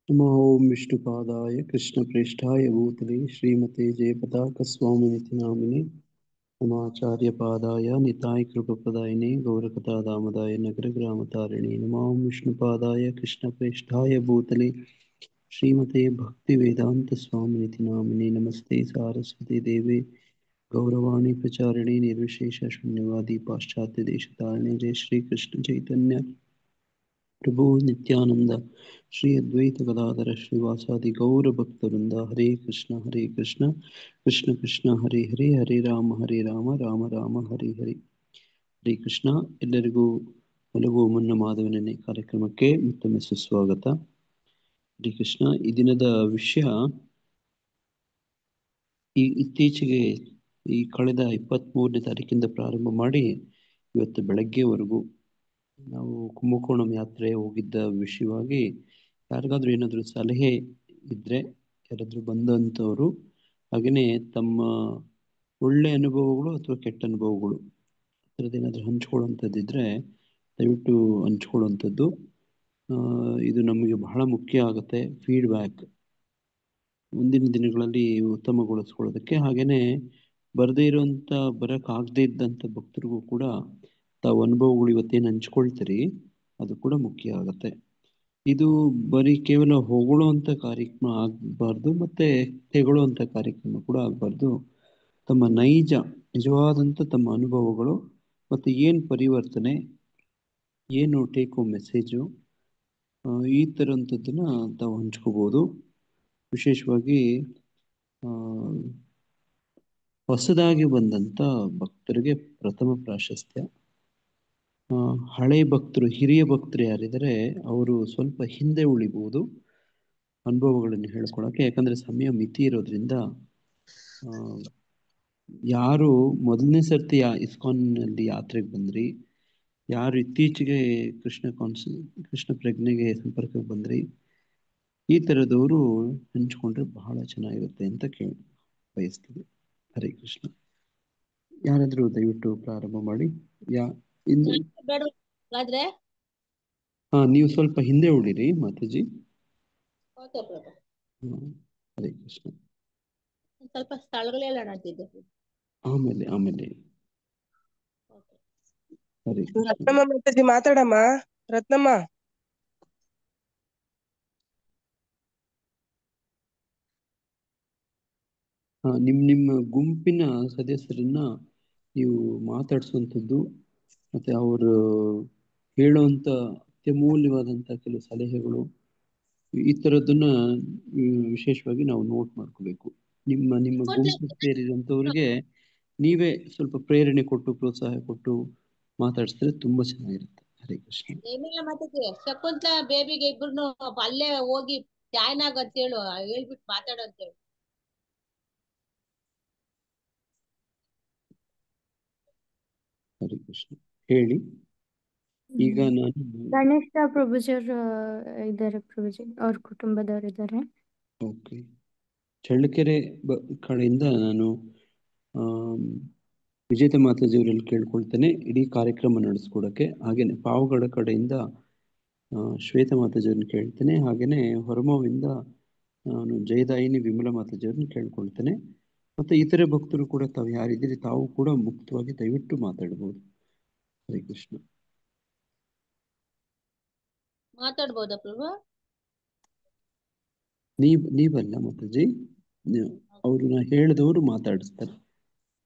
नमो ओम विष्णुपादाय कृष्णप्रेष्ठाय भूतले श्रीमते जयपताकस्वामिनिति नामिने नमाचार्यपादाय निताय कृपप्रदायिने गौरकथादामदाय नगरग्रामतारिणे नमो ओम विष्णुपादाय कृष्णप्रेष्ठाय भूतले श्रीमते भक्तिवेदान्तस्वामिनिति नामिने नमस्ते सारस्वती देवे गौरवाणी प्रचारिणे निर्विशेषशून्यवादी पाश्चात्यदेशतारिणे जय श्री कृष्ण चैतन्य प्रभु नित्यानंद श्री अद्वैत गदाधर श्रीवासादि गौर भक्तवृंद हरे कृष्ण कृष्ण कृष्ण हरे हरे हरे राम राम राम हरे हरे ಹರೇ ಕೃಷ್ಣ. ಎಲ್ಲರಿಗೂ ಮಲಗುವ ಮುನ್ನ ಮಾಧವನೆನ್ನೆ ಕಾರ್ಯಕ್ರಮಕ್ಕೆ ಮತ್ತೊಮ್ಮೆ ಸುಸ್ವಾಗತ. ಹರೇ ಕೃಷ್ಣ. ಈ ದಿನದ ವಿಷಯ ಇತ್ತೀಚೆಗೆ ಈ ಕಳೆದ 23ನೇ ತಾರೀಕಿಂದ ಪ್ರಾರಂಭ ಮಾಡಿ ಇವತ್ತು ಬೆಳಗ್ಗೆವರೆಗೂ ನಾವು ಕುಂಭಕೋಣಂ ಯಾತ್ರೆ ಹೋಗಿದ್ದ ವಿಷಯವಾಗಿ ಯಾರಿಗಾದ್ರೂ ಏನಾದರೂ ಸಲಹೆ ಇದ್ದರೆ, ಯಾರಾದರೂ ಬಂದಂಥವರು ಹಾಗೆಯೇ ತಮ್ಮ ಒಳ್ಳೆಯ ಅನುಭವಗಳು ಅಥವಾ ಕೆಟ್ಟ ಅನುಭವಗಳು ಆ ಥರದ್ದು ಏನಾದರೂ ಹಂಚ್ಕೊಳ್ಳೋಂಥದ್ದಿದ್ರೆ ದಯವಿಟ್ಟು ಹಂಚ್ಕೊಳ್ಳೋಂಥದ್ದು. ಇದು ನಮಗೆ ಬಹಳ ಮುಖ್ಯ ಆಗುತ್ತೆ. ಫೀಡ್ಬ್ಯಾಕ್ ಮುಂದಿನ ದಿನಗಳಲ್ಲಿ ಉತ್ತಮಗೊಳಿಸ್ಕೊಳ್ಳೋದಕ್ಕೆ. ಹಾಗೆಯೇ ಬರದೇ ಇರುವಂಥ ಬರೋಕ್ಕಾಗದೇ ಇದ್ದಂಥ ಭಕ್ತರಿಗೂ ಕೂಡ ತಾವು ಅನುಭವಗಳು ಇವತ್ತೇನು ಹಂಚ್ಕೊಳ್ತೀರಿ ಅದು ಕೂಡ ಮುಖ್ಯ ಆಗುತ್ತೆ. ಇದು ಬರೀ ಕೇವಲ ಹೊಗಳುವಂಥ ಕಾರ್ಯಕ್ರಮ ಆಗಬಾರ್ದು, ಮತ್ತು ತೆಗೊಳ್ಳುವಂಥ ಕಾರ್ಯಕ್ರಮ ಕೂಡ ಆಗಬಾರ್ದು. ತಮ್ಮ ನಿಜವಾದಂಥ ತಮ್ಮ ಅನುಭವಗಳು ಮತ್ತು ಏನು ಪರಿವರ್ತನೆ, ಏನು ಟೇಕ್ ಹೋಮ್ ಮೆಸೇಜು, ಈ ಥರಂಥದ್ದನ್ನು ತಾವು ಹಂಚ್ಕೋಬೋದು. ವಿಶೇಷವಾಗಿ ಹೊಸದಾಗಿ ಬಂದಂಥ ಭಕ್ತರಿಗೆ ಪ್ರಥಮ ಪ್ರಾಶಸ್ತ್ಯ. ಹಳೆ ಭಕ್ತರು, ಹಿರಿಯ ಭಕ್ತರು ಯಾರಿದ್ದಾರೆ ಅವರು ಸ್ವಲ್ಪ ಹಿಂದೆ ಉಳಿಬಹುದು ಅನುಭವಗಳನ್ನು ಹೇಳ್ಕೊಳಕ್ಕೆ. ಯಾಕಂದರೆ ಸಮಯ ಮಿತಿ ಇರೋದ್ರಿಂದ ಯಾರು ಮೊದಲನೇ ಸರ್ತಿ ಇಸ್ಕಾನ್ನಲ್ಲಿ ಯಾತ್ರೆಗೆ ಬಂದ್ರಿ, ಯಾರು ಇತ್ತೀಚೆಗೆ ಕೃಷ್ಣ ಪ್ರಜ್ಞೆಗೆ ಸಂಪರ್ಕಕ್ಕೆ ಬಂದ್ರಿ, ಈ ಥರದವರು ಹಂಚ್ಕೊಂಡ್ರೆ ಬಹಳ ಚೆನ್ನಾಗಿರುತ್ತೆ ಅಂತ ಬಯಸ್ತೀವಿ. ಹರೇ ಕೃಷ್ಣ. ಯಾರಾದರೂ ದಯವಿಟ್ಟು ಪ್ರಾರಂಭ ಮಾಡಿ. ನೀವು ಸ್ವಲ್ಪ ಹಿಂದೆ ಉಳಿರಿ ಮಾತಾಜಿ. ಹರೇ ಕೃಷ್ಣ. ಸ್ವಲ್ಪ ಸ್ಥಳಗಳೆಲ್ಲ ನಡೆದಿದೆ. ಆಮೇಲೆ ಹರೇ ಕೃಷ್ಣ. ರತ್ನಮ್ಮ ಮಾತಾಜಿ ಮಾತಾಡಮ್ಮ. ರತ್ನಮ್ಮ, ನಿಮ್ಮ ಗುಂಪಿನ ಸದಸ್ಯರನ್ನ ನೀವು ಮಾತಾಡಿಸುವಂಥದ್ದು ಮತ್ತು ಅವರು ಹೇಳುವಂಥ ಅತ್ಯಮೂಲ್ಯವಾದಂಥ ಕೆಲವು ಸಲಹೆಗಳು, ಈ ಥರದ್ದನ್ನ ವಿಶೇಷವಾಗಿ ನಾವು ನೋಟ್ ಮಾಡ್ಕೋಬೇಕು. ನಿಮ್ಮ ಗುಂಪು ಸೇರಿದಂಥವ್ರಿಗೆ ನೀವೇ ಸ್ವಲ್ಪ ಪ್ರೇರಣೆ ಕೊಟ್ಟು ಪ್ರೋತ್ಸಾಹ ಕೊಟ್ಟು ಮಾತಾಡಿಸಿದ್ರೆ ತುಂಬಾ ಚೆನ್ನಾಗಿರುತ್ತೆ. ಹರೇ ಕೃಷ್ಣ. ಶಕುಂತಲಾ ಬೇಬಿಗೆ ಇಬ್ರು ಅಲ್ಲೇ ಹೋಗಿ ಜಾಯ್ನ್ ಆಗಂತ ಹೇಳು, ಹೇಳ್ಬಿಟ್ಟು ಮಾತಾಡಂತ ಹೇಳು. ಹರೇ ಕೃಷ್ಣ. ಹೇಳಿ. ಈಗ ನಾನು ಗಣೇಶ ಪ್ರಭುಜಿ ಅವರು ಇದ್ದಾರೆ, ಪ್ರಭುಜಿ ಅವ್ರ ಕುಟುಂಬದವರು ಇದ್ದಾರೆ. ಓಕೆ. ಚಳ್ಳಕೆರೆ ಕಡೆಯಿಂದ ನಾನು ವಿಜೇತ ಮಾತಾಜಿಯವರಲ್ಲಿ ಕೇಳ್ಕೊಳ್ತೇನೆ ಇಡೀ ಕಾರ್ಯಕ್ರಮ ನಡೆಸ್ಕೊಡೋಕ್ಕೆ. ಹಾಗೇನೆ ಪಾವಗಡ ಕಡೆಯಿಂದ ಶ್ವೇತ ಮಾತಾಜಿಯವ್ರನ್ನ ಕೇಳ್ತೇನೆ. ಹಾಗೇನೆ ಹೊರಮಾವಿಂದ ನಾನು ಜಯದಾಯಿನಿ ವಿಮಲಾ ಮಾತಾಜಿಯವ್ರನ್ನ ಕೇಳ್ಕೊಳ್ತೇನೆ. ಮತ್ತು ಇತರೆ ಭಕ್ತರು ಕೂಡ ತಾವು ಯಾರಿದ್ದೀರಿ ತಾವು ಕೂಡ ಮುಕ್ತವಾಗಿ ದಯವಿಟ್ಟು ಮಾತಾಡ್ಬೋದು. ಹರೇ ಕೃಷ್ಣ. ಮಾತಾಡ್ಬೋದಾ ಪ್ರಭು? ನೀವಲ್ಲ ಮಾತಾಜಿ, ಅವ್ರನ್ನ ಹೇಳಿದವರು ಮಾತಾಡಿಸ್ತಾರೆ.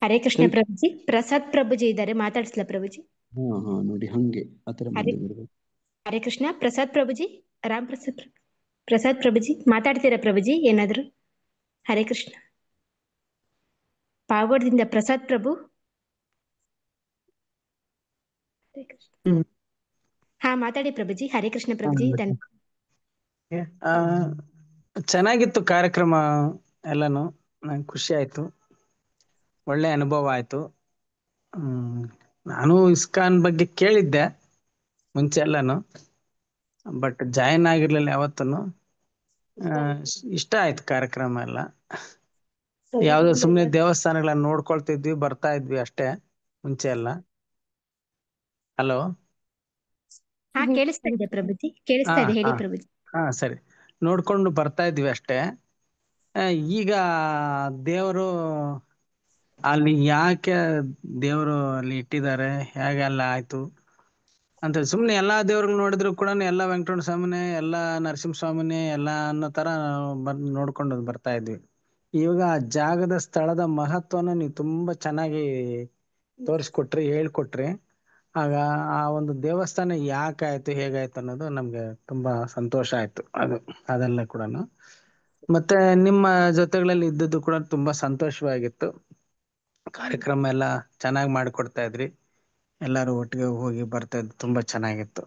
ಹರೇ ಕೃಷ್ಣ ಪ್ರಭುಜಿ. ಪ್ರಸಾದ್ ಪ್ರಭುಜಿ ಇದ್ದಾರೆ, ಮಾತಾಡಿಸ್ಲಾ ಪ್ರಭುಜಿ? ಹಾ ನೋಡಿ, ಹಂಗೆ ಆತರ ಮುಂದೆ ಬರ್ಬೇಕು. ಹರೇ ಕೃಷ್ಣ. ಪ್ರಸಾದ್ ಪ್ರಭುಜಿ, ರಾಮ್ ಪ್ರಸಾದ್ ಪ್ರಭುಜಿ ಮಾತಾಡ್ತೀರಾ ಪ್ರಭುಜಿ ಏನಾದ್ರು? ಹರೇ ಕೃಷ್ಣ. ಪಾವಗಡದಿಂದ ಪ್ರಸಾದ್ ಪ್ರಭು. ಹಾ ಮಾತಾಡಿ ಪ್ರಭುಜಿ. ಹರೇ ಕೃಷ್ಣ ಪ್ರಭುಜಿ. ಚೆನ್ನಾಗಿತ್ತು ಕಾರ್ಯಕ್ರಮ ಎಲ್ಲಾನು, ನಂಗೆ ಖುಷಿ ಆಯ್ತು, ಒಳ್ಳೆ ಅನುಭವ ಆಯ್ತು. ನಾನು ಇಸ್ಕಾನ್ ಬಗ್ಗೆ ಕೇಳಿದ್ದೆ ಮುಂಚೆ ಎಲ್ಲಾನು, ಬಟ್ ಜಾಯಿನ್ ಆಗಿರ್ಲಿಲ್ಲ ಯಾವತ್ತೂ. ಇಷ್ಟ ಆಯ್ತು ಕಾರ್ಯಕ್ರಮ ಎಲ್ಲ. ಯಾವ್ದೋ ಸುಮ್ನೆ ದೇವಸ್ಥಾನಗಳನ್ನ ನೋಡ್ಕೊಳ್ತಿದ್ವಿ, ಬರ್ತಾ ಇದ್ವಿ ಅಷ್ಟೇ ಮುಂಚೆ ಎಲ್ಲ. ಹಲೋ, ಹಾ ಕೇಳಿಸ್ತಾ ಇದೆ ಪ್ರಭುಜಿ, ಕೇಳಿಸ್ತಾ ಇದೆ, ಹೇಳಿ ಪ್ರಭುಜಿ. ಹಾ ಸರಿ. ನೋಡ್ಕೊಂಡು ಬರ್ತಾ ಇದ್ವಿ ಅಷ್ಟೇ. ಈಗ ದೇವರು ಅಲ್ಲಿ ಯಾಕೆ ದೇವರು ಅಲ್ಲಿ ಇಟ್ಟಿದ್ದಾರೆ, ಹೇಗೆ ಎಲ್ಲ ಆಯ್ತು ಅಂತ ಸುಮ್ನೆ ಎಲ್ಲಾ ದೇವ್ರಿಗೆ ನೋಡಿದ್ರು ಕೂಡ ಎಲ್ಲಾ ವೆಂಕಟರಮಣ ಸ್ವಾಮಿನೇ, ಎಲ್ಲಾ ನರಸಿಂಹ ಸ್ವಾಮಿನೇ, ಎಲ್ಲಾ ಅನ್ನೋ ತರ ನೋಡ್ಕೊಂಡು ಬರ್ತಾ ಇದ್ವಿ. ಇವಾಗ ಆ ಜಾಗದ ಸ್ಥಳದ ಮಹತ್ವನ ನೀವು ತುಂಬಾ ಚೆನ್ನಾಗಿ ತೋರಿಸ್ಕೊಟ್ರಿ, ಹೇಳ್ಕೊಟ್ರಿ. ಆಗ ಆ ಒಂದು ದೇವಸ್ಥಾನ ಯಾಕಾಯ್ತು, ಹೇಗಾಯ್ತು ಅನ್ನೋದು ನಮ್ಗೆ ತುಂಬಾ ಸಂತೋಷ ಆಯ್ತು. ಅದೆಲ್ಲ ಕೂಡ ಮತ್ತೆ ನಿಮ್ಮ ಜೊತೆಗಳಲ್ಲಿ ಇದ್ದದ್ದು ಕೂಡ ತುಂಬಾ ಸಂತೋಷವಾಗಿತ್ತು. ಕಾರ್ಯಕ್ರಮ ಎಲ್ಲ ಚೆನ್ನಾಗಿ ಮಾಡಿಕೊಡ್ತಾ ಇದ್ರಿ, ಎಲ್ಲರೂ ಒಟ್ಟಿಗೆ ಹೋಗಿ ಬರ್ತಾ ಇದ್ದು ತುಂಬಾ ಚೆನ್ನಾಗಿತ್ತು.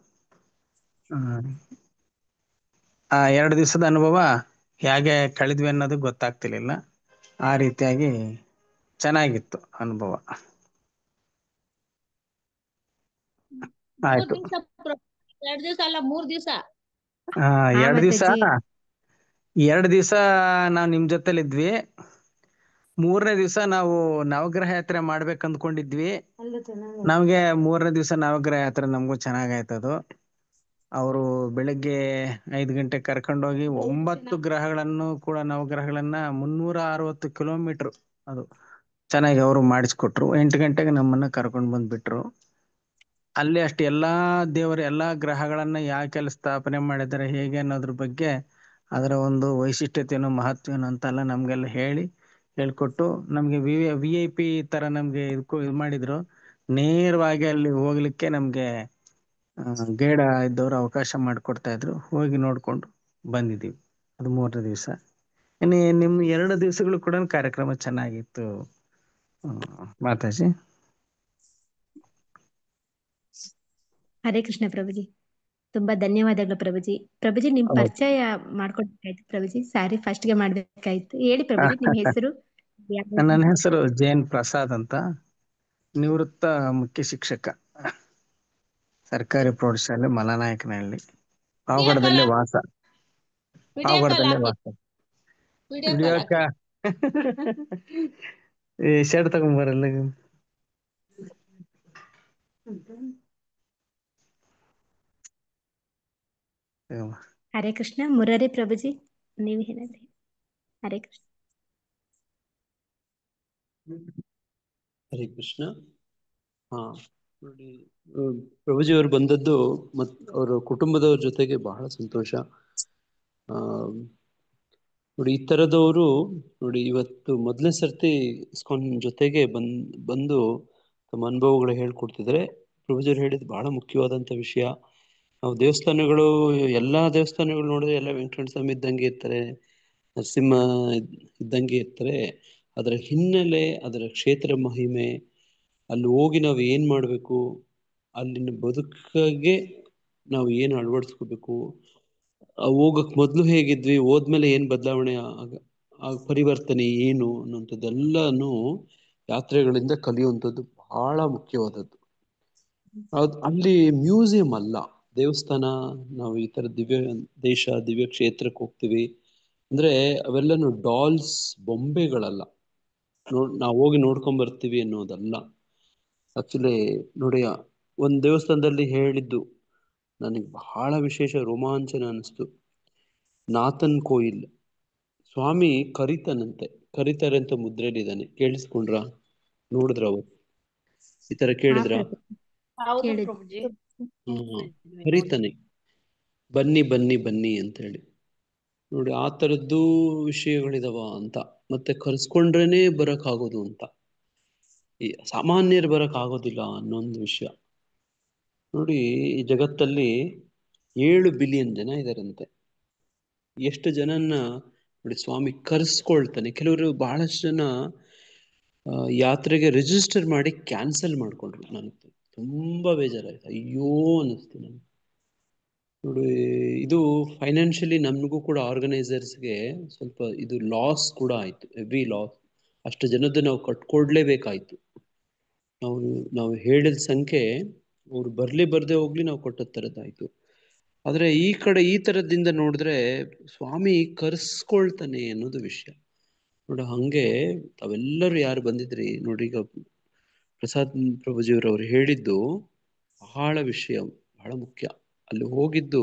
ಆ 2 ದಿವಸದ ಅನುಭವ ಹೇಗೆ ಕಳೆದ್ವಿ ಅನ್ನೋದು ಗೊತ್ತಾಗ್ತಿರ್ಲಿಲ್ಲ. ಆ ರೀತಿಯಾಗಿ ಚೆನ್ನಾಗಿತ್ತು ಅನುಭವ. 3 ಆಯ್ತು. ದಿವಸ 2 ದಿವಸ ಅಲ್ಲ 3 ದಿವಸ. 2 ದಿವಸ ಮಾತಾಜಿ 2 ದಿವಸ ನಾವು ನಿಮ್ ಜೊತೆಲಿ ಇದ್ವಿ. 3ನೇ ದಿವಸ ನಾವು ನವಗ್ರಹ ಯಾತ್ರೆ ಮಾಡ್ಬೇಕು ಅಂದ್ಕೊಂಡಿದ್ವಿ. ನಮ್ಗೆ 3ನೇ ದಿವಸ ನವಗ್ರಹ ಯಾತ್ರೆ ನಮಗೂ ಚೆನ್ನಾಗಾಯ್ತದು. ಅವರು ಬೆಳಗ್ಗೆ 5 ಗಂಟೆಗೆ ಕರ್ಕೊಂಡೋಗಿ 9 ಗ್ರಹಗಳನ್ನು ಕೂಡ, ನವಗ್ರಹಗಳನ್ನ 360 ಕಿಲೋಮೀಟರ್ ಅದು ಚೆನ್ನಾಗಿ ಅವರು ಮಾಡಿಸ್ಕೊಟ್ರು. 8 ಗಂಟೆಗೆ ನಮ್ಮನ್ನ ಕರ್ಕೊಂಡು ಬಂದ್ಬಿಟ್ರು. ಅಲ್ಲಿ ಅಷ್ಟು ಎಲ್ಲಾ ದೇವರ ಎಲ್ಲಾ ಗ್ರಹಗಳನ್ನ ಯಾಕೆಲ್ಲ ಸ್ಥಾಪನೆ ಮಾಡಿದ್ದಾರೆ, ಹೇಗೆ ಅನ್ನೋದ್ರ ಬಗ್ಗೆ, ಅದರ ಒಂದು ವೈಶಿಷ್ಟ್ಯತೆಯನ್ನು, ಮಹತ್ವನು ಅಂತೆಲ್ಲ ನಮ್ಗೆಲ್ಲ ಹೇಳ್ಕೊಟ್ಟು, ನಮ್ಗೆ VIP ತರ ನಮ್ಗೆ ಇದು ಮಾಡಿದ್ರು. ನೇರವಾಗಿ ಅಲ್ಲಿ ಹೋಗ್ಲಿಕ್ಕೆ ನಮ್ಗೆ ಗೈಡ್ ಇದ್ದವರು ಅವಕಾಶ ಮಾಡಿಕೊಡ್ತಾ ಇದ್ರು. ಹೋಗಿ ನೋಡ್ಕೊಂಡು ಬಂದಿದ್ದೀವಿ. ಅದು 3ನೇ ದಿವಸ. ನಿಮ್ 2 ದಿವಸಗಳು ಕೂಡ ಕಾರ್ಯಕ್ರಮ ಚೆನ್ನಾಗಿತ್ತು ಮಾತಾಜಿ. ಹರೇ ಕೃಷ್ಣ ಪ್ರಭುಜಿ. ತುಂಬಾ ಧನ್ಯವಾದಗಳು ಪ್ರಭುಜಿ. ಪ್ರಭುಜಿ ನಿಮ್ ಪರಿಚಯ ಮಾಡ್ಕೊಡ್ಬೇಕಾಯ್ತು ಪ್ರಭುಜಿ. ಸಾರಿ, ಫಸ್ಟ್ ಗೆ ಮಾಡ್ಬೇಕಾಯ್ತು. ಹೇಳಿ ಪ್ರಭುಜಿ, ನಿಮ್ ಹೆಸರು? ನನ್ನ ಹೆಸರು ಜೈನ್ ಪ್ರಸಾದ್ ಅಂತ, ನಿವೃತ್ತ ಮುಖ್ಯ ಶಿಕ್ಷಕ, ಸರ್ಕಾರಿ ಪ್ರೌಢಶಾಲೆ ಮಲನಾಯಕನಹಳ್ಳಿ, ಪಾವಗಡದಲ್ಲೇ ವಾಸ. ಪಾವಗಡದಲ್ಲೇ ವಾಸ. ವಿಡಿಯೋಕ ಶರ್ಟ್ ತಗೊಂಬರಲ್ಲ. ಹರೇ ಕೃಷ್ಣ. ಮುರಾರಿ ಪ್ರಭುಜಿ, ನೀವು ಹೇಳಿದ್ರಿ. ಹರೇ ಕೃಷ್ಣ. ಹರೇ ಕೃಷ್ಣ. ನೋಡಿ, ಪ್ರಭುಜಿ ಅವರು ಬಂದದ್ದು ಅವರ ಕುಟುಂಬದವ್ರ ಜೊತೆಗೆ ಬಹಳ ಸಂತೋಷ. ನೋಡಿ, ಈ ಥರದವರು ನೋಡಿ ಇವತ್ತು ಮೊದಲನೇ ಸರ್ತಿ ಇಸ್ಕಾನ್ ಜೊತೆಗೆ ಬಂದು ತಮ್ಮ ಅನುಭವಗಳು ಹೇಳ್ಕೊಡ್ತಿದ್ದಾರೆ. ಪ್ರಭುಜಿಯವರು ಹೇಳಿದ್ದು ಬಹಳ ಮುಖ್ಯವಾದಂಥ ವಿಷಯ. ನಾವು ದೇವಸ್ಥಾನಗಳು, ಎಲ್ಲ ದೇವಸ್ಥಾನಗಳು ನೋಡಿದ್ರೆ ಎಲ್ಲ ವೆಂಕಟರಮಣ ಸ್ವಾಮಿ ಇದ್ದಂಗೆ ಇರ್ತಾರೆ, ನರಸಿಂಹ ಇದ್ದಂಗೆ ಇರ್ತಾರೆ. ಅದರ ಹಿನ್ನೆಲೆ, ಅದರ ಕ್ಷೇತ್ರ ಮಹಿಮೆ, ಅಲ್ಲಿ ಹೋಗಿ ನಾವು ಏನು ಮಾಡಬೇಕು, ಅಲ್ಲಿನ ಬದುಕಿಗೆ ನಾವು ಏನು ಅಳವಡಿಸ್ಕೋಬೇಕು, ಹೋಗಕ್ಕೆ ಮೊದಲು ಹೇಗಿದ್ವಿ, ಹೋದ್ಮೇಲೆ ಏನು ಬದಲಾವಣೆ ಪರಿವರ್ತನೆ ಏನು ಅನ್ನೋಂಥದ್ದೆಲ್ಲನೂ ಯಾತ್ರೆಗಳಿಂದ ಕಲಿಯುವಂಥದ್ದು ಬಹಳ ಮುಖ್ಯವಾದದ್ದು. ಅಲ್ಲಿ ಮ್ಯೂಸಿಯಂ ಅಲ್ಲ, ದೇವಸ್ಥಾನ. ನಾವು ಈ ಥರ ದಿವ್ಯ ಕ್ಷೇತ್ರಕ್ಕೆ ಹೋಗ್ತೀವಿ ಅಂದರೆ ಅವೆಲ್ಲನೂ ಡಾಲ್ಸ್, ಬೊಂಬೆಗಳಲ್ಲ. ನಾವು ಹೋಗಿ ನೋಡ್ಕೊಂಬರ್ತೀವಿ ಅನ್ನೋದಲ್ಲ. ಆಕ್ಚುಲಿ ನೋಡಿ, ಒಂದು ದೇವಸ್ಥಾನದಲ್ಲಿ ಹೇಳಿದ್ದು ನನಗೆ ಬಹಳ ವಿಶೇಷ, ರೋಮಾಂಚನ ಅನ್ನಿಸ್ತು. ನಾಥನ್ ಕೋಯಿಲ್ ಸ್ವಾಮಿ ಕರೀತಾರೆ ಅಂತ ಮುದ್ರೆಯಲ್ಲಿದ್ದಾನೆ. ಕೇಳಿಸ್ಕೊಂಡ್ರ, ನೋಡಿದ್ರ ಅವರು ಈ ತರ ಕೇಳಿದ್ರ? ಕರೀತಾನೆ, ಬನ್ನಿ ಬನ್ನಿ ಬನ್ನಿ ಅಂತ ಹೇಳಿ. ನೋಡಿ, ಆ ಥರದ್ದು ವಿಷಯಗಳಿದಾವ ಅಂತ. ಮತ್ತೆ ಕರ್ಸ್ಕೊಂಡ್ರೇನೆ ಬರೋಕ್ಕಾಗೋದು ಅಂತ, ಈ ಸಾಮಾನ್ಯರು ಬರೋಕ್ಕಾಗೋದಿಲ್ಲ ಅನ್ನೊಂದು ವಿಷಯ. ನೋಡಿ, ಈ ಜಗತ್ತಲ್ಲಿ 7 ಬಿಲಿಯನ್ ಜನ ಇದಾರಂತೆ. ಎಷ್ಟು ಜನನ್ನ ನೋಡಿ ಸ್ವಾಮಿ ಕರೆಸ್ಕೊಳ್ತಾನೆ. ಕೆಲವರು ಬಹಳಷ್ಟು ಜನ ಯಾತ್ರೆಗೆ ರಿಜಿಸ್ಟರ್ ಮಾಡಿ ಕ್ಯಾನ್ಸಲ್ ಮಾಡ್ಕೊಂಡ್ರು. ನನಗೆ ತುಂಬ ಬೇಜಾರಾಯ್ತು, ಅಯ್ಯೋ ಅನ್ನಿಸ್ತು ನನಗೆ. ನೋಡಿ, ಇದು ಫೈನಾನ್ಷಿಯಲಿ ನಮಗೂ ಕೂಡ, ಆರ್ಗನೈಸರ್ಸ್ಗೆ ಸ್ವಲ್ಪ ಇದು ಲಾಸ್ ಕೂಡ ಆಯಿತು, ಹೆವಿ ಲಾಸ್. ಅಷ್ಟು ಜನದ್ದು ನಾವು ಕಟ್ಕೊಡ್ಲೇಬೇಕಾಯ್ತು. ನಾವು ಹೇಳಿದ ಸಂಖ್ಯೆ ಅವ್ರು ಬರದೇ ಹೋಗ್ಲಿ, ನಾವು ಕೊಟ್ಟ ಥರದ್ದಾಯಿತು. ಆದರೆ ಈ ಕಡೆ ಈ ಥರದಿಂದ ನೋಡಿದ್ರೆ ಸ್ವಾಮಿ ಕರೆಸ್ಕೊಳ್ತಾನೆ ಅನ್ನೋದು ವಿಷಯ. ನೋಡಿ, ಹಾಗೆ ತಾವೆಲ್ಲರೂ ಯಾರು ಬಂದಿದ್ರಿ ನೋಡಿ, ಈಗ ಪ್ರಸಾದ್ ಪ್ರಭುಜಿಯವರು ಹೇಳಿದ್ದು ಬಹಳ ವಿಷಯ, ಬಹಳ ಮುಖ್ಯ. ಅಲ್ಲಿ ಹೋಗಿದ್ದು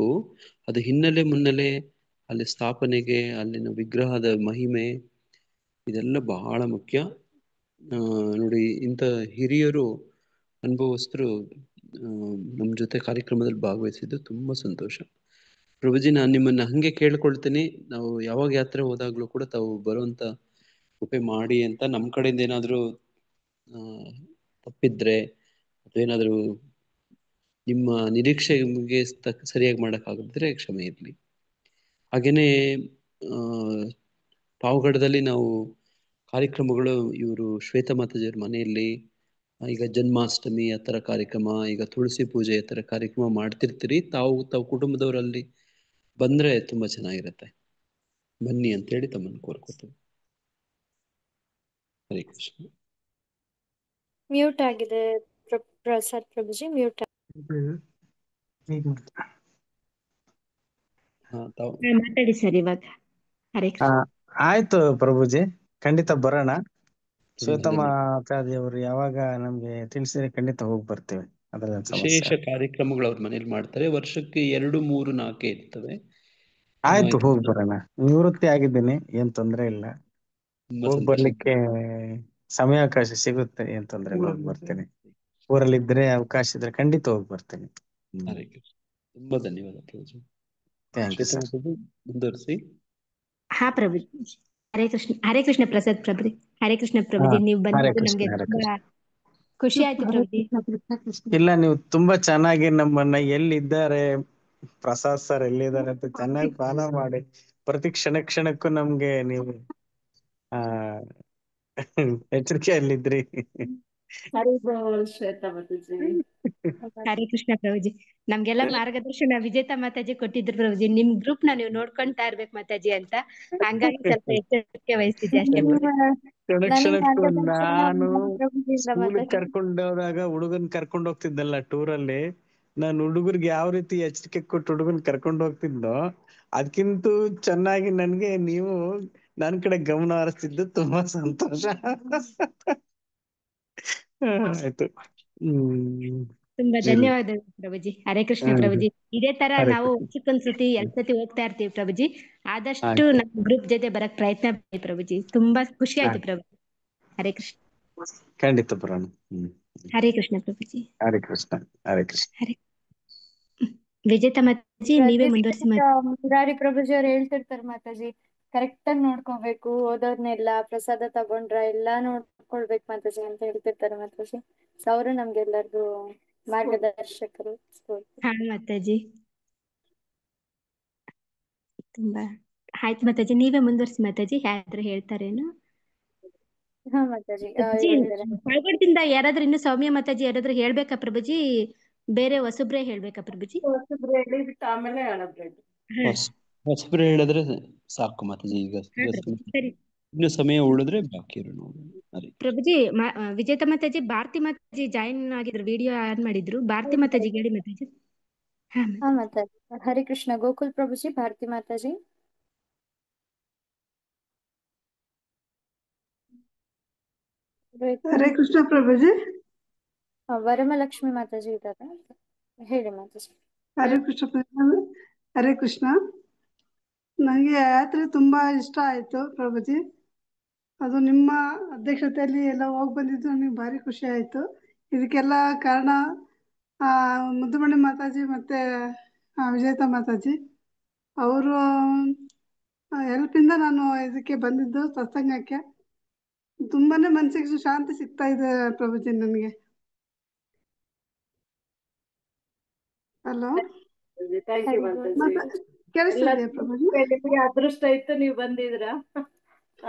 ಅದು ಹಿನ್ನೆಲೆ ಮುನ್ನೆಲೆ, ಅಲ್ಲಿ ಸ್ಥಾಪನೆಗೆ ಅಲ್ಲಿನ ವಿಗ್ರಹದ ಮಹಿಮೆ ಇದೆಲ್ಲ ಬಹಳ ಮುಖ್ಯ. ನೋಡಿ, ಇಂಥ ಹಿರಿಯರು ಅನುಭವಸ್ಥರು ನಮ್ಮ ಜೊತೆ ಕಾರ್ಯಕ್ರಮದಲ್ಲಿ ಭಾಗವಹಿಸಿದ್ದು ತುಂಬ ಸಂತೋಷ. ಪ್ರಭುಜಿ, ನಾನು ನಿಮ್ಮನ್ನು ಹಾಗೆ ಕೇಳ್ಕೊಳ್ತೀನಿ, ನಾವು ಯಾವಾಗ ಯಾತ್ರೆ ಹೋದಾಗಲೂ ಕೂಡ ತಾವು ಬರುವಂಥ ಕೃಪೆ ಮಾಡಿ ಅಂತ. ನಮ್ಮ ಕಡೆಯಿಂದ ಏನಾದರೂ ತಪ್ಪಿದ್ರೆ ಅಥವಾ ಏನಾದರೂ ನಿಮ್ಮ ನಿರೀಕ್ಷೆಗೆ ಸರಿಯಾಗಿ ಮಾಡೋಕ್ಕಾಗದಿದ್ರೆ ಕ್ಷಮೆ ಇರಲಿ. ಹಾಗೆಯೇ ಪಾವಗಡದಲ್ಲಿ ನಾವು ಕಾರ್ಯಕ್ರಮಗಳು, ಇವರು ಶ್ವೇತಾ ಮಾತಾಜಿಯವ್ರ ಮನೆಯಲ್ಲಿ ಈಗ ಜನ್ಮಾಷ್ಟಮಿ ಆ ಥರ ಕಾರ್ಯಕ್ರಮ, ಈಗ ತುಳಸಿ ಪೂಜೆ ಆ ಥರ ಕಾರ್ಯಕ್ರಮ ಮಾಡ್ತಿರ್ತೀರಿ. ತಾವು ಕುಟುಂಬದವರಲ್ಲಿ ಬಂದರೆ ತುಂಬ ಚೆನ್ನಾಗಿರುತ್ತೆ. ಬನ್ನಿ ಅಂತೇಳಿ ತಮ್ಮನ್ನು ಕೋರ್ಕೋತೀವಿ. ಹರೇ ಕೃಷ್ಣ. ಮ್ಯೂಟ್ ಆಗಿದೆ ಪ್ರಸಾದ್ ಪ್ರಭುಜಿ, ಮ್ಯೂಟ್. ಮಾತಾಡಿ ಸರ್ ಇವಾಗ. ಹರೇ ಕೃಷ್ಣ. ಆಯ್ತು ಪ್ರಭುಜಿ, ಖಂಡಿತ ಬರೋಣ. ಶ್ವೇತಾ ಮಾತಾಜಿಯವರು ಯಾವಾಗ ನಮ್ಗೆ ತಿಳಿಸಿದ್ರೆ ಖಂಡಿತ ಹೋಗಿ ಬರ್ತೇವೆ. ವಿಶೇಷ ಕಾರ್ಯಕ್ರಮಗಳು ಅವ್ರ ಮನೇಲಿ ಮಾಡ್ತಾರೆ, ವರ್ಷಕ್ಕೆ 2, 3, 4 ಇರ್ತವೆ. ಆಯ್ತು, ಹೋಗಿ ಬರೋಣ. ನಿವೃತ್ತಿ ಆಗಿದ್ದೀನಿ, ಏನ್ ತೊಂದ್ರೆ ಇಲ್ಲ. ಹೋಗಿ ಬರ್ಲಿಕ್ಕೆ ಸಮಯಾವಕಾಶ ಸಿಗುತ್ತೆ, ಏನ್ ತೊಂದ್ರೆ ಇಲ್ಲ, ಹೋಗಿ ಬರ್ತೇನೆ. ಊರಲ್ಲಿ ಇದ್ರೆ ಅವಕಾಶ ಇದ್ರೆ ಖಂಡಿತ ಹೋಗಿ ಬರ್ತೇನೆ. ತುಂಬಾ ಧನ್ಯವಾದ ಪ್ರಭುಜಿ. ಮುಂದುವರಿಸಿ. ಹಾ ಪ್ರಭುಜಿ. ಹರೇ ಕೃಷ್ಣ. ಹರೇ ಕೃಷ್ಣ ಪ್ರಸಾದ್ ಪ್ರಭುಜಿ. ಹರೇ ಕೃಷ್ಣ ಪ್ರಭುಜಿ, ನೀವು ಬಂದಿದ್ದು ನಮ್ಗೆ ತುಂಬಾ ಖುಷಿ ಆಯ್ತು ಪ್ರಭುಜಿ. ಇಲ್ಲ, ನೀವು ತುಂಬಾ ಚೆನ್ನಾಗಿ ನಮ್ಮನ್ನ ಎಲ್ಲಿದ್ದಾರೆ ಪ್ರಸಾದ್ ಸರ್ ಎಲ್ಲಿದ್ದಾರೆ ಅಂತ ಚೆನ್ನಾಗಿ ಫಾಲೋ ಮಾಡಿ ಪ್ರತಿ ಕ್ಷಣಕ್ಕೂ ನಮ್ಗೆ ನೀವು ಎಚ್ಚರಿಕೆಯಲ್ಲಿದ್ರಿ. ಹರೇ ಕೃಷ್ಣ ಪ್ರಭುಜಿ. ನಮ್ಗೆಲ್ಲ ಮಾರ್ಗದರ್ಶನ ವಿಜೇತಾ ಮಾತಾಜಿ ಕೊಟ್ಟಿದ್ರು ಪ್ರಭುಜಿ. ನಿಮ್ ಗ್ರೂಪ್ ನ ನೀವು ನೋಡ್ಕೊಂತಾ ಇರ್ಬೇಕು ಮಾತಾಜಿ ಅಂತ, ಹಂಗಾಗಿ ಸ್ವಲ್ಪ ಎಚ್ಚರಿಕೆ ವಹಿಸ್ತಿದ್ದೆ ಅಷ್ಟೇ. ಕ್ಷಣಕ್ಕೂ ನಾನು ಸ್ಕೂಲ್ ಕರ್ಕೊಂಡೋದಾಗ ಹುಡುಗನ್ ಕರ್ಕೊಂಡ್ ಹೋಗ್ತಿದ್ದಲ್ಲ ಟೂರಲ್ಲಿ, ನಾನು ಹುಡುಗರ್ಗೆ ಯಾವ ರೀತಿ ಎಚ್ಚರಿಕೆ ಕೊಟ್ಟು ಹುಡುಗನ್ ಕರ್ಕೊಂಡ್ ಹೋಗ್ತಿದ್ದೋ ಅದಕ್ಕಿಂತ ಚೆನ್ನಾಗಿ ನನ್ಗೆ ನೀವು ನನ್ ಕಡೆ ಗಮನ ಹರಿಸ್ತಿದ್ದು ತುಂಬಾ ಸಂತೋಷ ಆಯ್ತು. ತುಂಬಾ ಧನ್ಯವಾದಗಳು ಪ್ರಭುಜಿ. ಹರೇ ಕೃಷ್ಣ ಪ್ರಭುಜಿ. ಇದೇ ತರ ನಾವು ವರ್ಷಕ್ಕೊಂದ್ಸತಿ 2 ಸತಿ ಹೋಗ್ತಾ ಇರ್ತೀವಿ ಪ್ರಭುಜಿ. ಆದಷ್ಟು ನಮ್ಮ ಗ್ರೂಪ್ ಜೊತೆ ಬರಕ್ ಪ್ರಯತ್ನ ಮಾಡಿ ಪ್ರಭುಜಿ. ತುಂಬಾ ಖುಷಿ ಆಯ್ತು ಪ್ರಭುಜಿ. ಹರೇ ಕೃಷ್ಣ. ಖಂಡಿತ ಬರೋಣ. ಹರೇ ಕೃಷ್ಣ ಪ್ರಭುಜಿ. ಹರೇ ಕೃಷ್ಣ. ಹರೇ ಕೃಷ್ಣ. ಹರೇ ವಿಜೇತಾ ಮಾತಾಜಿ, ನೀವೇ ಮುಂದುವರಿಸಿ. ಮುರಾರಿ ಪ್ರಭುಜಿ ಅವ್ರು ಹೇಳ್ತಿರ್ತಾರೆ ಮಾತಾಜಿ, ಕರೆಕ್ಟ್ ಆಗಿ ನೋಡ್ಕೋಬೇಕು, ಓದೋದ್ನೆಲ್ಲ ಪ್ರಸಾದ ತಗೊಂಡ್ರ ಎಲ್ಲಾ ನೋಡ್ಕೊಳ್ಬೇಕು ಮಾತಾಜಿ ಅಂತ ಹೇಳ್ತಿರ್ತಾರೆ ಮಾತಾಜಿ. ಅವರು ನಮ್ಗೆಲ್ಲರಿಗೂ ಮಾರ್ಗದರ್ಶಕರು. ಹಾ ಮಾತಾಜಿ, ತುಂಬಾ ಆಯ್ತು ಮಾತಾಜಿ, ನೀವೇ ಮುಂದುವರಿಸಿ ಮಾತಾಜಿ. ಯಾರಾದ್ರೂ ಹೇಳ್ತಾರೇನು? ಹಾ ಮಾತಾಜಿ. ಪಾಲ್ಗೊಡ್ದಿಂದ ಯಾರಾದ್ರೂ ಇನ್ನು ಸೌಮ್ಯ ಮಾತಾಜಿ ಯಾರಾದ್ರೂ ಹೇಳ್ಬೇಕಾ ಪ್ರಭುಜಿ? ಬೇರೆ ಹೊಸಬ್ರೆ ಹೇಳ್ಬೇಕಾ ಪ್ರಭುಜಿ? ಆಮೇಲೆ ಹೊಸಬ್ರೆ ಹೇಳಿದ್ರೆ ಸಾಕು ಮಾತಾಜಿ. ಈಗ ಇನ್ನು ಸಮಯ ಉಳಿದ್ರೆ ಬಾಕಿ ಪ್ರಭುಜಿ. ವಿಜೇತಾ ಮಾತಾಜಿ, ಭಾರತಿ ಮಾತಾಜಿ ಜಾಯಿನ್ ಆಗಿದ್ರು, ವಿಡಿಯೋ ಆನ್ ಮಾಡಿದ್ರು. ಭಾರತಿ ಮಾತಾಜಿ ಹೇಳಿ ಮಾತಾಜಿ. ಹಾ ಮಾತಾಜಿ. ಹರೇ ಕೃಷ್ಣ. ಗೋಕುಲ್ ಪ್ರಭುಜಿ, ಭಾರತಿ ಮಾತಾಜಿ. ಹರೇ ಕೃಷ್ಣ ಪ್ರಭುಜಿ. ವರಮಲಕ್ಷ್ಮಿ ಮಾತಾಜಿ ಇದ್ದಾರೆ, ಹೇಳಿ ಮಾತಾಜಿ. ಹರೇ ಕೃಷ್ಣ ಪ್ರಭು. ಹರೇ ಕೃಷ್ಣ. ನನಗೆ ಯಾತ್ರೆ ತುಂಬಾ ಇಷ್ಟ ಆಯ್ತು ಪ್ರಭುಜಿ. ಅದು ನಿಮ್ಮ ಅಧ್ಯಕ್ಷತೆಯಲ್ಲಿ ಎಲ್ಲ ಹೋಗಿ ಬಂದಿದ್ದು ನನಗೆ ಭಾರಿ ಖುಷಿ ಆಯ್ತು. ಇದಕ್ಕೆಲ್ಲ ಕಾರಣ ಮುದ್ದುಮಣಿ ಮಾತಾಜಿ ಮತ್ತೆ ವಿಜೇತಾ ಮಾತಾಜಿ ಅವರು ಹೆಲ್ಪಿಂದ ನಾನು ಇದಕ್ಕೆ ಬಂದಿದ್ದು ಸತ್ಸಂಗಕ್ಕೆ. ತುಂಬಾನೇ ಮನಸ್ಸಿಗೆ ಶಾಂತಿ ಸಿಗ್ತಾ ಇದೆ ಪ್ರಭುಜಿ ನನಗೆ. ಹಲೋ, ಕೇಳಿಸ್ತಿದೆಯಾ ಪ್ರಭುಜಿ? ಅದೃಷ್ಟ ಇತ್ತು ನೀವು ಬಂದಿದ್ರ.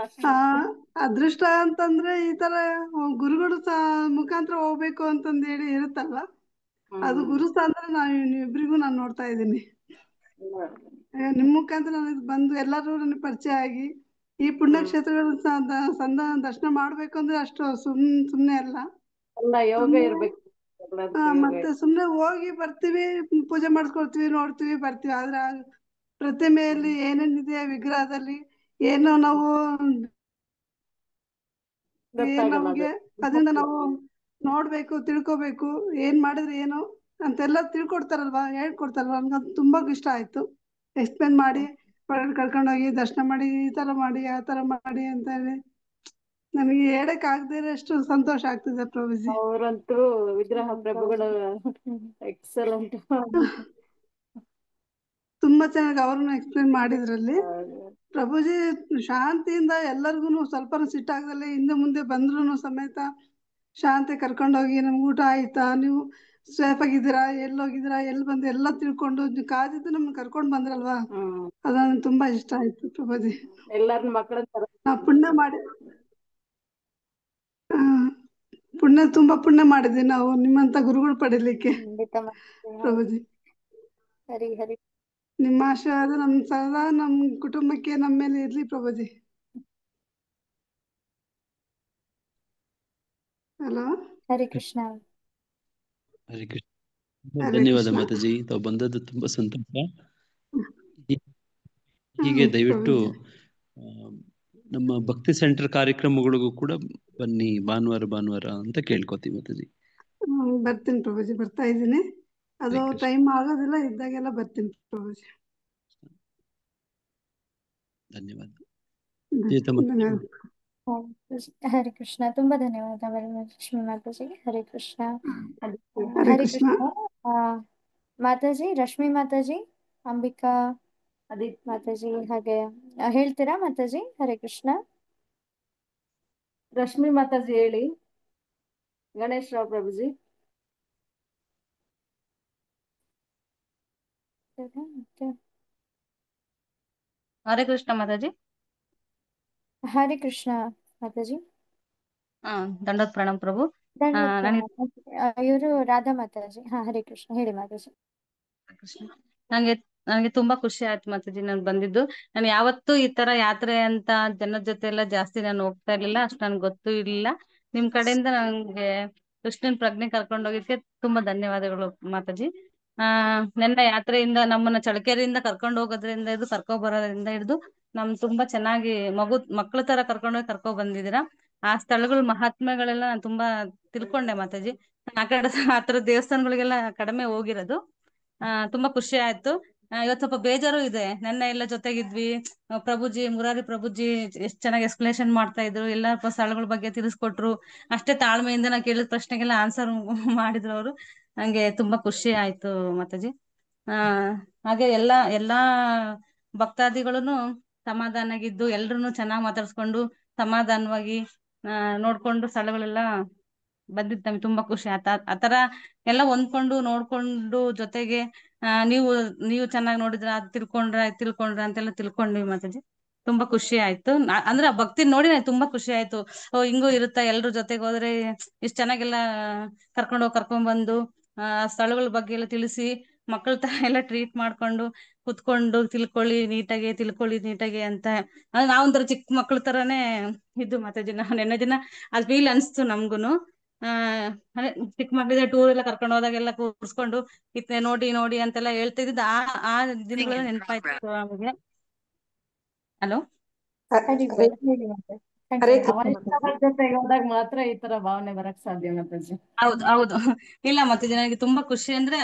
ಅದೃಷ್ಟ ಅಂತಂದ್ರೆ ಈ ತರ ಗುರುಗಳು ಮುಖಾಂತರ ಹೋಗ್ಬೇಕು ಅಂತಂದು ಹೇಳಿ ಇರುತ್ತಲ್ಲ, ಅದು ಗುರು ಅಂದ್ರೆ ಇಬ್ರಿಗೂ ನಾನು ನೋಡ್ತಾ ಇದ್ದೀನಿ. ನಿಮ್ ಮುಖಾಂತರ ನನಗೆ ಬಂದು ಎಲ್ಲರೂ ನನಗೆ ಪರಿಚಯ ಆಗಿ ಈ ಪುಣ್ಯಕ್ಷೇತ್ರಗಳ ದರ್ಶನ ಮಾಡ್ಬೇಕು ಅಂದ್ರೆ ಅಷ್ಟು ಸುಮ್ನೆ ಅಲ್ಲ, ಯೋಗ ಇರ್ಬೇಕು. ಮತ್ತೆ ಸುಮ್ನೆ ಹೋಗಿ ಬರ್ತೀವಿ, ಪೂಜೆ ಮಾಡಿಸ್ಕೊಳ್ತೀವಿ, ನೋಡ್ತೀವಿ, ಬರ್ತೀವಿ. ಆದ್ರೆ ಪ್ರತಿಮೆಯಲ್ಲಿ ಏನೇನಿದೆ, ವಿಗ್ರಹದಲ್ಲಿ ಏನೋ ನಾವು ನಮ್ಗೆ ಅದರಿಂದ ನಾವು ನೋಡ್ಬೇಕು, ತಿಳ್ಕೊಬೇಕು, ಏನ್ ಮಾಡಿದ್ರೆ ಏನು ಅಂತೆಲ್ಲ ತಿಳ್ಕೊಡ್ತಾರಲ್ವಾ, ಹೇಳ್ಕೊಡ್ತಾರಲ್ವಾ. ನನ್ಗದು ತುಂಬಾ ಇಷ್ಟ ಆಯ್ತು. ಎಕ್ಸ್ಪ್ಲೇನ್ ಮಾಡಿ ಹೊರಗಡೆ ಕರ್ಕೊಂಡೋಗಿ ದರ್ಶನ ಮಾಡಿ ಈ ತರ ಮಾಡಿ ಆ ತರ ಮಾಡಿ ಅಂತ ಹೇಳಿ ನನಗೆ ಹೇಳಕ್ ಆಗದೇ ಇರೋಷ್ಟು ಸಂತೋಷ ಆಗ್ತಿದೆ ಪ್ರಭುಜಿ. ಅವರಂತೂ ವಿಗ್ರಹ ಪ್ರಭುಗಳು ಎಕ್ಸಲೆಂಟ್. ತುಂಬಾ ಚೆನ್ನಾಗಿ ಅವ್ರನ್ನ ಎಕ್ಸ್ಪ್ಲೇನ್ ಮಾಡಿದ್ರಲ್ಲಿ ಪ್ರಭುಜಿ ಶಾಂತಿಯಿಂದ ಎಲ್ಲರಿಗೂ ಸ್ವಲ್ಪ ಸಿಟ್ಟಾಗದಲ್ಲೇ ಹಿಂದೆ ಮುಂದೆ ಬಂದ್ರು ಸಮೇತ ಶಾಂತಿ ಕರ್ಕೊಂಡೋಗಿ ನಮ್ಗೆ ಊಟ ಆಯ್ತಾ, ನೀವು ಸೇಫ್ ಆಗಿದ್ದೀರಾ, ಎಲ್ಲೋಗಿದ್ದೀರಾ, ಎಲ್ಲಿ ಬಂದು ಎಲ್ಲ ತಿಳ್ಕೊಂಡು ನೀವು ಕಾದಿದ್ದು ನಮ್ಗೆ ಕರ್ಕೊಂಡು ಬಂದ್ರಲ್ವಾ, ಅದು ನನಗೆ ತುಂಬಾ ಇಷ್ಟ ಆಯ್ತು ಪ್ರಭುಜಿ. ಎಲ್ಲಾರ ಮಕ್ಕಳ ನಾವು ಪುಣ್ಯ ಮಾಡಿ ತುಂಬಾ ಪುಣ್ಯ ಮಾಡಿದ್ವಿ ನಾವು ನಿಮ್ಮಂತ ಗುರುಗಳು ಪಡೀಲಿಕ್ಕೆ ಖಂಡಿತ ಮಾತಾಜಿ. ಪ್ರಭುಜಿ. ಹರಿ ಹರಿ. ನಿಮ್ಮ ಆಶೀರ್ವಾದ ನಮ್ ಸದಾ ನಮ್ ಕುಟುಂಬಕ್ಕೆ ನಮ್ಮ ಮೇಲೆ ಇರ್ಲಿ ಪ್ರಭುಜಿ. ಹಲೋ, ಹರಿ ಕೃಷ್ಣ. ಹರೇ ಕೃಷ್ಣ. ಹರೇ ಧನ್ಯವಾದ ಕೃಷ್ಣ. ಮಾತಾಜಿ, ತಾವು ಬಂದದ್ದು ತುಂಬಾ ಸಂತೋಷ. ಹ್ಮ್ ಹೀಗೆ ದಯವಿಟ್ಟು ಪ್ರಭುಜಿ. ನಮ್ಮ ಭಕ್ತಿ ಸೆಂಟರ್ ಕಾರ್ಯಕ್ರಮಗಳಿಗೂ ಕೂಡ ಬನ್ನಿ ಭಾನುವಾರ ಭಾನುವಾರ ಅಂತ ಕೇಳ್ಕೊತೀವಿ ಮಾತಾಜಿ. ಬರ್ತೀನಿ ಪ್ರಭುಜಿ, ಬರ್ತಾ ಇದ್ದೀನಿ. ಅದು ಹರೇ ಕೃಷ್ಣ. ಟೈಮ್ ಆಗೋದಿಲ್ಲ, ಇದ್ದಾಗೆಲ್ಲ ಬರ್ತೀನಿ ಪ್ರಭುಜಿ. ಧನ್ಯವಾದ. ಧನ್ಯವಾದ. ಹರಿ ಕೃಷ್ಣ. ತುಂಬಾ ಧನ್ಯವಾದಗಳು ಲಕ್ಷ್ಮೀ ಮಾತಾಜಿ. ಹರಿ ಕೃಷ್ಣ. ಹರೇ ಹರಿ ಕೃಷ್ಣ. ಕೃಷ್ಣ. ಮಾತಾಜಿ, ರಶ್ಮಿ ಮಾತಾಜಿ, ಅಂಬಿಕಾ ಮಾತಾಜಿ ಹಾಗೆ ಹೇಳ್ತೀರಾ ಮಾತಾಜಿ? ಹರೇ ಕೃಷ್ಣ. ರಶ್ಮಿ ಮಾತಾಜಿ ಹೇಳಿ. ಗಣೇಶ್ ರಾವ್ ಪ್ರಭುಜಿ. ಹರೇ ಕೃಷ್ಣ ಮಾತಾಜಿ. ಹರಿ ಕೃಷ್ಣ ಮಾತಾಜಿ. ದಂಡೋತ್ ಪ್ರಣಾಮ್ ಪ್ರಭು. ನನಗೆ ಇವರು ರಾಧಾ ಮಾತಾಜಿ. ಹರೇ ಕೃಷ್ಣ, ಹೇಳಿ ಮಾತಾಜಿ. ನಂಗೆ ನನಗೆ ತುಂಬಾ ಖುಷಿ ಆಯ್ತು ಮಾತಾಜಿ ನಾನು ಬಂದಿದ್ದು. ನಾನು ಯಾವತ್ತೂ ಈ ತರ ಯಾತ್ರೆ ಅಂತ ಜನರ ಜೊತೆ ಎಲ್ಲ ಜಾಸ್ತಿ ನಾನು ಹೋಗ್ತಾ ಇರ್ಲಿಲ್ಲ, ಅಷ್ಟು ನನ್ಗೆ ಗೊತ್ತೂ ಇರ್ಲಿಲ್ಲ. ನಿಮ್ ಕಡೆಯಿಂದ ನಂಗೆ ಕೃಷ್ಣನ್ ಪ್ರಜ್ಞೆ ಕರ್ಕೊಂಡು ಹೋಗಿದ್ಕೆ ತುಂಬಾ ಧನ್ಯವಾದಗಳು ಮಾತಾಜಿ. ನನ್ನ ಯಾತ್ರೆಯಿಂದ ನಮ್ಮನ್ನ ಚಳಕೆರೆಯಿಂದ ಕರ್ಕೊಂಡು ಹೋಗೋದ್ರಿಂದ ಹಿಡಿದು ಕರ್ಕೊ ಬರೋದ್ರಿಂದ ಹಿಡಿದು ತುಂಬಾ ಚೆನ್ನಾಗಿ ಮಕ್ಳ ತರ ಕರ್ಕೊ ಬಂದಿದ್ದೀರಾ. ಆ ಸ್ಥಳಗಳ ಮಹಾತ್ಮೆಗಳೆಲ್ಲ ನಾನು ತುಂಬಾ ತಿಳ್ಕೊಂಡೆ ಮಾತಾಜಿ. ಆ ಕಡೆ ಆತರ ದೇವಸ್ಥಾನಗಳಿಗೆಲ್ಲ ಕಡಿಮೆ ಹೋಗಿರೋದು. ತುಂಬಾ ಖುಷಿ ಆಯ್ತು. ಇವತ್ತು ಸ್ವಲ್ಪ ಬೇಜಾರು ಇದೆ. ನನ್ನ ಎಲ್ಲ ಜೊತೆಗಿದ್ವಿ, ಪ್ರಭುಜಿ ಮುರಾರಿ ಪ್ರಭುಜಿ ಎಷ್ಟ್ ಚೆನ್ನಾಗಿ ಎಕ್ಸ್ಪ್ಲೇಷನ್ ಮಾಡ್ತಾ ಇದ್ರು, ಎಲ್ಲ ಸ್ಥಳಗಳ ಬಗ್ಗೆ ತಿಳಿಸ್ಕೊಟ್ರು. ಅಷ್ಟೇ ತಾಳ್ಮೆಯಿಂದ ನಾ ಕೇಳಿದ ಪ್ರಶ್ನೆಗೆಲ್ಲ ಆನ್ಸರ್ ಮಾಡಿದ್ರು ಅವರು. ನಂಗೆ ತುಂಬಾ ಖುಷಿ ಆಯ್ತು ಮಾತಾಜಿ. ಹಾಗೆ ಎಲ್ಲಾ ಭಕ್ತಾದಿಗಳನ್ನು ಸಮಾಧಾನಾಗಿದ್ದು ಎಲ್ರು ಚೆನ್ನಾಗಿ ಮಾತಾಡ್ಸ್ಕೊಂಡು ಸಮಾಧಾನವಾಗಿ ನೋಡ್ಕೊಂಡು ಸ್ಥಳಗಳೆಲ್ಲ ಬಂದಿದ್ದು ನಮ್ಗೆ ತುಂಬಾ ಖುಷಿ ಆತರ ಎಲ್ಲ ಹೊಂದ್ಕೊಂಡು ನೋಡ್ಕೊಂಡು ಜೊತೆಗೆ ನೀವು ಚೆನ್ನಾಗಿ ನೋಡಿದ್ರ ತಿಳ್ಕೊಂಡ್ರ ಅಂತೆಲ್ಲ ತಿಳ್ಕೊಂಡ್ವಿ ಮಾತಾಜಿ. ತುಂಬಾ ಖುಷಿ ಆಯ್ತು. ಅಂದ್ರೆ ಆ ಭಕ್ತಿ ನೋಡಿ ನಂಗೆ ತುಂಬಾ ಖುಷಿ ಆಯ್ತು. ಹಿಂಗೂ ಇರುತ್ತಾ, ಎಲ್ರ ಜೊತೆಗೆ ಹೋದ್ರೆ ಇಷ್ಟ್ ಚೆನ್ನಾಗೆಲ್ಲ ಕರ್ಕೊಂಡ್ ಬಂದು ಸ್ಥಳಗಳ ಬಗ್ಗೆ ಎಲ್ಲ ತಿಳಿಸಿ ಮಕ್ಕಳ ತರ ಎಲ್ಲ ಟ್ರೀಟ್ ಮಾಡ್ಕೊಂಡು ಕುತ್ಕೊಂಡು ತಿಳ್ಕೊಳ್ಳಿ ನೀಟಾಗಿ ಅಂತ ನಾವೊಂಥರ ಚಿಕ್ಕ ಮಕ್ಳ ತರಾನೇ ಇದ್ದು ಮಾತಾಜಿ. ನೆನ್ನೆ ದಿನ ಅದ್ ಫೀಲ್ ಅನ್ಸ್ತು ನಮ್ಗುನು. ಅದೇ ಚಿಕ್ಕ ಮಕ್ಳಿಗೆ ಟೂರ್ ಎಲ್ಲ ಕರ್ಕೊಂಡು ಹೋದಾಗೆಲ್ಲ ಕೂರ್ಸ್ಕೊಂಡು ನೋಡಿ ಅಂತೆಲ್ಲ ಹೇಳ್ತಾ ಇದ್ದಿದ್ದು ಆ ದಿನಗಳೆಲ್ಲ ನೆನಪಾಯ್ತು ನಮಗೆ. ಹಲೋ, ಹೇಳಿ ಮಾತಾಜಿ. ಅವರ ಜೊತೆಗೆ ಹೋದಾಗ ಮಾತ್ರ ಈ ತರ ಭಾವನೆ ಬರಕ್ ಸಾಧ್ಯ ಮಾತಾಜಿ. ಹೌದು. ಇಲ್ಲ ಮಾತಾಜಿ, ನನಗೆ ತುಂಬಾ ಖುಷಿ ಅಂದ್ರೆ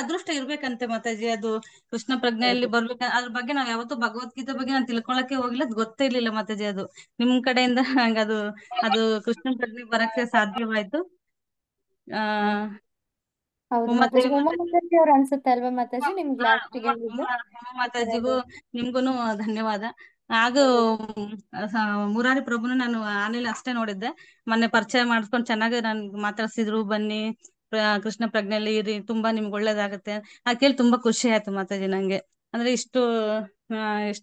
ಅದೃಷ್ಟ ಇರ್ಬೇಕಂತೆ ಮಾತಾಜಿ. ಅದು ಕೃಷ್ಣ ಪ್ರಜ್ಞೆಯಲ್ಲಿ ಬರ್ಬೇಕ. ಅದ್ರ ಬಗ್ಗೆ ನಾವ್ ಯಾವತ್ತೂ ಭಗವದ್ಗೀತೆ ಬಗ್ಗೆ ನಾನು ತಿಳ್ಕೊಳಕ್ಕೆ ಹೋಗಿಲ್ಲ, ಅದು ಗೊತ್ತೇ ಇರ್ಲಿಲ್ಲ ಮಾತಾಜಿ. ಅದು ನಿಮ್ ಕಡೆಯಿಂದ ನಂಗೆ ಅದು ಕೃಷ್ಣ ಪ್ರಜ್ಞೆ ಬರಕ್ಕೆ ಸಾಧ್ಯವಾಯ್ತು. ಹೌದು ಮಾತಾಜಿ. ಉಮಾ ಮಾತಾಜಿ ಅವ್ರು ಅನ್ಸುತ್ತೆ ಅಲ್ವಾ ಮಾತಾಜಿ ನಿಮ್ಗೆ ಲಾಸ್ಟಿಗೆ ಹೇಳಿದ್ದು? ಮಾತಾಜಿಗೂ ನಿಮ್ಗುನು ಧನ್ಯವಾದ. ಹಾಗೂ ಮುರಾರಿ ಪ್ರಭುನ ನಾನು ಆನೇಲಿ ಅಷ್ಟೇ ನೋಡಿದ್ದೆ. ಮೊನ್ನೆ ಪರಿಚಯ ಮಾಡಿಸ್ಕೊಂಡು ಚೆನ್ನಾಗಿ ನನ್ಗೆ ಮಾತಾಡ್ಸಿದ್ರು. ಬನ್ನಿ ಕೃಷ್ಣ ಪ್ರಜ್ಞೆಯಲ್ಲಿ ಇರಿ, ತುಂಬಾ ನಿಮ್ಗೆ ಒಳ್ಳೇದಾಗತ್ತೆ ಕೇಳಿ ತುಂಬಾ ಖುಷಿ ಆಯ್ತು ಮಾತಾಜಿ. ನಂಗೆ ಅಂದ್ರೆ ಇಷ್ಟು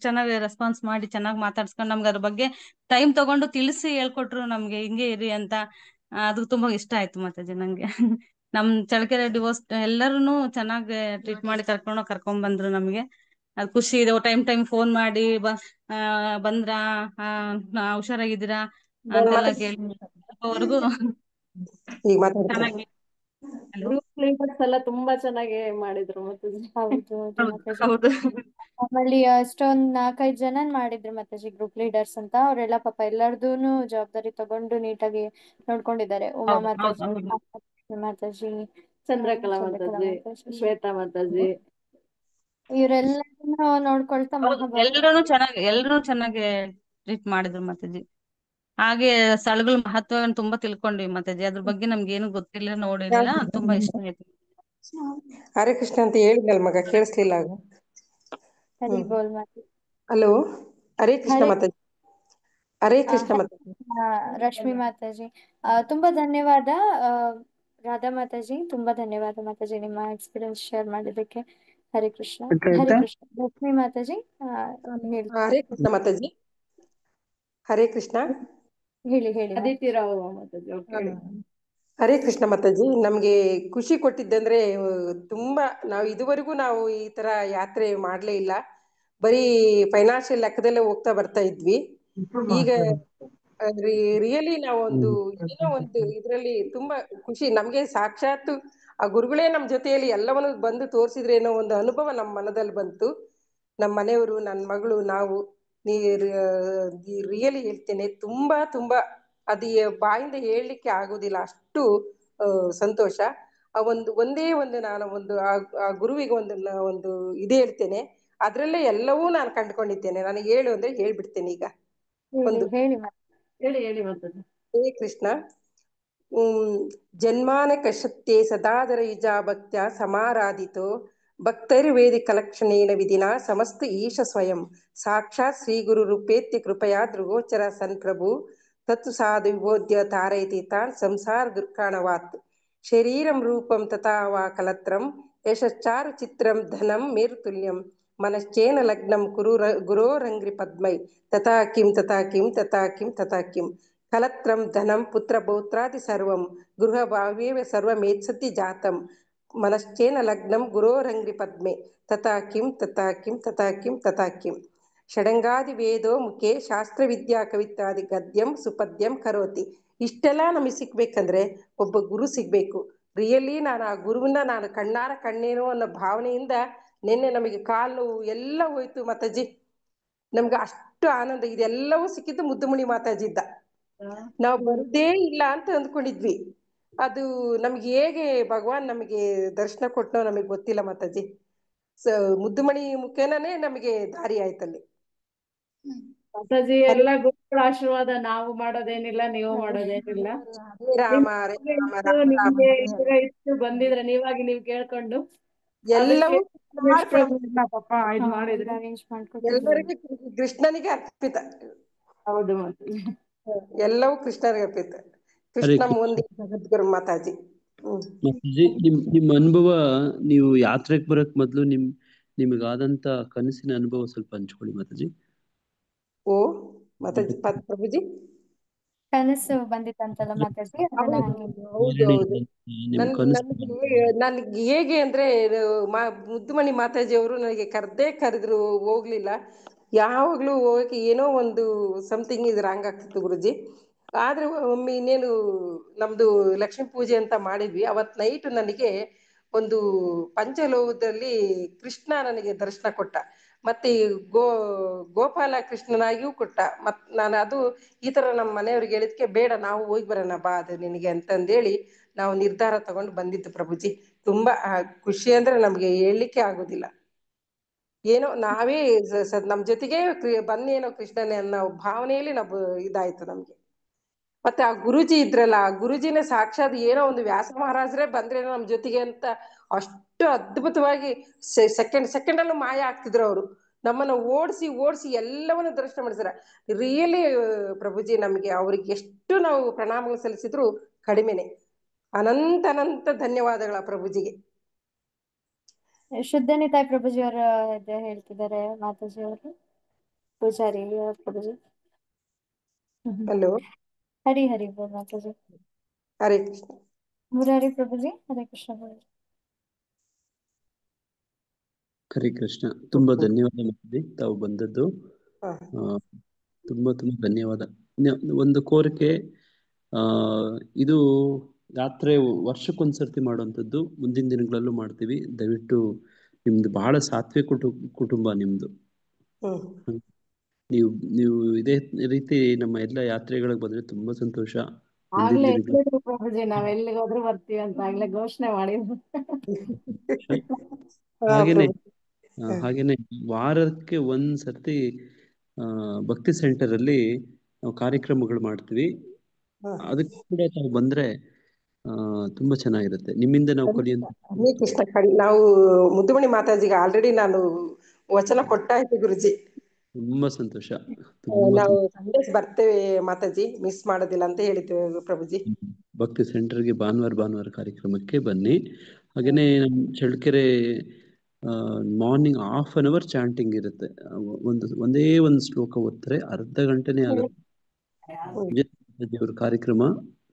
ಚೆನ್ನಾಗಿ ರೆಸ್ಪಾನ್ಸ್ ಮಾಡಿ ಚೆನ್ನಾಗಿ ಮಾತಾಡ್ಸ್ಕೊಂಡು ನಮ್ಗೆ ಅದ್ರ ಬಗ್ಗೆ ಟೈಮ್ ತಗೊಂಡು ತಿಳಿಸಿ ಹೇಳ್ಕೊಟ್ರು ನಮ್ಗೆ, ಹಿಂಗೆ ಇರಿ ಅಂತ. ಅದು ತುಂಬಾ ಇಷ್ಟ ಆಯ್ತು ಮಾತಾಜಿ ನಂಗೆ. ನಮ್ ಚಳ್ಳಕೆರೆ ಡಿವೋರ್ಸ್ ಎಲ್ಲರೂನು ಚೆನ್ನಾಗಿ ಟ್ರೀಟ್ ಮಾಡಿ ಕರ್ಕೊಂಡ್ ಬಂದ್ರು ನಮ್ಗೆ. ಅದು ಖುಷಿ ಇದೆ. ಟೈಮ್ ಫೋನ್ ಮಾಡಿ ಬಂದ್ರಾ, ಹುಷಾರಾಗಿದ್ದೀರಾ ಅಂತೆಲ್ಲ ಕೇಳಿವರೆಗೂ ಚೆನ್ನಾಗಿ. ಗ್ರೂಪ್ ಲೀಡರ್ಸ್ ಎಲ್ಲ ತುಂಬಾ ಚೆನ್ನಾಗಿ ಮಾಡಿದ್ರು ಮಾತಾಜಿ. ಹೌದು ಮಾತಾಜಿ. ಹೌದು. ಆಮೇಲೆ ಅಷ್ಟೊಂದ್ 4-5 ಜನ ಮಾಡಿದ್ರು ಮಾತಾಜಿ ಗ್ರೂಪ್ ಲೀಡರ್ಸ್ ಅಂತ. ಅವರೆಲ್ಲ ಪಾಪ ಎಲ್ಲಾರ್ದೂನು ಜವಾಬ್ದಾರಿ ತಗೊಂಡು ನೀಟಾಗಿ ನೋಡ್ಕೊಂಡಿದ್ದಾರೆ. ಉಮಾ ಮಾತಾಜಿ, ಮಾತಾಜಿ, ಚಂದ್ರಕಲಾ ಮಾತಾಜಿ, ಶ್ವೇತಾ ಮಾತಾಜಿ, ಇವರೆಲ್ಲರನ್ನು ನೋಡ್ಕೊಳ್ತಾ ಎಲ್ರು ಚೆನ್ನಾಗಿ ಟ್ರೀಟ್ ಮಾಡಿದ್ರು ಮಾತಾಜಿ. ಹಾಗೆ ಸ್ಥಳಗಳ ಮಹತ್ವವನ್ನು ತುಂಬಾ ತಿಳ್ಕೊಂಡ್ವಿ ಮಾತಾಜಿ. ಅದ್ರ ಬಗ್ಗೆ ನಮ್ಗೆ ಏನು ಗೊತ್ತಿಲ್ಲ, ನೋಡಿರ್ಲಿಲ್ಲ. ತುಂಬಾ ಇಷ್ಟ ಆಯ್ತು. ಹರೇ ಕೃಷ್ಣ ಅಂತ ಹೇಳಿದ್ನಲ್ ಮಗ, ಕೇಳಿಸ್ಲಿಲ್ಲ ಆಗ. ಹರಿ ಬೋಲ್ ಮಾತಾಜಿ. ಹಲೋ, ಹರೇ ಕೃಷ್ಣ ಹರೇ ಮಾತಾಜಿ. ಹರೇ ಕೃಷ್ಣ ಮಾತಾಜಿ. ರಶ್ಮಿ ಮಾತಾಜಿ, ತುಂಬಾ ಧನ್ಯವಾದ. ರಾಧಾ ಮಾತಾಜಿ, ತುಂಬಾ ಧನ್ಯವಾದ ಮಾತಾಜಿ ನಿಮ್ಮ ಎಕ್ಸ್ಪೀರಿಯನ್ಸ್ ಶೇರ್ ಮಾಡಿದ್ದಕ್ಕೆ. ಹರೇ ಕೃಷ್ಣ. ಹರೇ ಕೃಷ್ಣ. ರಶ್ಮಿ ಮಾತಾಜಿ ಹೇಳಿ. ಹರೇ ಕೃಷ್ಣ ಮಾತಾಜಿ. ಹರೇ ಕೃಷ್ಣ. ಹೇಳಿ ಹೇಳಿ. ಅದಿತಿ ರಾವ್ ಮಾತಾಜಿ. ಹರೇ ಕೃಷ್ಣ ಮಾತಾಜಿ. ನಮ್ಗೆ ಖುಷಿ ಕೊಟ್ಟಿದ್ದಂದ್ರೆ ತುಂಬಾ, ಇದುವರೆಗೂ ನಾವು ಈ ತರ ಯಾತ್ರೆ ಮಾಡ್ಲೇ ಇಲ್ಲ. ಬರೀ ಫೈನಾನ್ಷಿಯಲ್ ಲೆಕ್ಕದಲ್ಲೇ ಹೋಗ್ತಾ ಬರ್ತಾ ಇದ್ವಿ. ಈಗ ರಿಯಲಿ ನಾವೊಂದು ಏನೋ ಒಂದು ಇದ್ರಲ್ಲಿ ತುಂಬಾ ಖುಷಿ. ನಮ್ಗೆ ಸಾಕ್ಷಾತ್ ಆ ಗುರುಗಳೇ ನಮ್ ಜೊತೆಯಲ್ಲಿ ಎಲ್ಲವನ್ನು ಬಂದು ತೋರಿಸಿದ್ರೆ ಏನೋ ಒಂದು ಅನುಭವ ನಮ್ಮ ಮನದಲ್ಲಿ ಬಂತು. ನಮ್ಮ ಮನೆಯವರು, ನನ್ನ ಮಗಳು, ನಾವು ರಿಯಲಿ ಹೇಳ್ತೇನೆ, ತುಂಬಾ ತುಂಬಾ ಅದು ಬಾಯಿಂದ ಹೇಳಲಿಕ್ಕೆ ಆಗೋದಿಲ್ಲ, ಅಷ್ಟು ಸಂತೋಷ. ಆ ಒಂದೇ ಒಂದು ನಾನು ಆ ಗುರುವಿಗೆ ಒಂದು ಇದು ಹೇಳ್ತೇನೆ. ಅದ್ರಲ್ಲೇ ಎಲ್ಲವೂ ನಾನು ಕಂಡುಕೊಂಡಿದ್ದೇನೆ. ನನಗೆ ಹೇಳು ಅಂದ್ರೆ ಹೇಳ್ಬಿಡ್ತೇನೆ ಈಗ. ಹೇಳಿ ಮಾತಾಜಿ. ಹೇ ಕೃಷ್ಣ. ಜನ್ಮಾನ ಕಶ್ಯತ್ಯೆ ಸದಾದರ ಯುಜಾ ಭಕ್ತ್ಯ ಸಮಾರಾಧಿತೋ ಭಕ್ತೈರ್ವೇದಿ ಕಲಕ್ಷಣೇನ ವಿಧಿನ ಸಮಸ್ತ ಈಶ ಸ್ವಯಂ ಸಾಕ್ಷಾತ್ ಶ್ರೀ ಗುರು ರೂಪೇತ್ಯ ಕೃಪಯಾ ದೃಗೋಚರ ಸನ್ ಪ್ರಭು ತತ್ತು ಸಾಧು ವಿಬೋಧ್ಯ ತಾರಯತಿ ತಾನ್ ಸಂಸಾರ ದುರ್ಕಾಣವಾತ್ ಶರೀರಂ ರೂಪಂ ತಥಾ ವಾ ಕಲತ್ರಂ ಯಶಶ್ಚಾರು ಚಿತ್ರಂ ಧನಂ ಮೇರುತುಲ್ಯಂ ಮನಶ್ಚೇನ ಲಗ್ನಂ ಗುರೋರಂಗ್ರಿ ಪದ್ಮೈ ತಥಾ ಕಿಂ ತಥಾ ಕಿಂ ತಥಾ ಕಿಂ ತಥಾ ಕಿಂ ಕಲತ್ರಂ ಧನಂ ಪುತ್ರ ಪೌತ್ರಾದಿ ಸರ್ವಂ ಗೃಹ ಭಾವೇವ ಸರ್ವಮೇತ್ಸತಿ ಜಾತಂ ಮನಶ್ಚೇನ ಲಗ್ನಂ ಗುರೋರಂಗ್ರಿ ಪದ್ಮೆ ತಥಾ ಕಿಂ ತಥಾ ಕಿಂ ತಥಾ ಕಿಂ ತಥಾ ಕಿಂ ಷಡಂಗಾದಿ ವೇದೋ ಮುಖೇ ಶಾಸ್ತ್ರ ವಿದ್ಯಾ ಕವಿತ್ವಾದಿ ಗದ್ಯಂ ಸುಪದ್ಯಂ ಕರೋತಿ. ಇಷ್ಟೆಲ್ಲ ನಮಗೆ ಸಿಗ್ಬೇಕಂದ್ರೆ ಒಬ್ಬ ಗುರು ಸಿಗ್ಬೇಕು. ರಿಯಲಿ ನಾನು ಆ ಗುರುವನ್ನ ನಾನು ಕಣ್ಣಾರ ಕಣ್ಣೇನೋ ಅನ್ನೋ ಭಾವನೆಯಿಂದ ನಿನ್ನೆ ನಮಗೆ ಕಾಲು ಎಲ್ಲ ಹೋಯ್ತು ಮಾತಾಜಿ. ನಮ್ಗೆ ಅಷ್ಟು ಆನಂದ. ಇದೆಲ್ಲವೂ ಸಿಕ್ಕಿದ್ದು ಮುದ್ದುಮುನಿ ಮಾತಾಜಿ ಇದ್ದ. ನಾವು ಬರುದೇ ಇಲ್ಲ ಅಂತ ಅಂದ್ಕೊಂಡಿದ್ವಿ. ಅದು ನಮ್ಗೆ ಹೇಗೆ ಭಗವಾನ್ ನಮಗೆ ದರ್ಶನ ಕೊಟ್ಟನೋ ನಮಗೆ ಗೊತ್ತಿಲ್ಲ ಮಾತಾಜಿ. ಮುದ್ದುಮಣಿ ಮುಖೇನನೇ ನಮಗೆ ದಾರಿ ಆಯ್ತಲ್ಲಿ ಮಾತಾಜಿ. ಎಲ್ಲ ಗುರುಗಳ ಆಶೀರ್ವಾದ. ನಾವು ಮಾಡೋದೇನಿಲ್ಲ, ನೀವು ಮಾಡೋದೇನಿಲ್ಲ. ರಾಮ ಹರೇ ರಾಮ ರಾಮ ರಾಮ ನಿಮ್ಗೆ ಹರೇ ಹರೇ. ಈಗ ಇಷ್ಟು ಬಂದಿದ್ರೆ ನೀವಾಗಿ ನೀವು ಕೇಳ್ಕೊಂಡು ಎಲ್ಲವೂ ಪಾಪ ಇದ್ ಮಾಡಿದ್ರೆ ಎಲ್ಲರಿಗೂ ಕೃಷ್ಣನಿಗೆ ಅರ್ಪಿತ. ಹೌದು ಮಾತಾಜಿ. ಎಲ್ಲವೂ ಕೃಷ್ಣನಿಗೆ ಅರ್ಪಿತ. ಕೃಷ್ಣ ಮುಂದೆ ಜಗದ್ಗುರು ಮಾತಾಜಿ. ಮಾತಾಜಿ, ನಿಮ್ಮ ಅನುಭವ, ನೀವು ಯಾತ್ರೆಗೆ ಬರಕ್ ಮೊದ್ಲು ನಿಮಗಾದಂತ ಕನಸಿನ ಅನುಭವ ಸ್ವಲ್ಪ ಹಂಚ್ಕೊಳ್ಳಿ ಮಾತಾಜಿ. ಓ ಮಾತಾಜಿ, ಪ್ರಭುಜಿ ಕನಸು ಬಂದಿತ್ತಂತಲ್ಲ ಮಾತಾಜಿ, ಅದನ್ನ ಹಂಗೆ. ಹೌದು. ನನ್ಗೆ ಹೇಗೆ ಅಂದ್ರೆ ಮುದ್ದುಮಣಿ ಮಾತಾಜಿ ಅವರು ನನಗೆ ಕರೆದ್ರು ಹೋಗ್ಲಿಲ್ಲ. ಯಾವಾಗ್ಲೂ ಹೋಗಕ್ಕೆ ಏನೋ ಒಂದು ಸಮಥಿಂಗ್ ಇದು ರಾಂಗ್ ಆಗ್ತಿತ್ತು ಗುರುಜಿ. ಆದ್ರೆ ಒಮ್ಮೆ ಇನ್ನೇನು ನಮ್ದು ಲಕ್ಷ್ಮೀ ಪೂಜೆ ಅಂತ ಮಾಡಿದ್ವಿ. ಅವತ್ ನೈಟ್ ನನಗೆ ಒಂದು ಪಂಚಲೋಹದಲ್ಲಿ ಕೃಷ್ಣ ನನಗೆ ದರ್ಶನ ಕೊಟ್ಟ. ಮತ್ತೆ ಗೋಪಾಲ ಕೃಷ್ಣನಾಗಿಯೂ ಕೊಟ್ಟ. ನಾನು ಅದು ಈ ತರ ನಮ್ಮ ಮನೆಯವ್ರಿಗೆ ಹೇಳಿದ್ಕೆ, ಬೇಡ ನಾವು ಹೋಗಿ ಬರೋಣ ಬಾ ಅದು ನಿನಗೆ ಅಂತಂದೇಳಿ ನಾವು ನಿರ್ಧಾರ ತಗೊಂಡು ಬಂದಿದ್ದು ಪ್ರಭುಜಿ. ತುಂಬಾ ಖುಷಿ ಅಂದ್ರೆ ನಮ್ಗೆ ಹೇಳಲಿಕ್ಕೆ ಆಗೋದಿಲ್ಲ. ಏನೋ ನಾವೇ ನಮ್ ಜೊತೆಗೆ ಬನ್ನೇನೋ ಕೃಷ್ಣನೇ ಅನ್ನೋ ಭಾವನೆಯಲ್ಲಿ ನಾವು ಇದಾಯ್ತು ನಮ್ಗೆ. ಮತ್ತೆ ಆ ಗುರುಜಿ ಇದ್ರಲ್ಲ, ಆ ಗುರುಜಿನೇ ಸಾಕ್ಷಾತ್ ಏನೋ ಒಂದು ವ್ಯಾಸ ಮಹಾರಾಜರೇ ಬಂದ್ರೇನೋ ನಮ್ ಜೊತೆಗೆ ಅಂತ ಅಷ್ಟು ಅದ್ಭುತವಾಗಿ ಸೆಕೆಂಡ್ ಅಲ್ಲೂ ಮಾಯ ಆಗ್ತಿದ್ರು ಅವರು. ನಮ್ಮನ್ನ ಓಡಿಸಿ ಎಲ್ಲವನ್ನು ದರ್ಶನ ಮಾಡಿಸ್ಯಾರ. ರಿಯಲಿ ಪ್ರಭುಜಿ, ನಮ್ಗೆ ಅವ್ರಿಗೆ ಎಷ್ಟು ನಾವು ಪ್ರಣಾಮಗಳು ಸಲ್ಲಿಸಿದ್ರು ಕಡಿಮೆನೆ. ಅನಂತ ಧನ್ಯವಾದಗಳ ಪ್ರಭುಜಿಗೆ. ಶುದ್ಧನಿತಾಯ್ ಪ್ರಭುಜಿ ಅವರು ಹೇಳ್ತಿದ್ದಾರೆ ಮಾತಾಜಿ ಅವರು, ಪೂಜಾರಿ ಪ್ರಭುಜಿ. ಹಲೋ, ಹರಿ ಹರಿ ಬೋಲ್ ಮಾತಾಜಿ. ಹರೇ ಕೃಷ್ಣ. ಮುರಾರಿ ಪ್ರಭುಜಿ. ಹರೇ ಕೃಷ್ಣ ಪ್ರಭುಜಿ. ಹರೇ ಕೃಷ್ಣ. ತುಂಬಾ ಧನ್ಯವಾದ ಮಾತಾಜಿ ತಾವು ಬಂದದ್ದು. ತುಂಬಾ ಧನ್ಯವಾದ. ಒಂದು ಕೋರಿಕೆ, ಇದು ಯಾತ್ರೆ ವರ್ಷಕ್ಕೊಂದ್ಸರ್ತಿ ಮಾಡುವಂಥದ್ದು, ಮುಂದಿನ ದಿನಗಳಲ್ಲೂ ಮಾಡ್ತೀವಿ. ದಯವಿಟ್ಟು ನಿಮ್ದು ಬಹಳ ಸಾತ್ವಿಕ ಕುಟುಂಬ ನಿಮ್ದು. ನೀವು ಇದೇ ರೀತಿ ನಮ್ಮ ಎಲ್ಲ ಯಾತ್ರೆಗಳಿಗೆ ಬಂದ್ರೆ ತುಂಬಾ ಸಂತೋಷ. ಆಗ್ಲೇ ಹೇಳಿದ್ರು ಪ್ರಭುಜಿ, ನಾವ್ ಎಲ್ಲಿಗೆ ಹೋದ್ರು ಬರ್ತೀವಿ ಅಂತ ಆಗ್ಲೇ ಘೋಷಣೆ ಮಾಡಿದ್ರು. ಹಾಗೇನೆ ಹಾಗೇನೆ ವಾರಕ್ಕೆ ಒಂದ್ ಸರ್ತಿ ಭಕ್ತಿ ಸೆಂಟರ್ ಅಲ್ಲಿ ನಾವು ಕಾರ್ಯಕ್ರಮಗಳು ಮಾಡ್ತೀವಿ. ಅದಕ್ಕೆ ಕೂಡ ತಾವು ಬಂದ್ರೆ ತುಂಬಾ ಚೆನ್ನಾಗಿರುತ್ತೆ. ನಿಮ್ಮಿಂದ ನಾವು ಕಲಿಯುವಂತ ಹರೇ ಕೃಷ್ಣ. ನಾವು ಮುದ್ದುಮಣಿ ಮಾತಾಜಿಗೆ ಆಲ್ರೆಡಿ ನಾನು ವಚನ ಕೊಟ್ಟಾಯ್ತು ಗುರುಜಿ. ತುಂಬಾ ಸಂತೋಷ. ತುಂಬಾ ನಾವು ಸಂಡೇಸ್ ಬರ್ತೇವೆ ಮಾತಾಜಿ, ಮಿಸ್ ಮಾಡೋದಿಲ್ಲ ಅಂತ ಹೇಳಿದ್ದೇವೆ ಪ್ರಭುಜಿ. ಭಕ್ತಿ ಸೆಂಟರ್ಗೆ ಭಾನುವಾರ ಕಾರ್ಯಕ್ರಮಕ್ಕೆ ಬನ್ನಿ. ಹಾಗೇನೆ ನಮ್ಮ ಚಳ್ಳಕೆರೆ ಮಾರ್ನಿಂಗ್ 1/2 hour ಚಾಂಟಿಂಗ್ ಇರುತ್ತೆ. ಒಂದೇ ಒಂದು ಶ್ಲೋಕ ಓದ್ತಾರೆ, ಅರ್ಧ ಗಂಟೆನೇ ಆಗುತ್ತೆ. ದೇವ್ರ ಕಾರ್ಯಕ್ರಮ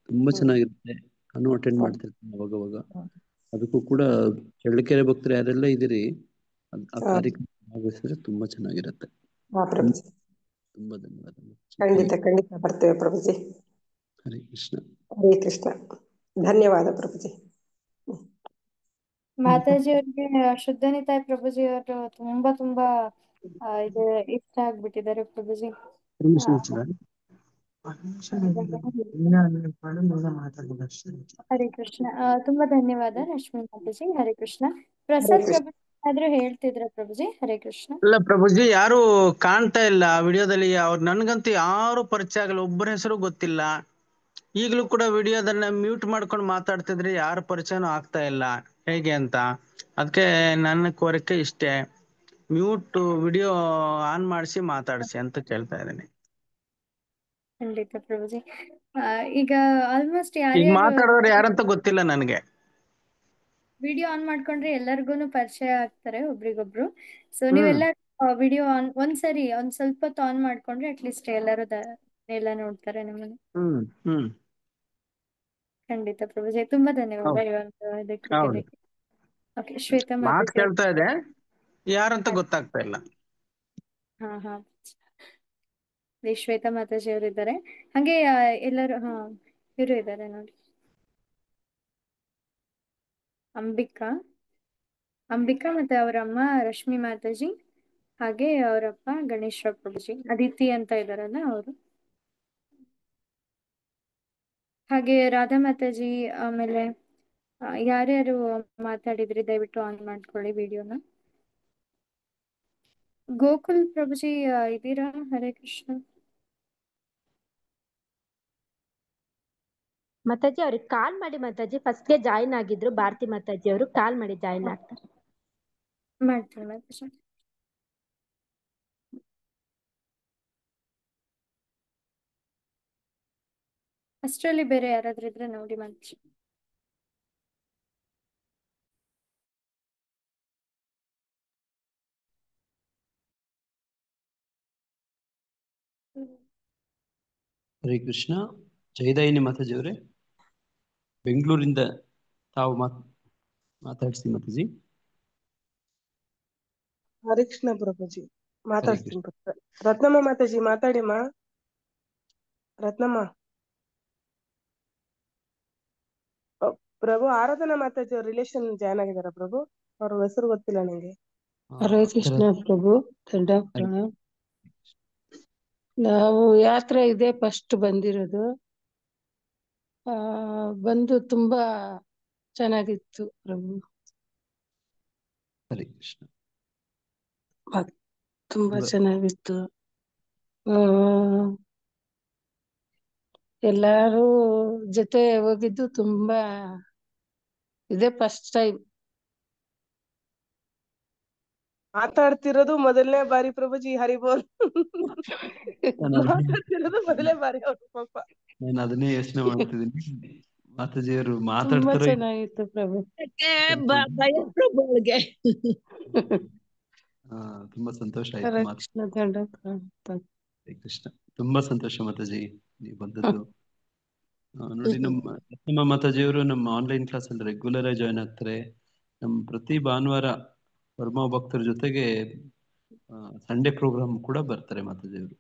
ತುಂಬಾ ಚೆನ್ನಾಗಿರುತ್ತೆ. ನಾನು ಅಟೆಂಡ್ ಮಾಡ್ತಿರ್ತೀನಿ ಅವಾಗವಾಗ. ಅದಕ್ಕೂ ಕೂಡ ಚಳ್ಳಕೆರೆ ಭಕ್ತರು ಯಾರೆಲ್ಲ ಇದ್ದೀರಿ ಆ ಕಾರ್ಯಕ್ರಮ ಭಾಗವಹಿಸಿದ್ರೆ ತುಂಬಾ ಚೆನ್ನಾಗಿರುತ್ತೆ. ತುಂಬಾ ಧನ್ಯವಾದಗಳು. ಖಂಡಿತ ಬರ್ತೇವೆ ಪ್ರಭುಜಿ. ಹರೇ ಕೃಷ್ಣ. ಹರೇ ಕೃಷ್ಣ. ಧನ್ಯವಾದ ಪ್ರಭುಜಿ. ಮಾತಾಜಿ ಅವ್ರಿಗೆ ಶುದ್ಧನಿತಾಯ್ ಪ್ರಭುಜಿ ಅವರು ತುಂಬಾ ಇದು ಇಷ್ಟ ಆಗ್ಬಿಟ್ಟಿದ್ದಾರೆ ಪ್ರಭುಜಿ. ಹರೇ ಕೃಷ್ಣ. ತುಂಬಾ ಧನ್ಯವಾದ ರಶ್ಮಿ ಮಾತಾಜಿ. ಹರೇ ಕೃಷ್ಣ. ಪ್ರಸಾದ್ ಪ್ರಭುಜಿ ಆದ್ರೂ ಹೇಳ್ತಿದ್ರ ಪ್ರಭುಜಿ? ಹರೇ ಕೃಷ್ಣ. ಇಲ್ಲ ಪ್ರಭುಜಿ, ಯಾರು ಕಾಣ್ತಾ ಇಲ್ಲ ವಿಡಿಯೋದಲ್ಲಿ. ಅವ್ರು ನನ್ಗಂತೂ ಯಾರು ಪರಿಚಯ ಆಗಲ್ಲ, ಒಬ್ಬರ ಹೆಸರು ಗೊತ್ತಿಲ್ಲ. ಈಗಲೂ ಕೂಡ ವಿಡಿಯೋದನ್ನ ಮ್ಯೂಟ್ ಮಾಡ್ಕೊಂಡು ಮಾತಾಡ್ತಿದ್ರೆ ಯಾರ ಪರಿಚಯನೂ ಆಗ್ತಾ ಇಲ್ಲ, ಹೇಗೆ ಅಂತ. ಅದಕ್ಕೆ ನನ್ನ ಕೋರಿಕೆ ಇಷ್ಟೇ, ಮ್ಯೂಟ್ ವಿಡಿಯೋ ಆನ್ ಮಾಡಿಸಿ ಮಾತಾಡಿಸಿ ಅಂತ ಕೇಳ್ತಾ ಇದ್ದೀನಿ. ಖಂಡಿತ ಪ್ರಭುಜಿ. ಈಗ ಆಲ್ಮೋಸ್ಟ್ ಈಗ ಮಾತಾಡೋರು ಯಾರಂತ ಗೊತ್ತಿಲ್ಲ ನನಗೆ. ವಿಡಿಯೋ ಆನ್ ಮಾಡ್ಕೊಂಡ್ರೆ ಎಲ್ಲರಿಗೂನು ಪರಿಚಯ ಆಗ್ತಾರೆ ಒಬ್ರಿಗೊಬ್ರು. ಸೊ ನೀವೆಲ್ಲ ವಿಡಿಯೋ ಆನ್ ಒಂದ್ಸರಿ ಒಂದ್ ಸ್ವಲ್ಪ ಹೊತ್ತು ಆನ್ ಮಾಡ್ಕೊಂಡ್ರೆ ಅಟ್ಲೀಸ್ಟ್ ಎಲ್ಲರೂ ಎಲ್ಲ ನೋಡ್ತಾರೆ ನಿಮ್ಮನ್ನ. ಖಂಡಿತ ಪ್ರಭುಜಿ. ತುಂಬಾ ಧನ್ಯವಾದ ಇದಕ್ಕೆ ಕೊಟ್ಟಿದ್ದಕ್ಕೆ. ಓಕೆ, ಶ್ವೇತಾ ಮಾತಾಜಿ ಕೇಳ್ತಾ ಇದೆ, ಯಾರಂತ ಗೊತ್ತಾಗ್ತಾ ಇಲ್ಲ. ಹಾ ಶ್ವೇತಾ ಮಾತಾಜಿ ಅವರು ಇದ್ದಾರೆ. ಹಂಗೆ ಎಲ್ಲರೂ ಇವರು ಇದ್ದಾರೆ ನೋಡಿ. ಅಂಬಿಕಾ ಮತ್ತೆ ಅವರ ಅಮ್ಮ ರಶ್ಮಿ ಮಾತಾಜಿ, ಹಾಗೆ ಅವರಪ್ಪ ಗಣೇಶ್ ಪ್ರಭುಜಿ, ಅದಿತಿ ಅಂತ ಇದಾರಲ್ಲ ಅವರು, ಹಾಗೆ ರಾಧಾ ಮಾತಾಜಿ. ಆಮೇಲೆ ಯಾರ್ಯಾರು ಮಾತಾಡಿದ್ರಿ ದಯವಿಟ್ಟು ಆನ್ ಮಾಡ್ಕೊಳ್ಳಿ ವಿಡಿಯೋನ. ಗೋಕುಲ್ ಪ್ರಭುಜಿ ಇದ್ದೀರಾ? ಹರೇ ಕೃಷ್ಣ. ಮಾತಾಜಿ ಅವ್ರಿಗೆ ಕಾಲ್ ಮಾಡಿ ಮಾತಾಜಿ. ಫಸ್ಟ್ಗೆ ಜಾಯಿನ್ ಆಗಿದ್ರು ಭಾರತಿ ಮಾತಾಜಿ ಅವರು, ಕಾಲ್ ಮಾಡಿ ಜಾಯಿನ್ ಆಗ್ತಾರೆ. ಮಾಡ್ತೀನಿ ಮಾತಾಜಿ. ಅಷ್ಟರಲ್ಲಿ ಬೇರೆ ಯಾರಾದ್ರೂ ಇದ್ರೆ ನೋಡಿ ಮಾತಾಜಿ. ಹರೇ ಕೃಷ್ಣ. ಜಯದಾಯಿನಿ ಮಾತಾಜಿ ಅವರೇ, ಬೆಂಗಳೂರಿಂದ ತಾವು ಮಾತಾಡಿಸಿ ಮಾತಾಜಿ. ಹರೇ ಕೃಷ್ಣ ಪ್ರಭುಜಿ. ಮಾತಾಡ್ತೀನಿ. ರತ್ನಮ್ಮ ಮಾತಾಜಿ ಮಾತಾಡಿಮ್ಮ. ರತ್ನಮ್ಮ. ಪ್ರಭು ಆರಾಧನಾ ಮಾತಾಜಿ ಅವ್ರ ರಿಲೇಷನ್ ಜಾಯ್ನ್ ಆಗಿದಾರ ಪ್ರಭು? ಅವ್ರ ಹೆಸರು ಗೊತ್ತಿಲ್ಲ ನಂಗೆ. ಹರೇ ಕೃಷ್ಣ ಪ್ರಭು. ನಾವು ಯಾತ್ರೆ ಇದೆ ಫಸ್ಟ್ ಬಂದಿರೋದು. ಬಂದು ತುಂಬಾ ಚೆನ್ನಾಗಿತ್ತು ಪ್ರಭು. ಹರೇ ಕೃಷ್ಣ. ತುಂಬಾ ಚೆನ್ನಾಗಿತ್ತು. ಎಲ್ಲಾರು ಜೊತೆ ಹೋಗಿದ್ದು ತುಂಬಾ ಇದೇ ಫಸ್ಟ್ ಟೈಮ್. ಮಾತಾಡ್ತಿರೋದು ಮೊದಲನೇ ಬಾರಿ ಪ್ರಭುಜಿ. ಹರಿಬೋಲ್ ಮಾತಾಡ್ತಿರೋದು ಮೊದಲನೇ ಬಾರಿ ಅವ್ರು ಪಾಪ. ನಾನು ಅದನ್ನೇ ಯೋಚನೆ ಮಾಡ್ತಿದ್ದೀನಿ. ಮಾತಾಜಿಯವರು ತುಂಬಾ ಮಾತಾಡ್ತಾರೋ ಚೆನ್ನಾಗಿತ್ತು ಪ್ರಭು. ಭಯ ಪ್ರಭುಗಳಿಗೆ. ತುಂಬಾ ಸಂತೋಷ ಆಯ್ತು. ಕೃಷ್ಣ, ತುಂಬಾ ಸಂತೋಷ ಮಾತಾಜಿ ನೀವು ಬಂದದ್ದು. ನೋಡಿ, ನಮ್ಮ ಮಾತಾಜಿಯವರು ನಮ್ಮ ಆನ್ಲೈನ್ ಕ್ಲಾಸ್ ಅಲ್ಲಿ ರೆಗ್ಯುಲರ್ ಆಗಿ ಜಾಯ್ನ್ ಆಗ್ತಾರೆ. ನಮ್ಮ ಪ್ರತಿ ಭಾನುವಾರ ವರ್ಮ ಭಕ್ತರ ಜೊತೆಗೆ ಸಂಡೇ ಪ್ರೋಗ್ರಾಮ್ ಕೂಡ ಬರ್ತಾರೆ ಮಾತಾಜಿಯವರು.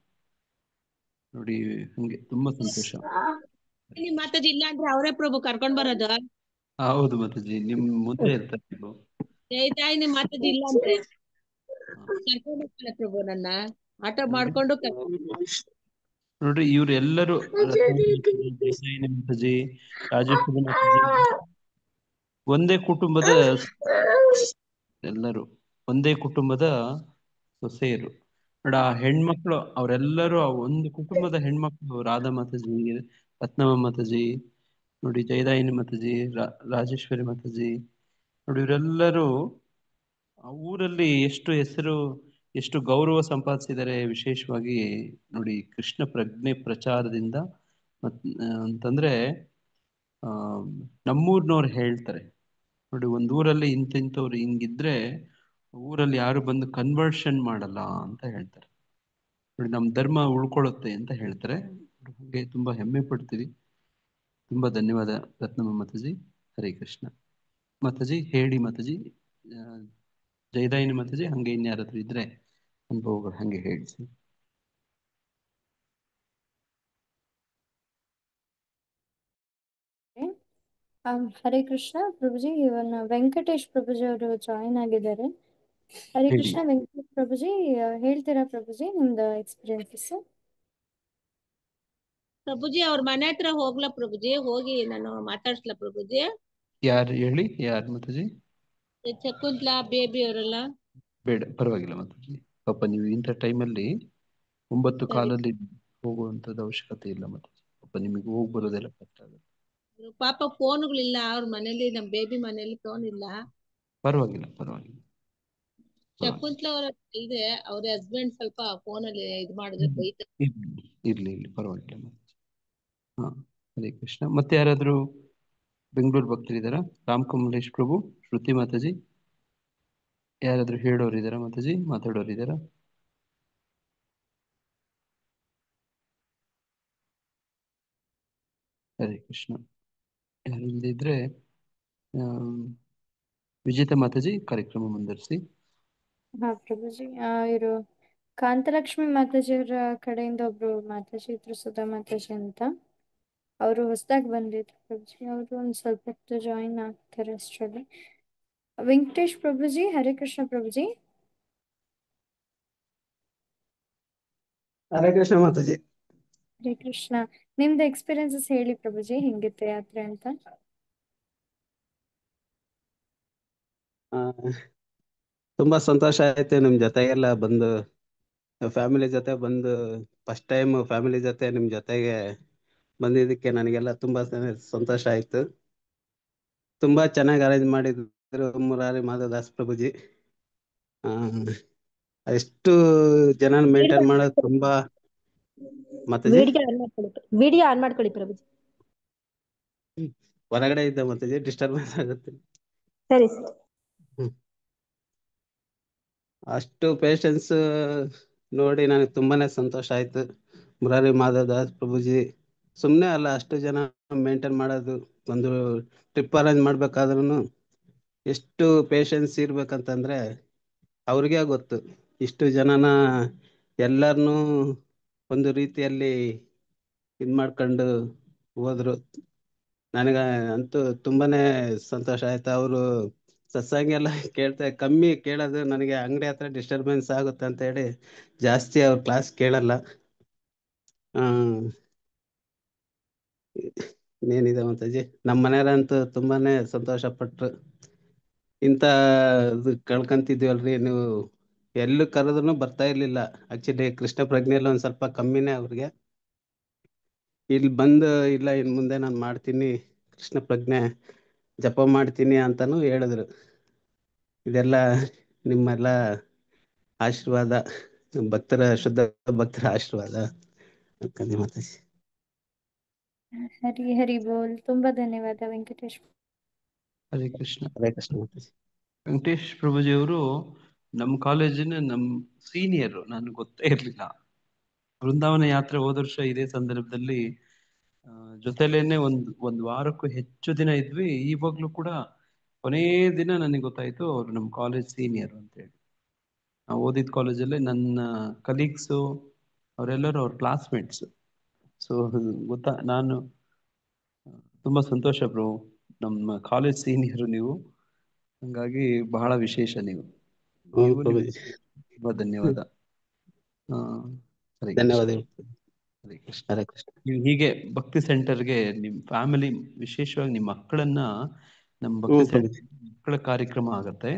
ನೋಡಿ, ಹಂಗೆ ತುಂಬಾ ಸಂತೋಷ. ನಿಮ್ ಮಾತಾಜಿ ಇಲ್ಲ ಅಂದ್ರೆ ಅವರೇ ಪ್ರಭು ಕರ್ಕೊಂಡ್ ಬರೋದು. ಹೌದು ಮಾತಾಜಿ, ನಿಮ್ ಮುಂದೆ ಇರ್ತಾರೆ ನೀವು. ಜಯತಾಯಿ ನಿಮ್ ಮಾತಾಜಿ ಇಲ್ಲ ಅಂದ್ರೆ ಕರ್ಕೊಂಡು ಹೋಗ್ತಾರೆ ಪ್ರಭು. ನನ್ನ ಆಟೋ ಮಾಡ್ಕೊಂಡು ನೋಡ್ರಿ, ಇವ್ರೆಲ್ಲರೂ ಮಾತಾಜಿ, ರಾಜೇಶ್ವರಿ ಮಾತಾಜಿ ಒಂದೇ ಕುಟುಂಬದ ಎಲ್ಲರೂ. ಒಂದೇ ಕುಟುಂಬದ ಸೊಸೆಯರು ನೋಡ. ಆ ಹೆಣ್ಮಕ್ಳು ಅವರೆಲ್ಲರೂ ಆ ಒಂದು ಕುಟುಂಬದ ಹೆಣ್ಮಕ್ಳು, ರಾಧಾ ಮಾತಾಜಿ, ರತ್ನಮ್ಮ ಮಾತಾಜಿ ನೋಡಿ, ಜಯದಾಯಿನಿ ಮಾತಾಜಿ, ರಾಜೇಶ್ವರಿ ಮಾತಾಜಿ ನೋಡಿ, ಇವರೆಲ್ಲರೂ ಆ ಊರಲ್ಲಿ ಎಷ್ಟು ಹೆಸರು, ಎಷ್ಟು ಗೌರವ ಸಂಪಾದಿಸಿದ್ದಾರೆ. ವಿಶೇಷವಾಗಿ ನೋಡಿ, ಕೃಷ್ಣ ಪ್ರಜ್ಞೆ ಪ್ರಚಾರದಿಂದ ಅಂತಂದ್ರೆ ನಮ್ಮೂರ್ನವ್ರು ಹೇಳ್ತಾರೆ ನೋಡಿ, ಒಂದ್ ಊರಲ್ಲಿ ಇಂಥವ್ರು ಹಿಂಗಿದ್ರೆ ಊರಲ್ಲಿ ಯಾರು ಬಂದು ಕನ್ವರ್ಷನ್ ಮಾಡಲ್ಲ ಅಂತ ಹೇಳ್ತಾರೆ ನೋಡಿ. ನಮ್ಮ ಧರ್ಮ ಉಳ್ಕೊಳ್ಳುತ್ತೆ ಅಂತ ಹೇಳ್ತಾರೆ. ಹಾಗೆ ತುಂಬಾ ಹೆಮ್ಮೆ ಪಡ್ತೀವಿ. ತುಂಬಾ ಧನ್ಯವಾದ ರತ್ನಮ್ಮ ಮಾತಾಜಿ. ಹರೇ ಕೃಷ್ಣ. ಮಾತಾಜಿ ಹೇಳಿ ಮಾತಾಜಿ, ಜಯದಾಯಿನಿ ಮಾತಾಜಿ, ಹಂಗೆ ಇನ್ಯಾರಾದ್ರೂ ಇದ್ರೆ ಅನುಭವಗಳು ಹಂಗೆ ಹೇಳಿಸಿ. ಹರೇ ಕೃಷ್ಣ ಪ್ರಭುಜಿ. ಇವನ್ನ ವೆಂಕಟೇಶ್ ಪ್ರಭುಜಿ ಅವರು ಜಾಯಿನ್ ಆಗಿದ್ದಾರೆ. ಹರೇ ಹೇಳಿ. ಕೃಷ್ಣ ವೆಂಕಟೇಶ್ ಪ್ರಭುಜಿ, ಹೇಳ್ತೀರಾ ಪ್ರಭುಜಿ ನಿಮ್ದು ಎಕ್ಸ್ಪೀರಿಯನ್ಸಸ್? ಪ್ರಭುಜಿ ಅವ್ರ ಮನೆ ಹತ್ರ ಹೋಗ್ಲಾ ಪ್ರಭುಜಿ? ಹೋಗಿ ನಾನು ಮಾತಾಡ್ಸ್ಲಾ ಪ್ರಭುಜಿ? ಯಾರು ಹೇಳಿ, ಯಾರು ಮಾತಾಜಿ? ಶಕುಂತ್ಲಾ ಬೇಬಿ ಅವರೆಲ್ಲ. ಬೇಡ, ಪರವಾಗಿಲ್ಲ ಮಾತಾಜಿ. ಪಾಪ ನೀವು ಇಂಥ ಟೈಮಲ್ಲಿ 9 ಕಾಲಲ್ಲಿ ಹೋಗುವಂತದ್ದು ಅವಶ್ಯಕತೆ ಇಲ್ಲ ಮಾತಾಜಿ. ಪಾಪ ನಿಮಗೆ ಹೋಗಿ ಬರೋದೆಲ್ಲ ಕಷ್ಟ ಆಗುತ್ತೆ. ಪಾಪ ಫೋನ್ಗಳಿಲ್ಲ ಅವ್ರ ಮನೇಲಿ, ನಮ್ ಬೇಬಿ ಮನೇಲಿ ಫೋನ್ ಇಲ್ಲ. ಪರವಾಗಿಲ್ಲ ಪರವಾಗಿಲ್ಲ. ಶಕುಂತ್ಲಾ ಅವ್ರ ಇದೆ, ಅವ್ರ ಹಸ್ಬೆಂಡ್ ಸ್ವಲ್ಪ ಫೋನಲ್ಲಿ ಇದು ಮಾಡಿದ್ರೆ ಬೈತಾರೆ. ಇರ್ಲಿ ಪರವಾಗಿಲ್ಲ ಮಾತಾಜಿ. ಹಾ, ಹರೇ ಕೃಷ್ಣ. ಮತ್ತೆ ಯಾರಾದ್ರೂ ಬೆಂಗಳೂರು ಭಕ್ತರಿದ್ದಾರಾ? ರಾಮ್ ಕಮಲೇಶ್ ಪ್ರಭು, ಶ್ರುತಿ ಮಾತಾಜಿ, ಯಾರಾದ್ರೂ ಹೇಳೋರು ಇದ್ದಾರಾ ಮಾತಾಜಿ? ಮಾತಾಡೋರು ಇದ್ದಾರಾ? ಹರೇ ಕೃಷ್ಣ. ಯಾರು ಇಲ್ಲದಿದ್ರೆ ವಿಜೇತ ಮಾತಾಜಿ ಕಾರ್ಯಕ್ರಮ ಮುಂದುವರಿಸಿ. ಹಾ ಪ್ರಭುಜಿ, ಇವರು ಕಾಂತಲಕ್ಷ್ಮಿ ಮಾತಾಜಿಯವರ ಕಡೆಯಿಂದ ಒಬ್ರು ಮಾತಾಜಿ ಇದ್ರು, ಸುಧಾ ಮಾತಾಜಿ ಅಂತ. ಅವರು ಹೊಸದಾಗಿ ಬಂದಿದ್ರು ಪ್ರಭುಜಿ. ಅವರು ಒಂದ್ ಸ್ವಲ್ಪ ಹೊತ್ತು ಜಾಯಿನ್ ಆಗ್ತಾರೆ ಅಷ್ಟರಲ್ಲಿ. ವೆಂಕಟೇಶ್ ಪ್ರಭುಜಿ, ಹರೇ ಕೃಷ್ಣ ಪ್ರಭುಜಿ. ಹರೇ ಕೃಷ್ಣ ಮಾತಾಜಿ. ಹರೇ ಕೃಷ್ಣ. ನಿಮ್ದು ಎಕ್ಸ್ಪೀರಿಯನ್ಸಸ್ ಹೇಳಿ ಪ್ರಭುಜಿ, ಹೆಂಗಿತ್ತು ಯಾತ್ರೆ ಅಂತ? ತುಂಬಾ ಸಂತೋಷ ಆಯ್ತು ನಿಮ್ ಜೊತೆಗೆಲ್ಲ ಬಂದು, ಫ್ಯಾಮಿಲಿ ಜೊತೆ ಬಂದು ಫಸ್ಟ್ ಟೈಮ್ ಫ್ಯಾಮಿಲಿ ಜೊತೆ ನಿಮ್ ಜೊತೆಗೆ ಬಂದಿದ್ದಕ್ಕೆ ನನಗೆಲ್ಲ ತುಂಬಾ ಸಂತೋಷ ಆಯ್ತು. ತುಂಬಾ ಚೆನ್ನಾಗಿ ಅರೇಂಜ್ ಮಾಡಿದ್ರು ಮುರಾರಿ ಮಾಧವದಾಸ್ ಪ್ರಭುಜಿ. ಎಷ್ಟು ಜನ ಮೇಂಟೈನ್ ಮಾಡೋದು ತುಂಬಾ. ಮಾತಾಜಿ ವಿಡಿಯೋ ಆನ್ ಮಾಡ್ಕೊಳ್ಳಿ ಪ್ರಭುಜಿ. ಹೊರಗಡೆ ಇದ್ದ ಮಾತಾಜಿ, ಡಿಸ್ಟರ್ಬೆನ್ಸ್ ಆಗುತ್ತೆ. ಸರಿ ಸರಿ. ಅಷ್ಟು ಪೇಷನ್ಸ್ ನೋಡಿ ನನಗೆ ತುಂಬಾನೇ ಸಂತೋಷ ಆಯ್ತು. ಮುರಾರಿ ಮಾಧವದಾಸ್ ಪ್ರಭುಜಿ ಸುಮ್ಮನೆ ಅಲ್ಲ, ಅಷ್ಟು ಜನ ಮೇಂಟೈನ್ ಮಾಡೋದು. ಒಂದು ಟ್ರಿಪ್ ಅರೇಂಜ್ ಮಾಡ್ಬೇಕಾದ್ರೂ ಎಷ್ಟು ಪೇಷನ್ಸ್ ಇರ್ಬೇಕಂತಂದ್ರೆ ಅವ್ರಿಗೆ ಗೊತ್ತು. ಇಷ್ಟು ಜನನ ಎಲ್ಲರನ್ನೂ ಒಂದು ರೀತಿಯಲ್ಲಿ ಇದು ಮಾಡ್ಕೊಂಡು ಹೋದ್ರು. ನನಗೆ ಅಂತೂ ತುಂಬಾನೇ ಸಂತೋಷ ಆಯ್ತು. ಅವರು ಸತ್ಸಂಗ ಎಲ್ಲ ಕಮ್ಮಿ ಕೇಳೋದು. ನನಗೆ ಅಂಗಡಿ ಹತ್ರ ಡಿಸ್ಟರ್ಬೆನ್ಸ್ ಆಗುತ್ತೆ ಅಂತ ಹೇಳಿ ಜಾಸ್ತಿ ಅವ್ರ ಕ್ಲಾಸ್ ಕೇಳಲ್ಲ. ಇನ್ನೇನಿದೆ ಮಾತಾಜಿ, ನಮ್ಮ ಮನೆಯವರಂತೂ ತುಂಬಾನೇ ಸಂತೋಷ ಪಟ್ರು. ಇಂಥ ಕಳ್ಕೊಂತಿದ್ವಲ್ರಿ, ನೀವು ಎಲ್ಲೂ ಕರೆದ್ರು ಬರ್ತಾ ಇರ್ಲಿಲ್ಲ. ಆಕ್ಚುಲಿ ಕೃಷ್ಣ ಪ್ರಜ್ಞೆಯಲ್ಲಿ ಒಂದ್ ಸ್ವಲ್ಪ ಕಮ್ಮಿನೇ ಅವ್ರಿಗೆ. ಇಲ್ಲಿ ಬಂದು ಇಲ್ಲ ಇನ್ ಮುಂದೆ ನಾನು ಮಾಡ್ತೀನಿ, ಕೃಷ್ಣ ಪ್ರಜ್ಞೆ ಜಪ ಮಾಡ್ತೀನಿ ಅಂತಾನು ಹೇಳಿದ್ರು. ಇದೆಲ್ಲ ನಿಮ್ಮೆಲ್ಲ ಆಶೀರ್ವಾದ, ಭಕ್ತರ ಶುದ್ಧ ಭಕ್ತರ ಆಶೀರ್ವಾದ ಅನ್ಕೊಂಡೆ ಮಾತಾಜಿ. ಹರಿ ಹರಿ ಬೋಲ್. ತುಂಬಾ ಧನ್ಯವಾದ ವೆಂಕಟೇಶ್. ಹರೇ ಕೃಷ್ಣ. ಹರೇ ಕೃಷ್ಣ ಮಾತಾಜಿ. ವೆಂಕಟೇಶ್ ಪ್ರಭುಜಿ ಅವರು ನಮ್ಮ ಕಾಲೇಜಿನ ನಮ್ಮ ಸೀನಿಯರ್. ನನಗೆ ಗೊತ್ತೇ ಇರ್ಲಿಲ್ಲ. ಬೃಂದಾವನ ಯಾತ್ರೆ ಹೋದ ವರ್ಷ ಇದೇ ಸಂದರ್ಭದಲ್ಲಿ ಜೊತೆಲೇನೆ ಒಂದ್ ವಾರಕ್ಕೂ ಹೆಚ್ಚು ದಿನ ಇದ್ವಿ. ಇವಾಗ್ಲೂ ಕೂಡ ಕೊನೇ ದಿನ ನನಗೆ ಗೊತ್ತಾಯ್ತು ಅವ್ರು ನಮ್ಮ ಕಾಲೇಜ್ ಸೀನಿಯರ್ ಅಂತ ಹೇಳಿ. ನಾವು ಓದಿದ ಕಾಲೇಜಲ್ಲೇ ನನ್ನ ಕಲೀಗ್ಸು ಅವರೆಲ್ಲರೂ ಅವ್ರ ಕ್ಲಾಸ್ಮೇಟ್ಸ್. ಸೊ ಗೊತ್ತಾ, ನಾನು ತುಂಬಾ ಸಂತೋಷ ಬ್ರೋ, ನಮ್ಮ ಕಾಲೇಜ್ ಸೀನಿಯರ್ ನೀವು, ಹಂಗಾಗಿ ಬಹಳ ವಿಶೇಷ ನೀವು. ತುಂಬಾ ಧನ್ಯವಾದ. ಹರೇ ಕೃಷ್ಣ. ಧನ್ಯವಾದಗಳು. ಹರೇ ಕೃಷ್ಣ. ಹರೇ ಕೃಷ್ಣ. ನೀವು ಹೀಗೆ ಭಕ್ತಿ ಸೆಂಟರ್ಗೆ ನಿಮ್ ಫ್ಯಾಮಿಲಿ, ವಿಶೇಷವಾಗಿ ನಿಮ್ಮ ಮಕ್ಕಳನ್ನ ನಮ್ಮ ಭಕ್ತಿ ಸೆಂಟರ್ ಮಕ್ಕಳ ಕಾರ್ಯಕ್ರಮ ಆಗತ್ತೆ.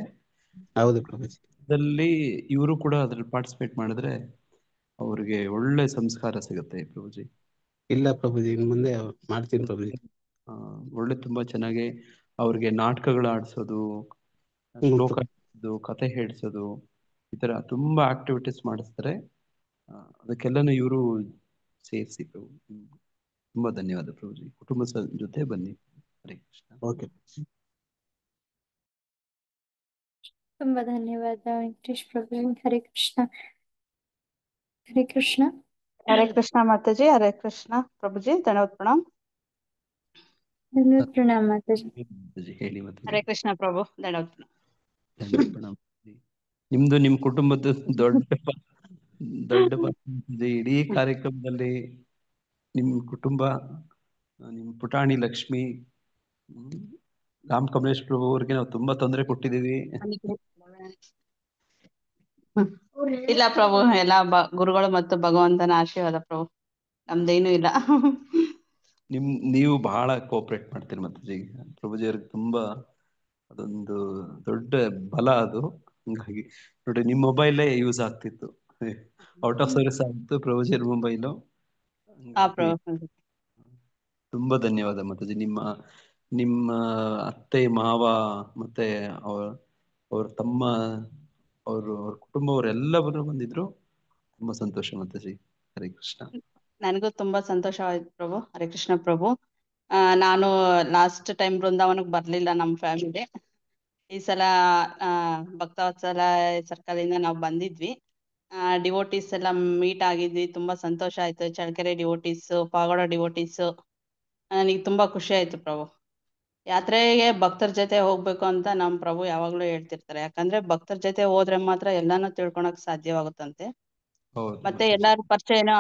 ಹೌದು ಪ್ರಭುಜಿ. ದಲ್ಲಿ ಇವರು ಕೂಡ ಅದ್ರಲ್ಲಿ ಪಾರ್ಟಿಸಿಪೇಟ್ ಮಾಡಿದ್ರೆ ಅವ್ರಿಗೆ ಒಳ್ಳೆ ಸಂಸ್ಕಾರ ಸಿಗುತ್ತೆ ಪ್ರಭುಜಿ. ಇಲ್ಲ ಪ್ರಭುಜಿ, ಇನ್ ಮುಂದೆ ಮಾಡ್ತೀನಿ ಪ್ರಭುಜಿ. ಒಳ್ಳೆ ತುಂಬಾ ಚೆನ್ನಾಗಿ ಅವ್ರಿಗೆ ನಾಟಕಗಳು ಆಡ್ಸೋದು, ಶ್ಲೋಕ ಆಡ್ಸೋದು, ಕತೆ ಹೇಳ್ಸೋದು, ಈ ತರ ತುಂಬಾ ಆಕ್ಟಿವಿಟೀಸ್ ಮಾಡಿಸ್ತಾರೆ. ಅದಕ್ಕೆಲ್ಲನೂ ಇವರು ಸೇರಿಸಿ ಪ್ರಭು. ತುಂಬಾ ಧನ್ಯವಾದ ಪ್ರಭುಜಿ. ಕುಟುಂಬ ಜೊತೆ ಬನ್ನಿ. ಹರೇ ಕೃಷ್ಣ. ಓಕೆ. ತುಂಬಾ ಧನ್ಯವಾದ ವೆಂಕಟೇಶ್ ಪ್ರಭು. ಹರೇ ಕೃಷ್ಣ. ಹರೇ ಕೃಷ್ಣ. ಹರೇ ಕೃಷ್ಣ ಮಾತಾಜಿ. ಹರೇ ಕೃಷ್ಣ ಪ್ರಭುಜಿ. ಧನ್ಯವಾದ ಪ್ರಣಾಮ್. ಧನ್ಯವಾದ ಪ್ರಣಾಮ್ ಮಾತಾಜಿ. ಹೇಳಿ ಮಾತಾಜಿ. ಹರೇ ಕೃಷ್ಣ ಪ್ರಭು. ಧನ್ಯವಾದ ಪ್ರಣಾಮ್. ನಿಮ್ದು ನಿಮ್ ಕುಟುಂಬದ ದೊಡ್ಡ ಇಡೀ ಕಾರ್ಯಕ್ರಮದಲ್ಲಿ ನಿಮ್ ಕುಟುಂಬ, ನಿಮ್ ಪುಟಾಣಿ ಲಕ್ಷ್ಮಿ, ರಾಮ್ ಕಮಲೇಶ್ ಪ್ರಭು ಅವ್ರಿಗೆ ನಾವು ತುಂಬಾ ತೊಂದರೆ ಕೊಟ್ಟಿದೀವಿ. ಇಲ್ಲ ಪ್ರಭು, ಎಲ್ಲ ಗುರುಗಳು ಮತ್ತು ಭಗವಂತನ ಆಶೀರ್ವಾದ ಪ್ರಭು, ನಮ್ದೇನು ಇಲ್ಲ. ನೀವು ಬಹಳ ಕೋಆಪರೇಟ್ ಮಾಡ್ತೀರಿ ಮಾತಾಜಿ. ಪ್ರಭುಜಿ ಅವ್ರಿಗೆ ತುಂಬಾ ಅದೊಂದು ದೊಡ್ಡ ಬಲ ಅದು. ಹಂಗಾಗಿ ನೋಡಿ, ನಿಮ್ ಮೊಬೈಲೇ ಯೂಸ್ ಆಗ್ತಿತ್ತು, ಔಟ್ ಆಫ್ ಸರ್ವಿಸ್ ಆಗ್ತಿತ್ತು ಪ್ರಭುಜಿ ಮೊಬೈಲು. ತುಂಬಾ ಧನ್ಯವಾದ ಮಾತಾಜಿ. ನಿಮ್ಮ ಅತ್ತೆ ಮಾವ ಮತ್ತೆ ಅವ್ರ ತಮ್ಮ, ಅವ್ರ ಕುಟುಂಬವರೆಲ್ಲರೂ ಬಂದಿದ್ರು. ತುಂಬಾ ಸಂತೋಷ ಮಾತಾಜಿ. ಹರೇ ಕೃಷ್ಣ. ನನಗೂ ತುಂಬಾ ಸಂತೋಷವಾಯ್ತು ಪ್ರಭು. ಹರೇ ಕೃಷ್ಣ ಪ್ರಭು. ನಾನು ಲಾಸ್ಟ್ ಟೈಮ್ ಬೃಂದಾವನಕ್ಕೆ ಬರ್ಲಿಲ್ಲ ನಮ್ಮ ಫ್ಯಾಮಿಲಿ. ಈ ಸಲ ಭಕ್ತವತ್ಸಲ ಸರ್ಕಲ್ ಇಂದ ನಾವು ಬಂದಿದ್ವಿ. ಡಿವೋಟೀಸ್ ಎಲ್ಲ ಮೀಟ್ ಆಗಿದ್ವಿ. ತುಂಬಾ ಸಂತೋಷ ಆಯ್ತು. ಚಳ್ಳಕೆರೆ ಡಿವೋಟೀಸ್, ಪಾಗೋಡ ಡಿವೋಟೀಸ್, ನನಗೆ ತುಂಬಾ ಖುಷಿ ಆಯ್ತು ಪ್ರಭು. ಯಾತ್ರೆಗೆ ಭಕ್ತರ ಜೊತೆ ಹೋಗ್ಬೇಕು ಅಂತ ನಮ್ಮ ಪ್ರಭು ಯಾವಾಗ್ಲೂ ಹೇಳ್ತಿರ್ತಾರೆ. ಯಾಕಂದ್ರೆ ಭಕ್ತರ ಜೊತೆ ಹೋದ್ರೆ ಮಾತ್ರ ಎಲ್ಲಾನು ತಿಳ್ಕೊಳಕ್ ಸಾಧ್ಯವಾಗುತ್ತಂತೆ. ಮತ್ತೆ ಎಲ್ಲಾರ ಪರಿಚಯನೂ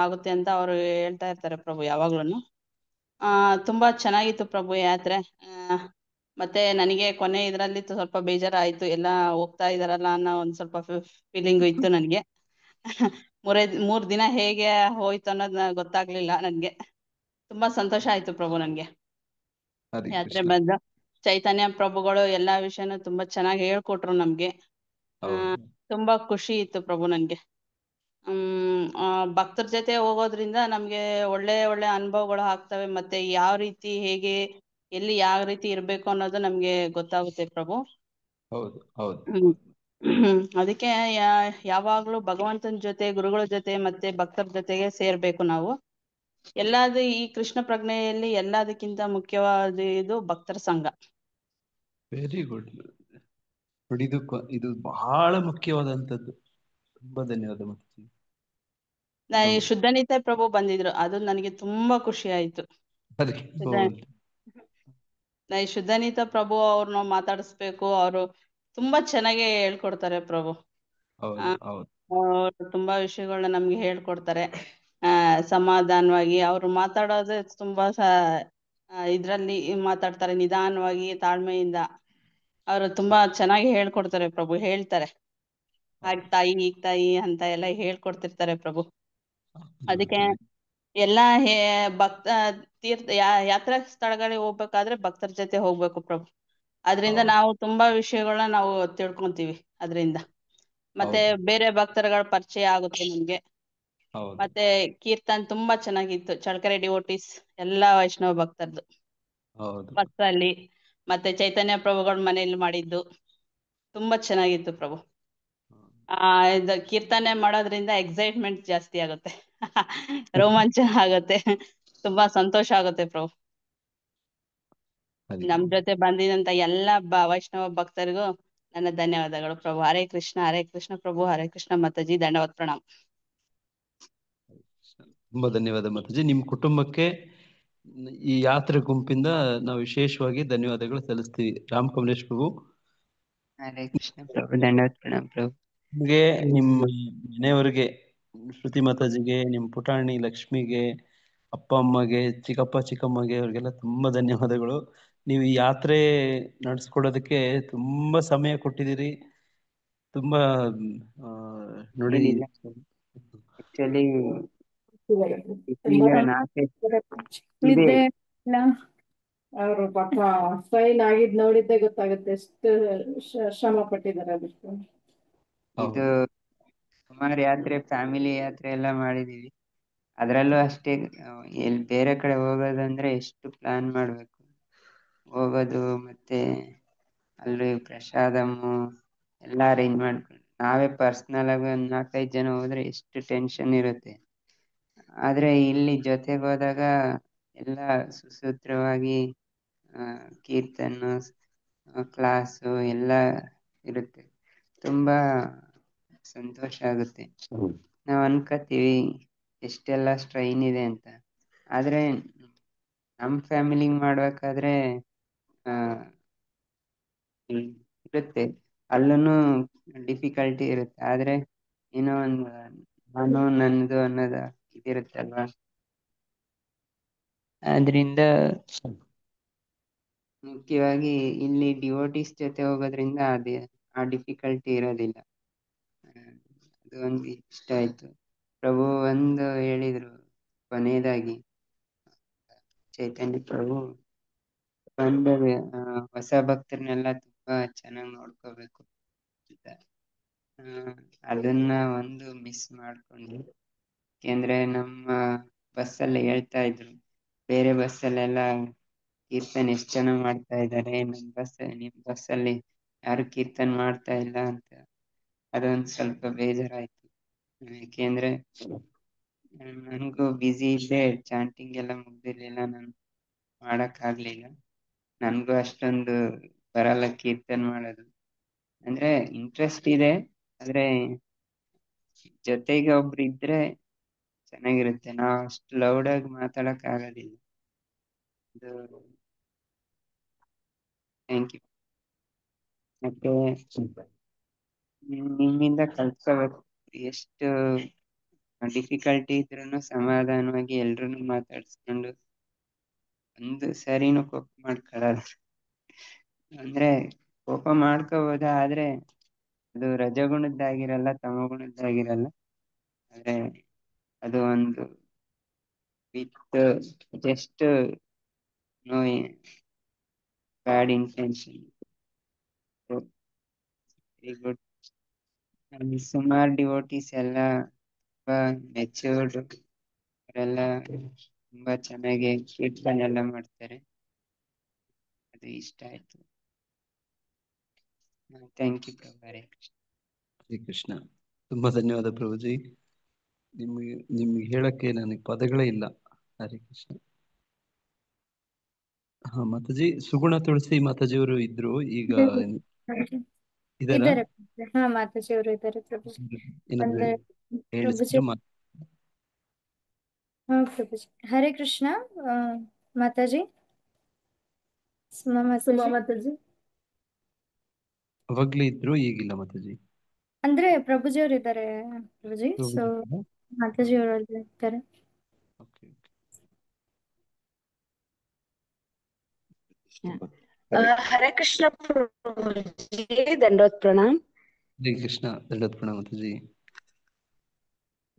ಆಗುತ್ತೆ ಅಂತ ಅವ್ರು ಹೇಳ್ತಾ ಇರ್ತಾರೆ ಪ್ರಭು ಯಾವಾಗ್ಲೂನು. ತುಂಬಾ ಚೆನ್ನಾಗಿತ್ತು ಪ್ರಭು ಯಾತ್ರೆ. ಮತ್ತೆ ನನಗೆ ಕೊನೆ ಇದ್ರಲ್ಲಿ ಸ್ವಲ್ಪ ಬೇಜಾರಾಯ್ತು, ಎಲ್ಲ ಹೋಗ್ತಾ ಇದಾರಲ್ಲ ಅನ್ನೋ ಒಂದ್ ಸ್ವಲ್ಪ ಫೀಲಿಂಗು ಇತ್ತು ನನಗೆ. 3 ದಿನ ಹೇಗೆ ಹೋಯ್ತು ಅನ್ನೋದ್ ಗೊತ್ತಾಗ್ಲಿಲ್ಲ ನನ್ಗೆ. ತುಂಬಾ ಸಂತೋಷ ಆಯ್ತು ಪ್ರಭು ನನ್ಗೆ ಯಾತ್ರೆ ಬಂದು. ಚೈತನ್ಯ ಪ್ರಭುಗಳು ಎಲ್ಲಾ ವಿಷಯನೂ ತುಂಬಾ ಚೆನ್ನಾಗಿ ಹೇಳ್ಕೊಟ್ರು ನಮ್ಗೆ. ತುಂಬಾ ಖುಷಿ ಇತ್ತು ಪ್ರಭು ನನ್ಗೆ. ಭಕ್ತರ ಜೊತೆ ಹೋಗೋದ್ರಿಂದ ನಮ್ಗೆ ಒಳ್ಳೆ ಒಳ್ಳೆ ಅನುಭವಗಳು ಆಗ್ತವೆ. ಮತ್ತೆ ಯಾವ ರೀತಿ, ಹೇಗೆ, ಎಲ್ಲಿ ಯಾವ ರೀತಿ ಇರ್ಬೇಕು ಅನ್ನೋದು ನಮ್ಗೆ ಗೊತ್ತಾಗುತ್ತೆ ಪ್ರಭು. ಅದಕ್ಕೆ ಯಾವಾಗ್ಲೂ ಭಗವಂತನ ಜೊತೆ, ಗುರುಗಳ ಜೊತೆ ಮತ್ತೆ ಭಕ್ತರ ಜೊತೆಗೆ ಸೇರ್ಬೇಕು ನಾವು. ಈ ಕೃಷ್ಣ ಪ್ರಜ್ಞೆಯಲ್ಲಿ ಎಲ್ಲದಕ್ಕಿಂತ ಮುಖ್ಯವಾದ ಇದು ಭಕ್ತರ ಸಂಘ. ವೆರಿ ಗುಡ್ ನೋಡಿ, ಇದು ಬಹಳ ಮುಖ್ಯವಾದಂತದ್ದು. ತುಂಬಾ ಧನ್ಯವಾದ ಮಾತಾಜಿ. ಈ ಶುದ್ಧನೀತ ಪ್ರಭು ಬಂದಿದ್ರು, ಅದು ನನಗೆ ತುಂಬಾ ಖುಷಿ ಆಯ್ತು. ಈ ಶುದ್ಧನೀತ ಪ್ರಭು ಅವ್ರನ್ನ ಮಾತಾಡಿಸ್ಬೇಕು. ಅವರು ತುಂಬಾ ಚೆನ್ನಾಗಿ ಹೇಳ್ಕೊಡ್ತಾರೆ ಪ್ರಭು. ತುಂಬಾ ವಿಷಯಗಳನ್ನ ನಮ್ಗೆ ಹೇಳ್ಕೊಡ್ತಾರೆ ಸಮಾಧಾನವಾಗಿ. ಅವ್ರು ಮಾತಾಡೋದೇ ತುಂಬಾ ಇದ್ರಲ್ಲಿ ಮಾತಾಡ್ತಾರೆ, ನಿಧಾನವಾಗಿ, ತಾಳ್ಮೆಯಿಂದ. ಅವರು ತುಂಬಾ ಚೆನ್ನಾಗಿ ಹೇಳ್ಕೊಡ್ತಾರೆ ಪ್ರಭು. ಹೇಳ್ತಾರೆ ಹಾಗ್ ತಾಯಿ, ಹೀಗ್ ತಾಯಿ ಅಂತ ಎಲ್ಲ ಹೇಳ್ಕೊಡ್ತಿರ್ತಾರೆ ಪ್ರಭು. ಅದಕ್ಕೆ ಎಲ್ಲಾ ಯಾತ್ರಾ ಸ್ಥಳಗಳಿಗೆ ಹೋಗ್ಬೇಕಾದ್ರೆ ಭಕ್ತರ ಜೊತೆ ಹೋಗ್ಬೇಕು ಪ್ರಭು. ಅದರಿಂದ ನಾವು ತುಂಬಾ ವಿಷಯಗಳನ್ನ ನಾವು ತಿಳ್ಕೊಂತೀವಿ ಅದರಿಂದ. ಮತ್ತೆ ಬೇರೆ ಭಕ್ತರುಗಳ ಪರಿಚಯ ಆಗುತ್ತೆ ನಮ್ಗೆ. ಮತ್ತೆ ಕೀರ್ತನ್ ತುಂಬಾ ಚೆನ್ನಾಗಿತ್ತು. ಚಳ್ಳಕೆರೆ ಡಿವೋಟೀಸ್ ಎಲ್ಲಾ ವೈಷ್ಣವ ಭಕ್ತರದು ಬಸ್ಸಲ್ಲಿ, ಮತ್ತೆ ಚೈತನ್ಯ ಪ್ರಭುಗಳ ಮನೆಯಲ್ಲಿ ಮಾಡಿದ್ದು ತುಂಬಾ ಚೆನ್ನಾಗಿತ್ತು ಪ್ರಭು. ಇದು ಕೀರ್ತನೆ ಮಾಡೋದ್ರಿಂದ ಎಕ್ಸೈಟ್ಮೆಂಟ್ ಜಾಸ್ತಿ ಆಗುತ್ತೆ, ರೋಮಾಂಚ ಆಗುತ್ತೆ, ತುಂಬಾ ಸಂತೋಷ ಆಗುತ್ತೆ ಪ್ರಭು. ನಮ್ ಜೊತೆ ಬಂದಿದಂತ ಎಲ್ಲಾ ವೈಷ್ಣವ ಭಕ್ತರಿಗೂ ನನ್ನ ಧನ್ಯವಾದಗಳು ಪ್ರಭು. ಹರೇ ಕೃಷ್ಣ. ಹರೇ ಕೃಷ್ಣ ಪ್ರಭು. ಹರೇ ಕೃಷ್ಣ ಮಾತಾಜಿ. ಧನ್ಯವಾದ ಪ್ರಣಾಮ್. ತುಂಬಾ ಧನ್ಯವಾದ ಮಾತಾಜಿ. ನಿಮ್ ಕುಟುಂಬಕ್ಕೆ ಈ ಯಾತ್ರೆ ಗುಂಪಿಂದ ನಾವು ವಿಶೇಷವಾಗಿ ಧನ್ಯವಾದಗಳು ಸಲ್ಲಿಸ್ತೀವಿ. ರಾಮ್ ಕಮಲೇಶ್ ಪ್ರಭು. ಹರೇ ಕೃಷ್ಣ ಪ್ರಭು. ಧನ್ಯವಾದ ಪ್ರಣಾಮ್ ಪ್ರಭು. ನಿಮ್ಗೆ, ನಿಮ್ಮ ಮನೆಯವರಿಗೆ, ಶ್ರುತಿ ಮಾತಾಜಿಗೆ, ನಿಮ್ ಪುಟಾಣಿ ಲಕ್ಷ್ಮಿಗೆ, ಅಪ್ಪ ಅಮ್ಮಗೆ, ಚಿಕ್ಕಪ್ಪ ಚಿಕ್ಕಮ್ಮಗೆ, ಅವ್ರಿಗೆಲ್ಲ ತುಂಬಾ ಧನ್ಯವಾದಗಳು. ನೀವು ಈ ಯಾತ್ರೆ ನಡೆಸ್ಕೊಡೋದಕ್ಕೆ ತುಂಬಾ ಸಮಯ ಕೊಟ್ಟಿದ್ದೀರಿ. ತುಂಬಾ ನೋಡಿ, ಆಕ್ಚುಲಿ ನಿದ್ದೆ ಇಲ್ಲ. ಅವರು ಪಾಪ ಫೈಲ್ ಆಗಿದ್ ನೋಡಿದ್ದೆ ಗೊತ್ತಾಗುತ್ತೆ ಎಷ್ಟು ಶ್ರಮ ಪಟ್ಟಿದ್ದಾರೆ ಅದಕ್ಕೆ. ಇದು ಸುಮಾರು ಯಾತ್ರೆ, ಫ್ಯಾಮಿಲಿ ಯಾತ್ರೆ ಎಲ್ಲ ಮಾಡಿದೀವಿ. ಅದ್ರಲ್ಲೂ ಅಷ್ಟೇ, ಎಲ್ಲಿ ಬೇರೆ ಕಡೆ ಹೋಗೋದಂದ್ರೆ ಎಷ್ಟು ಪ್ಲಾನ್ ಮಾಡ್ಬೇಕು ಹೋಗೋದು, ಮತ್ತೆ ಅಲ್ಲಿ ಪ್ರಸಾದಮು ಎಲ್ಲ ಅರೇಂಜ್ ಮಾಡ್ಕೊಂಡು ನಾವೇ ಪರ್ಸನಲ್ ಆಗಿ ಒಂದ್ 4-5 ಜನ ಹೋದ್ರೆ ಎಷ್ಟು ಟೆನ್ಷನ್ ಇರುತ್ತೆ. ಆದ್ರೆ ಇಲ್ಲಿ ಜೊತೆಗೆ ಹೋದಾಗ ಎಲ್ಲ ಸುಸೂತ್ರವಾಗಿ ಕೀರ್ತನ ಕ್ಲಾಸು ಎಲ್ಲ ಇರುತ್ತೆ. ತುಂಬಾ ಸಂತೋಷ ಆಗುತ್ತೆ. ನಾವ್ ಅನ್ಕೋತೀವಿ ಎಷ್ಟೆಲ್ಲ ಸ್ಟ್ರೈನ್ ಇದೆ ಅಂತ, ಆದ್ರೆ ನಮ್ ಫ್ಯಾಮಿಲಿ ಮಾಡ್ಬೇಕಾದ್ರೆ ಇರುತ್ತೆ, ಅಲ್ಲೂ ಡಿಫಿಕಲ್ಟಿ ಇರುತ್ತೆ. ಆದ್ರೆ ಏನೋ ಒಂದು ನಾನು ನನ್ನದು ಅನ್ನೋದ ಇದಿರುತ್ತಲ್ವಾ, ಆದ್ರಿಂದ ಮುಖ್ಯವಾಗಿ ಇಲ್ಲಿ ಡಿವೋಟಿಸ್ ಜೊತೆ ಹೋಗೋದ್ರಿಂದ ಆ ಡಿಫಿಕಲ್ಟಿ ಇರೋದಿಲ್ಲ. ಅದು ಒಂದು ಇಷ್ಟ ಆಯ್ತು. ಪ್ರಭು ಒಂದು ಹೇಳಿದ್ರು ಕೊನೆಯದಾಗಿ, ಚೈತನ್ಯ ಪ್ರಭು ಒಂದು ಹೊಸ ಭಕ್ತರನ್ನೆಲ್ಲ ತುಂಬಾ ಚೆನ್ನಾಗಿ ನೋಡ್ಕೋಬೇಕು ಅಂತ. ಅದನ್ನ ಒಂದು ಮಿಸ್ ಮಾಡ್ಕೊಂಡು, ಯಾಕೆಂದ್ರೆ ನಮ್ಮ ಬಸ್ಸಲ್ಲಿ ಹೇಳ್ತಾ ಇದ್ರು, ಬೇರೆ ಬಸ್ಸಲ್ಲೆಲ್ಲ ಕೀರ್ತನೆ ಎಷ್ಟು ಚೆನ್ನಾಗಿ ಮಾಡ್ತಾ ಇದ್ದಾರೆ, ನಿಮ್ ಬಸ್ಸಲ್ಲಿ ಯಾರು ಕೀರ್ತನೆ ಮಾಡ್ತಾ ಇಲ್ಲ ಅಂತ. ಅದೊಂದು ಸ್ವಲ್ಪ ಬೇಜಾರಾಯ್ತು. ಯಾಕೆಂದ್ರೆ ನನಗೂ ಬ್ಯುಸಿ ಇದ್ದೆ, ಚಾಂಟಿಂಗ್ ಎಲ್ಲ ಮುಗ್ದಿರ್ಲಿಲ್ಲ, ನಾನು ಮಾಡಕ್ ಆಗ್ಲಿಲ್ಲ. ನನ್ಗೂ ಅಷ್ಟೊಂದು ಬರಲ್ಲ ಕೀರ್ತನೆ ಮಾಡೋದು. ಅಂದ್ರೆ ಇಂಟ್ರೆಸ್ಟ್ ಇದೆ, ಆದ್ರೆ ಜೊತೆಗೆ ಒಬ್ರು ಇದ್ರೆ ಚೆನ್ನಾಗಿರುತ್ತೆ. ನಾವ್ ಅಷ್ಟು ಲೌಡ್ ಆಗಿ ಮಾತಾಡಕ್ ಆಗೋದಿಲ್ಲ. Thank you. ಮತ್ತೆ ನಿಮ್ಮಿಂದ ಕಲ್ತ್ಕೋಬೇಕು, ಎಷ್ಟು ಡಿಫಿಕಲ್ಟಿ ಇದ್ರೂ ಸಮಾಧಾನವಾಗಿ ಎಲ್ರನ್ನೂ ಮಾತಾಡ್ಸ್ಕೊಂಡು ಒಂದು ಸರಿನೂ ಕೋಪ ಮಾಡ್ಕೊಳ್ಳಲ್ಲ. ಅಂದ್ರೆ ಕೋಪ ಮಾಡ್ಕೋಬೋದ, ಆದ್ರೆ ಅದು ರಜಗುಣದ್ದಾಗಿರಲ್ಲ, ತಮಗುಣದ್ದಾಗಿರಲ್ಲ. ಆದ್ರೆ ಅದು ಒಂದು with just no bad intention. Very good. ಸುಮಾರು ಡಿವೋಟೀಸ್ ಎಲ್ಲ ತುಂಬಾ ಮೆಚ್ಯೂರ್ಡ್, ಅವರೆಲ್ಲ ತುಂಬಾ ಚೆನ್ನಾಗಿ ಕೀರ್ತನೆ ಎಲ್ಲ ಮಾಡ್ತಾರೆ. ಅದು ಇಷ್ಟ ಆಯ್ತು. ಥ್ಯಾಂಕ್ ಯು ಪ್ರಭು. ಹರೇ ಕೃಷ್ಣ. ಹರೇ ಕೃಷ್ಣ. ತುಂಬಾ ಧನ್ಯವಾದ ಪ್ರಭುಜಿ. ನಿಮ್ಗೆ ಹೇಳಕ್ಕೆ ನನಗೆ ಪದಗಳೇ ಇಲ್ಲ. ಹರೇ ಕೃಷ್ಣ. ಹಾ ಮಾತಾಜಿ, ಸುಗುಣ ತುಳಸಿ ಮಾತಾಜಿಯವರು ಇದ್ರು, ಈಗ ಇದಾರ? ಇದ್ದಾರೆ. ಹಾ ಮಾತಾಜಿ ಅವರು ಇದ್ದಾರೆ ಪ್ರಭುಜಿ. ಏನಾದ್ರು ಅಂದ್ರೆ ಪ್ರಭುಜಿ. ಹೇಳಿಸಿದ್ರು? ಹಾ ಪ್ರಭುಜಿ. ಹರೇ ಕೃಷ್ಣ. ಮಾತಾಜಿ, ಸುಮಾ ಮಾತಾಜಿ ಅವಾಗ್ಲೇ ಇದ್ರು, ಈಗಿಲ್ಲ ಮಾತಾಜಿ. ಅಂದ್ರೆ ಪ್ರಭುಜಿ ಅವರು ಇದ್ದಾರೆ ಪ್ರಭುಜಿ. ಸೊ ಮಾತಾಜಿ ಅವರು ಇರ್ತಾರೆ. ಹರೇ ಕೃಷ್ಣ ಪ್ರಭುಜಿ, ದಂಡೋತ್ ಪ್ರಣಾಮ್. ಹರೇ ಕೃಷ್ಣ, ದಂಡೋತ್ ಪ್ರಣಾಮ್ ಮಾತಾಜಿ.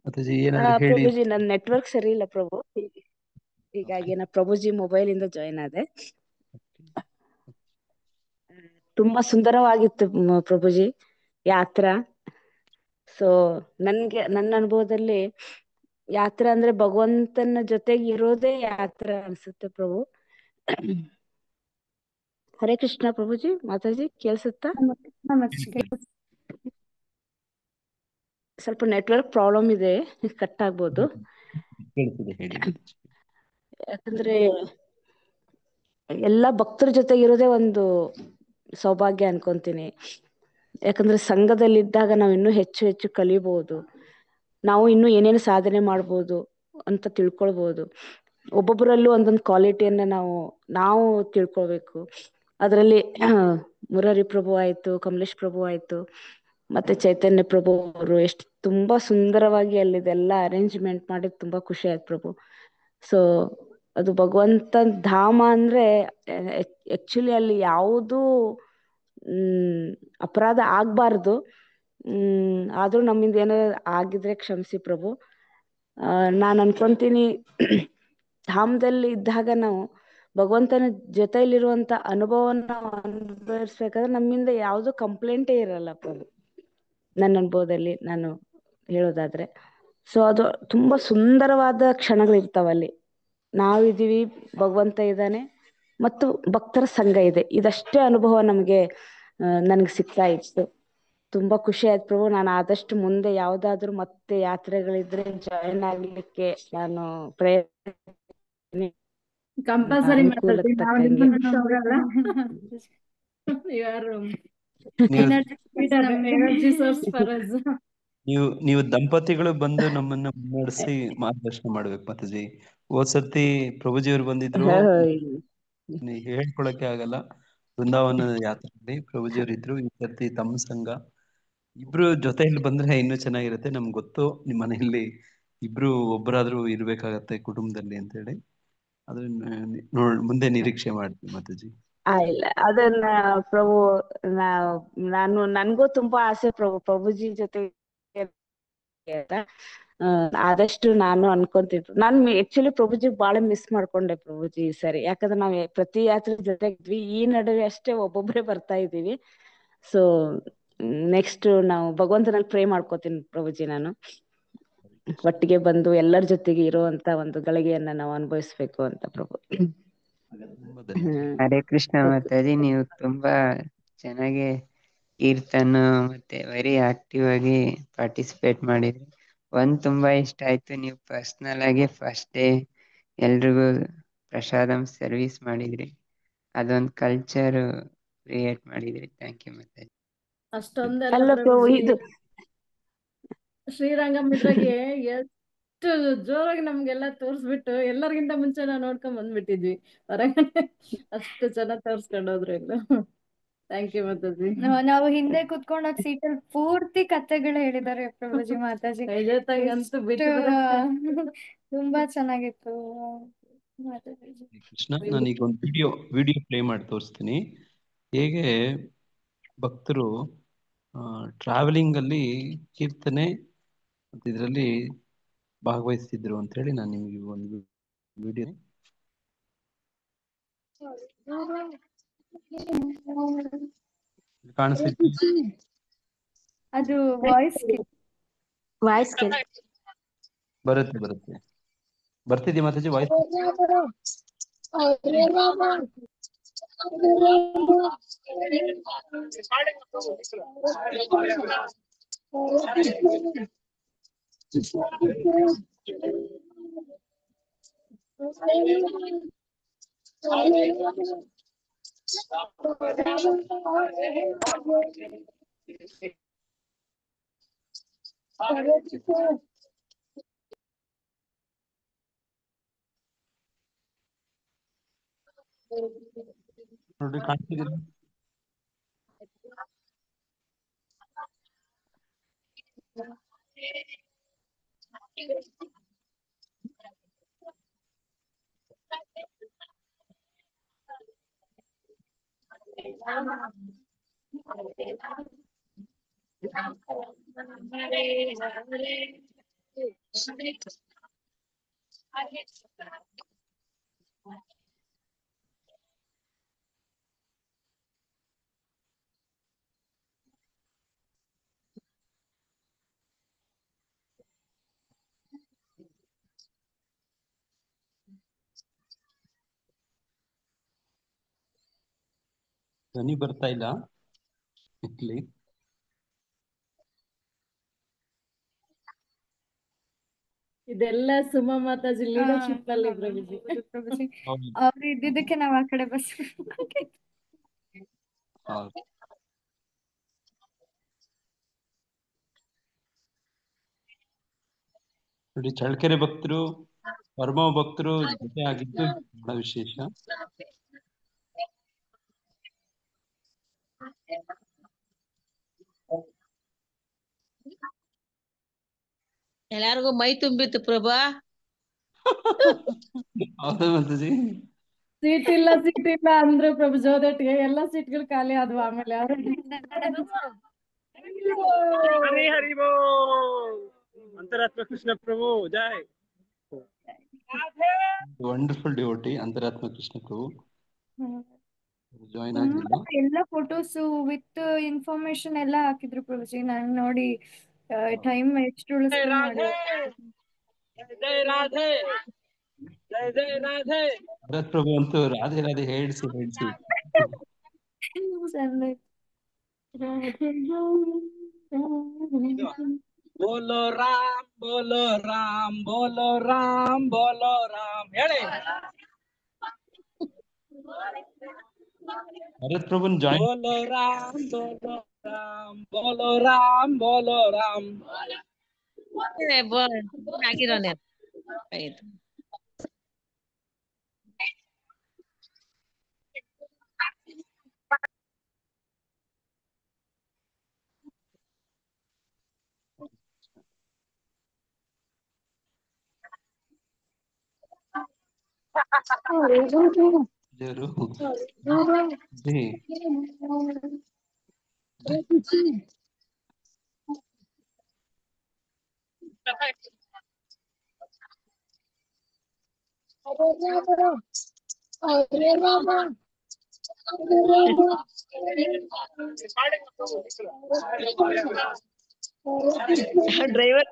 ಮಾತಾಜಿ ಏನಾದ್ರು ಹೇಳಿ. ಪ್ರಭುಜಿ, ನನ್ನ ನೆಟ್ವರ್ಕ್ ಸರಿ ಇಲ್ಲ ಪ್ರಭು, ಹೀಗಾಗಿ ನಾ ಪ್ರಭುಜಿ ಮೊಬೈಲ್ ಇಂದ ಜಾಯಿನ್ ಆದೆ. ತುಂಬಾ ಸುಂದರವಾಗಿತ್ತು ಪ್ರಭುಜಿ ಯಾತ್ರಾ. ಸೊ ನನ್ನ ಅನುಭವದಲ್ಲಿ ಯಾತ್ರಾ ಅಂದ್ರೆ ಭಗವಂತನ ಜೊತೆಗೆ ಇರೋದೇ ಯಾತ್ರಾ ಅನ್ಸುತ್ತೆ ಪ್ರಭು. ಹರೇ ಕೃಷ್ಣ ಪ್ರಭುಜಿ. ಮಾತಾಜಿ ಕೇಳಿಸುತ್ತಾ? ಸ್ವಲ್ಪ ನೆಟ್ವರ್ಕ್ ಪ್ರಾಬ್ಲಮ್ ಇದೆ, ಕಟ್ ಆಗ್ಬೋದು. ಯಾಕಂದ್ರೆ ಎಲ್ಲಾ ಭಕ್ತರ ಜೊತೆಗೆ ಇರೋದೇ ಒಂದು ಸೌಭಾಗ್ಯ ಅನ್ಕೊಂತೀನಿ. ಯಾಕಂದ್ರೆ ಸಂಘದಲ್ಲಿದ್ದಾಗ ನಾವು ಇನ್ನೂ ಹೆಚ್ಚು ಹೆಚ್ಚು ಕಲಿಬಹುದು, ನಾವು ಇನ್ನೂ ಏನೇನು ಸಾಧನೆ ಮಾಡ್ಬೋದು ಅಂತ ತಿಳ್ಕೊಳ್ಬಹುದು. ಒಬ್ಬೊಬ್ಬರಲ್ಲೂ ಒಂದೊಂದು ಕ್ವಾಲಿಟಿಯನ್ನ ನಾವು ತಿಳ್ಕೊಳ್ಬೇಕು. ಅದರಲ್ಲಿ ಮುರಾರಿ ಪ್ರಭು ಆಯ್ತು, ಕಮಲೇಶ್ ಪ್ರಭು ಆಯ್ತು, ಮತ್ತೆ ಚೈತನ್ಯ ಪ್ರಭು ಅವರು ಎಷ್ಟು ತುಂಬಾ ಸುಂದರವಾಗಿ ಅಲ್ಲಿದೆಲ್ಲ ಅರೇಂಜ್ಮೆಂಟ್ ಮಾಡಿದ್ ತುಂಬಾ ಖುಷಿ ಆಯ್ತು ಪ್ರಭು. ಸೊ ಅದು ಭಗವಂತನ ಧಾಮ ಅಂದ್ರೆ ಆಕ್ಚುಲಿ ಅಲ್ಲಿ ಯಾವುದು ಅಪರಾಧ ಆಗ್ಬಾರ್ದು. ಆದ್ರೂ ನಮ್ಮಿಂದ ಏನಾದ್ರು ಆಗಿದ್ರೆ ಕ್ಷಮಿಸಿ ಪ್ರಭು. ನಾನು ಅನ್ಕೊಂತೀನಿ, ಧಾಮದಲ್ಲಿ ಇದ್ದಾಗ ನಾವು ಭಗವಂತನ ಜೊತೆಯಲ್ಲಿರುವಂತ ಅನುಭವನ ಅನುಭವಿಸ್ಬೇಕಾದ್ರೆ ನಮ್ಮಿಂದ ಯಾವ್ದು ಕಂಪ್ಲೇಂಟೇ ಇರಲ್ಲ ಪ್ರಭು. ನನ್ನ ಅನುಭವದಲ್ಲಿ ನಾನು ಹೇಳೋದಾದ್ರೆ. ಸೊ ಅದು ತುಂಬಾ ಸುಂದರವಾದ ಕ್ಷಣಗಳಿರ್ತಾವಲ್ಲಿ. ನಾವಿದೀವಿ, ಭಗವಂತ ಇದ್ದಾನೆ ಮತ್ತು ಭಕ್ತರ ಸಂಘ ಇದೆ. ಇದಷ್ಟೇ ಅನುಭವ ನನಗೆ ಸಿಗ್ತಾ ಇತ್ತು. ತುಂಬಾ ಖುಷಿ ಆಯ್ತು ಪ್ರಭು. ನಾನು ಆದಷ್ಟು ಮುಂದೆ ಯಾವ್ದಾದ್ರು ಮತ್ತೆ ಯಾತ್ರೆಗಳಿದ್ರೆ ಜಾಯಿನ್ ಆಗ್ಲಿಕ್ಕೆ ನಾನು ಪ್ರಯತ್ನ ಕಂಪಲ್ಸರಿ ಅನುಕೂಲಕ್ಕೆ ಮಾತಾಡ್ತೀವಿ. ನಾವು ತಕ್ಕಂಗೆ. ನಿಮ್ಮನ್ನ ಬಿಟ್ಟು ಹೋಗಲ್ಲ. You are ನೀವು energy source for us. ನೀವು ದಂಪತಿಗಳು ಬಂದು ನಮ್ಮನ್ನ ಮುನ್ನಡೆಸಿ ಮಾರ್ಗದರ್ಶನ ಮಾಡ್ಬೇಕು ಮಾತಾಜಿ. ಹೋದ್ ಸರ್ತಿ ಪ್ರಭುಜಿಯವರು ಬಂದಿದ್ರು, ಹೇಳ್ಕೊಳಕ್ಕೆ ಆಗಲ್ಲ. ಬೃಂದಾವನ ಯಾತ್ರೆಯಲ್ಲಿ ಪ್ರಭುಜಿಯವರು ಇದ್ರು. ಈ ಸರ್ತಿ ತಮ್ಮ ಸಂಘ ಇಬ್ರು ಜೊತೆಯಲ್ಲಿ ಬಂದ್ರೆ ಇನ್ನೂ ಚೆನ್ನಾಗಿರುತ್ತೆ. ನಮ್ಗೆ ಗೊತ್ತು ನಿಮ್ಮ ಮನೆಯಲ್ಲಿ ಇಬ್ರು ಒಬ್ಬರಾದ್ರೂ ಇರ್ಬೇಕಾಗತ್ತೆ ಕುಟುಂಬದಲ್ಲಿ ಅಂತ ಹೇಳಿ. ಅದನ್ನ ಮುಂದೆ ನಿರೀಕ್ಷೆ ಮಾಡ್ತೀವಿ ಮಾತಾಜಿ. ಇಲ್ಲ ಅದನ್ನ ಪ್ರಭು, ನನ್ಗೂ ತುಂಬಾ ಆಸೆ ಪ್ರಭುಜಿ ಜೊತೆ ಆದಷ್ಟು ನಾನು ಅನ್ಕೊಂತಿದ್ರು. ನಾನು ಆಕ್ಚುಲಿ ಪ್ರಭುಜಿ ಬಹಳ ಮಿಸ್ ಮಾಡ್ಕೊಂಡೆ ಪ್ರಭುಜಿ ಈ ಸರಿ. ಯಾಕಂದ್ರೆ ನಾವ್ ಪ್ರತಿ ಯಾತ್ರೆ ಜೊತೆಗಿದ್ವಿ. ಈ ನಡುವೆ ಅಷ್ಟೇ ಒಬ್ಬೊಬ್ರೆ ಬರ್ತಾ ಇದೀವಿ. ಸೊ ನೆಕ್ಸ್ಟ್ ನಾವು ಭಗವಂತನಲ್ಲಿ ಪ್ರೇ ಮಾಡ್ಕೋತೀನಿ ಪ್ರಭುಜಿ. ನಾನು ಒಟ್ಟಿಗೆ ಬಂದು ಎಲ್ಲರ ಜೊತೆಗೆ ಇರುವಂತ ಒಂದು ಗಳಿಗೆಯನ್ನ ನಾವು ಅನುಭವಿಸ್ಬೇಕು ಅಂತ ಪ್ರಭು. ಹರೇ ಕೃಷ್ಣ ಮಾತಾಜಿ. ನೀವು ತುಂಬಾ ಚೆನ್ನಾಗಿ ಕೀರ್ತನ ಮತ್ತೆ ವೆರಿ ಆಕ್ಟಿವ್ ಆಗಿ ಪಾರ್ಟಿಸಿಪೇಟ್ ಮಾಡಿದ್ರಿ. ತುಂಬಾ ಇಷ್ಟ ಆಯ್ತು, ನೀವು ಪರ್ಸನಲ್ ಆಗಿ ಫಸ್ಟ್ ಡೇ ಎಲ್ರಿಗೂ ಪ್ರಸಾದಂ ಸರ್ವಿಸ್ ಮಾಡಿದ್ರಿ. ಅದೊಂದು ಕಲ್ಚರ್ ಕ್ರಿಯೇಟ್ ಮಾಡಿದ್ರಿ. ಥ್ಯಾಂಕ್ ಯು ಮಾತಾಜಿ. ಅಷ್ಟೊಂದೆಲ್ಲ ಪ್ರಭುಜಿ, ಶ್ರೀರಂಗಂ ಇದ್ರಾಗೆ ಎಷ್ಟು ಜೋರಾಗಿ ನಮ್ಗೆಲ್ಲ ತೋರ್ಸ್ಬಿಟ್ಟು ಎಲ್ಲರಿಗಿಂತ ಮುಂಚೆ ನಾವು ನೋಡ್ಕೊಂಡ್ ಬಂದ್ಬಿಟ್ಟಿದ್ವಿ ಹೊರಗಡೆ. ಅಷ್ಟು ಚೆನ್ನಾಗಿ ತೋರ್ಸ್ಕೊಂಡೋದ್ರು ಎಲ್ಲ. Thank you Mataji. ನಾವು ಹಿಂದೆ ಕುತ್ಕೊಂಡಾಗ ಸೀಟಲ್ಲಿ ಪೂರ್ತಿ ಕಥೆಗಳು ಹೇಳಿದ್ದಾರೆ ಪ್ರಭುಜಿ ಮಾತಾಜಿ. ಅಂತೂ ಬಿಟ್ಟು ತುಂಬಾ ಚೆನ್ನಾಗಿತ್ತು ಮಾತಾಜಿ. ಕೃಷ್ಣ, ನಾನೀಗ ಒಂದು ವಿಡಿಯೋ ಪ್ಲೇ ಮಾಡಿ ತೋರಿಸ್ತೀನಿ. ಹೇಗೆ ಭಕ್ತರು ಟ್ರಾವೆಲಿಂಗ್ ಅಲ್ಲಿ ಕೀರ್ತನೆ ಮತ್ತು ಇದರಲ್ಲಿ ಭಾಗವಹಿಸ್ತಿದ್ರು ಅಂತ ಹೇಳಿ ನಾನು ನಿಮ್ಗೆ ಒಂದು ವಿಡಿಯೋ ಕಾಣಿಸ್ತಿದೆ. ಅದು ವಾಯ್ಸ್ ಬರುತ್ತೆ ಬರ್ತಿದ್ಯಾ ಮಾತಾಜಿ ವಾಯ್ಸ್? ನೋಡಿ ಕಾಣ್ತಿದ್ದೀರಾ? ಧ್ವನಿ ಬರ್ತಾ ಇಲ್ಲ ಇಲ್ಲಿ. ಇದೆಲ್ಲ ಸುಮಾ ಮಾತಾಜಿ ಲೀಡರ್ಶಿಪ್ ಅಲ್ಲಿ ಪ್ರಭುಜಿ ಅವ್ರು ಇದ್ದಿದ್ದಕ್ಕೆ ನಾವ್ ಆ ಕಡೆ ಬಸ್ ನೋಡಿ, ಚಳ್ಳಕೆರೆ ಭಕ್ತರು ವರ್ಮ ಭಕ್ತರು ಜೊತೆ ಆಗಿದ್ದು ಬಹಳ ವಿಶೇಷ. ಎಲ್ಲಾರ್ಗು ಮೈ ತುಂಬಿತ್ತು ಪ್ರಭಾ. ಹೌದಾ ಮಾತಾಜಿ? ಸೀಟ್ ಇಲ್ಲ ಅಂದ್ರೆ ಪ್ರಭು ಜೋದಟ್ಟಿಗೆ ಎಲ್ಲ ಸೀಟ್ಗಳು ಖಾಲಿ ಆದ್ವು. ಆಮೇಲೆ ಹರಿ ಬೋಲ್. ಅಂತರಾತ್ಮ ಕೃಷ್ಣ ಪ್ರಭು ಜೈ. ವಂಡರ್ಫುಲ್ ಡಿವೋಟಿ ಅಂತರಾತ್ಮ ಕೃಷ್ಣ ಪ್ರಭು. ಜಾಯಿನ್ ತುಂಬಾ ಆಗ್ಲಿಲ್ಲ. ಎಲ್ಲ ಫೋಟೋಸ್ ವಿತ್ ಇನ್ಫಾರ್ಮೇಶನ್ ಎಲ್ಲ ಹಾಕಿದ್ರು ಪ್ರಭುಜಿ. ನಾನು ನೋಡಿ ಟೈಮ್ ಎಷ್ಟು ಉಳಿಸ್ಕೊಂಡು ರಾಧೆ ಜಯ ರಾಧೆ ಜಯ ಜಯ ರಾಧೆ. ಭರತ್ ಪ್ರಭು ಅಂತೂ ರಾಧೆ ರಾಧೆ ಹೇಳಿಸಿ ಚಂದ. ಬೋಲೋ ರಾಮ್ ಬೋಲೋ ರಾಮ್ ಬೋಲೋ ರಾಮ್ ಬೋಲೋ ರಾಮ್ ಹೇಳಿ. ಭರತ್ ಪ್ರಭುನ್ ಜಾಯಿನ್ ಬೋಲೋ ರಾಮ್ ಬೋಲೋ ರಾಮ್ ಬೋಲೋ ರಾಮ್ ಬೋಲೋ ರಾಮ್. ಹಾಕಿರೋನೆ ಜರು ಡ್ರೈವರ್